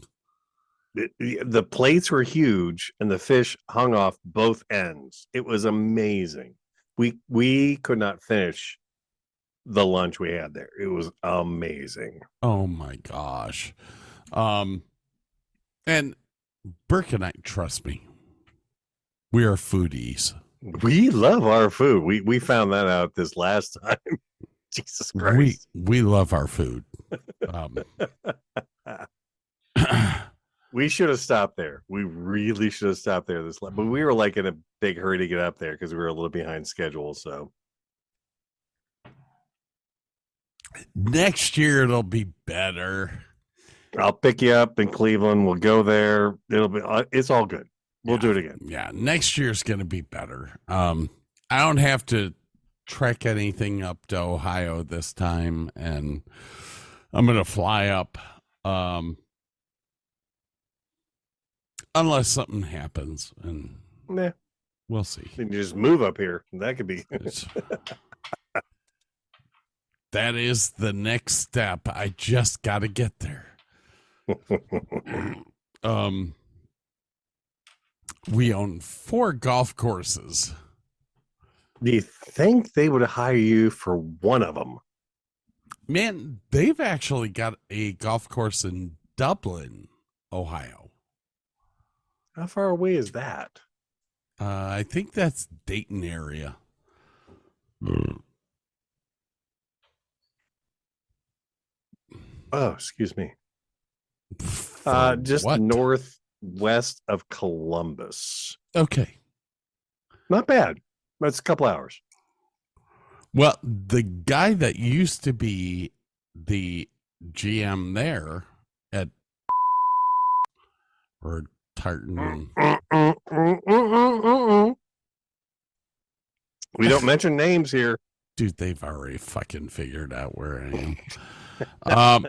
The plates were huge and the fish hung off both ends. It was amazing. We could not finish the lunch we had there. It was amazing. Oh my gosh. And Burke and I, trust me, we are foodies. We love our food. We found that out this last time. Jesus Christ. We love our food. We should have stopped there. We really should have stopped there but we were like in a big hurry to get up there because we were a little behind schedule. So next year it'll be better. I'll pick you up in Cleveland. We'll go there. It's all good. We'll do it again. Yeah, next year's going to be better. I don't have to trek anything up to Ohio this time, and I'm going to fly up. Unless something happens, and we'll see. You just move up here. That could be. That is the next step. I just got to get there. We own 4 golf courses. Do you think they would hire you for one of them? Man, they've actually got a golf course in Dublin, Ohio. How far away is that? I think that's Dayton area. Oh, excuse me. Just northwest of Columbus. Okay. Not bad. It's a couple hours. Well, the guy that used to be the GM there at or Tartan. We don't mention names here. Dude, they've already fucking figured out where I am.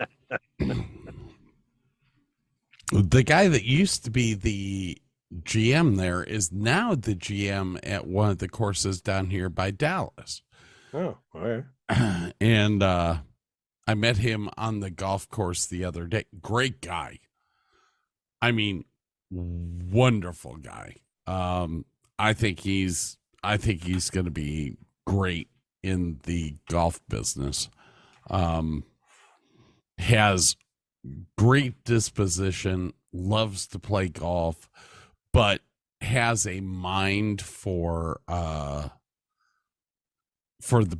The guy that used to be the GM there is now the GM at one of the courses down here by Dallas. Oh, all right. And I met him on the golf course the other day. Great guy. I mean, wonderful guy. I think he's going to be great in the golf business. Has great disposition, loves to play golf, but has a mind for the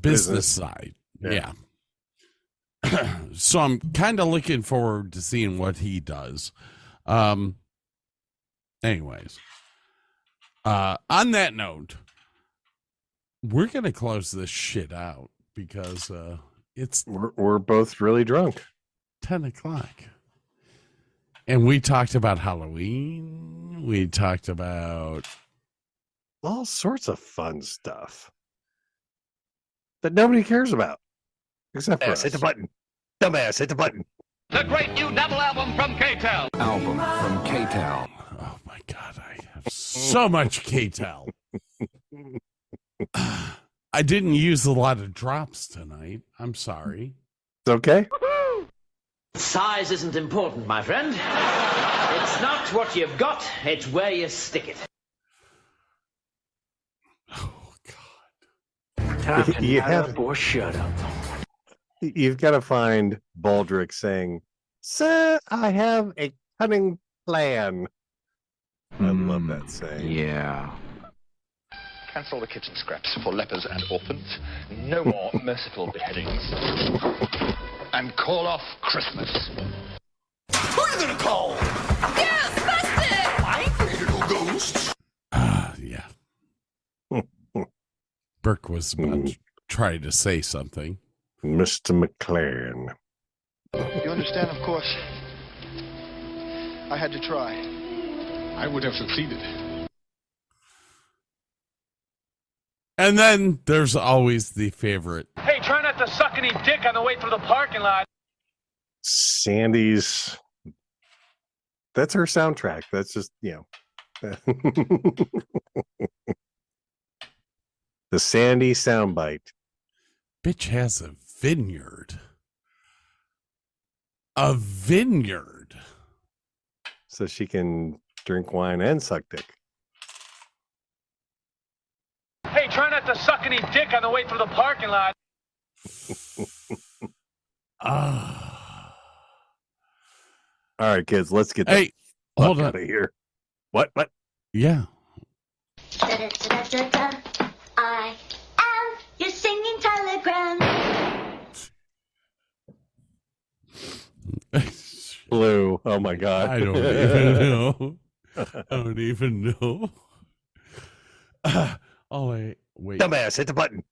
business side. Yeah. So I'm kind of looking forward to seeing what he does. Anyways, on that note, we're going to close this shit out because we're both really drunk. 10 o'clock. And we talked about Halloween. We talked about all sorts of fun stuff that nobody cares about. Except for us. Hit the button. Dumbass, hit the button. The great new double album from K-Tel. Album from K-Tel. Oh my God, I have so much K-Tel. I didn't use a lot of drops tonight. I'm sorry. It's okay. Size isn't important, my friend. It's not what you've got, it's where you stick it. Oh, God. Time to shut up or shut up. You've got to find Baldrick saying, "Sir, I have a cunning plan." I love that saying. Yeah. Cancel the kitchen scraps for lepers and orphans. No more merciful beheadings. And call off Christmas. Who are you gonna call? Ghostbusters! I ain't afraid of no ghosts. Yeah. Burke was about to try to say something. Mr. McLaren. You understand, of course. I had to try. I would have succeeded. And then there's always the favorite. Hey, try not to suck any dick on the way through the parking lot. Sandy's. That's her soundtrack. That's just, The Sandy soundbite. Bitch has a vineyard. A vineyard. So she can drink wine and suck dick. Hey, try not to suck any dick on the way through the parking lot. Ah. All right, kids, let's get Hey, hold on. out of here. What? Yeah. I am your singing telegram. Blue. Oh my God. I don't even know. I don't even know. Wait. Dumbass, hit the button.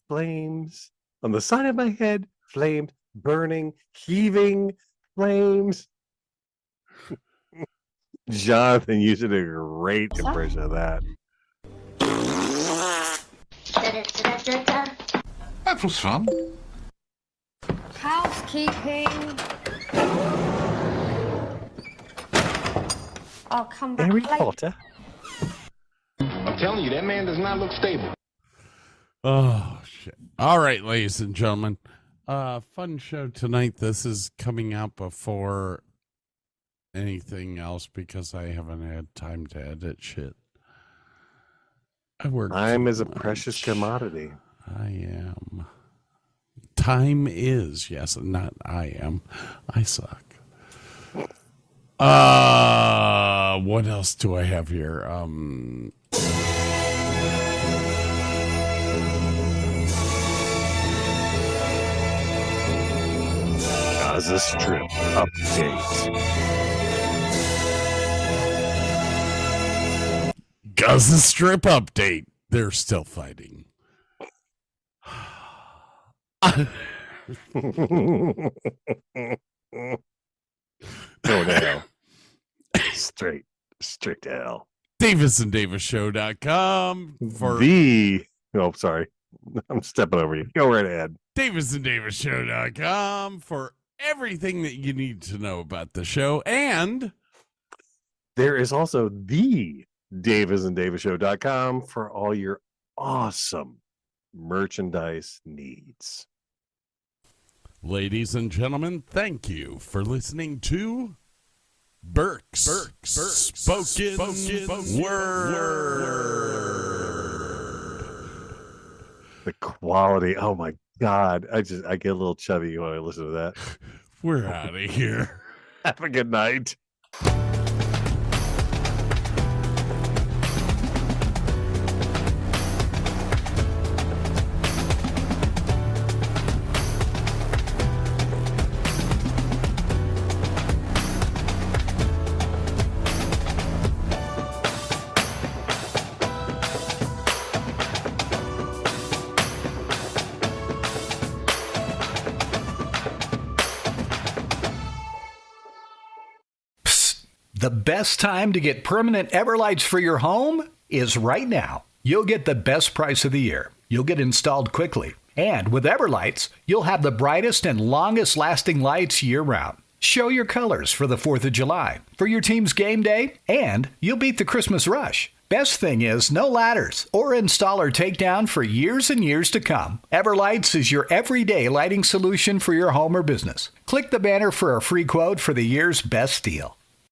Flames on the side of my head. Flames burning, heaving flames. Jonathan, you did a great impression of that. That was fun. Housekeeping. I'll come back Harry later. Potter. I'm telling you, that man does not look stable. Oh, shit. All right, ladies and gentlemen. Fun show tonight. This is coming out before anything else because I haven't had time to edit shit. I work. Time is a precious commodity. I am. Time is, yes, not I am. I suck. What else do I have here? Gaza Strip update. Gaza Strip update. They're still fighting. Oh no. Straight to hell. DavisandDavisShow.com for sorry. I'm stepping over you. Go right ahead. DavisandDavisShow.com for everything that you need to know about the show. And there is also the DavisandDavisShow.com for all your awesome merchandise needs. Ladies and gentlemen, thank you for listening to Burke's Spoken Word. The quality. Oh my God. I get a little chubby when I listen to that. We're out of here. Have a good night. The best time to get permanent Everlights for your home is right now. You'll get the best price of the year. You'll get installed quickly. And with Everlights, you'll have the brightest and longest lasting lights year round. Show your colors for the 4th of July, for your team's game day, and you'll beat the Christmas rush. Best thing is no ladders or installer takedown for years and years to come. Everlights is your everyday lighting solution for your home or business. Click the banner for a free quote for the year's best deal.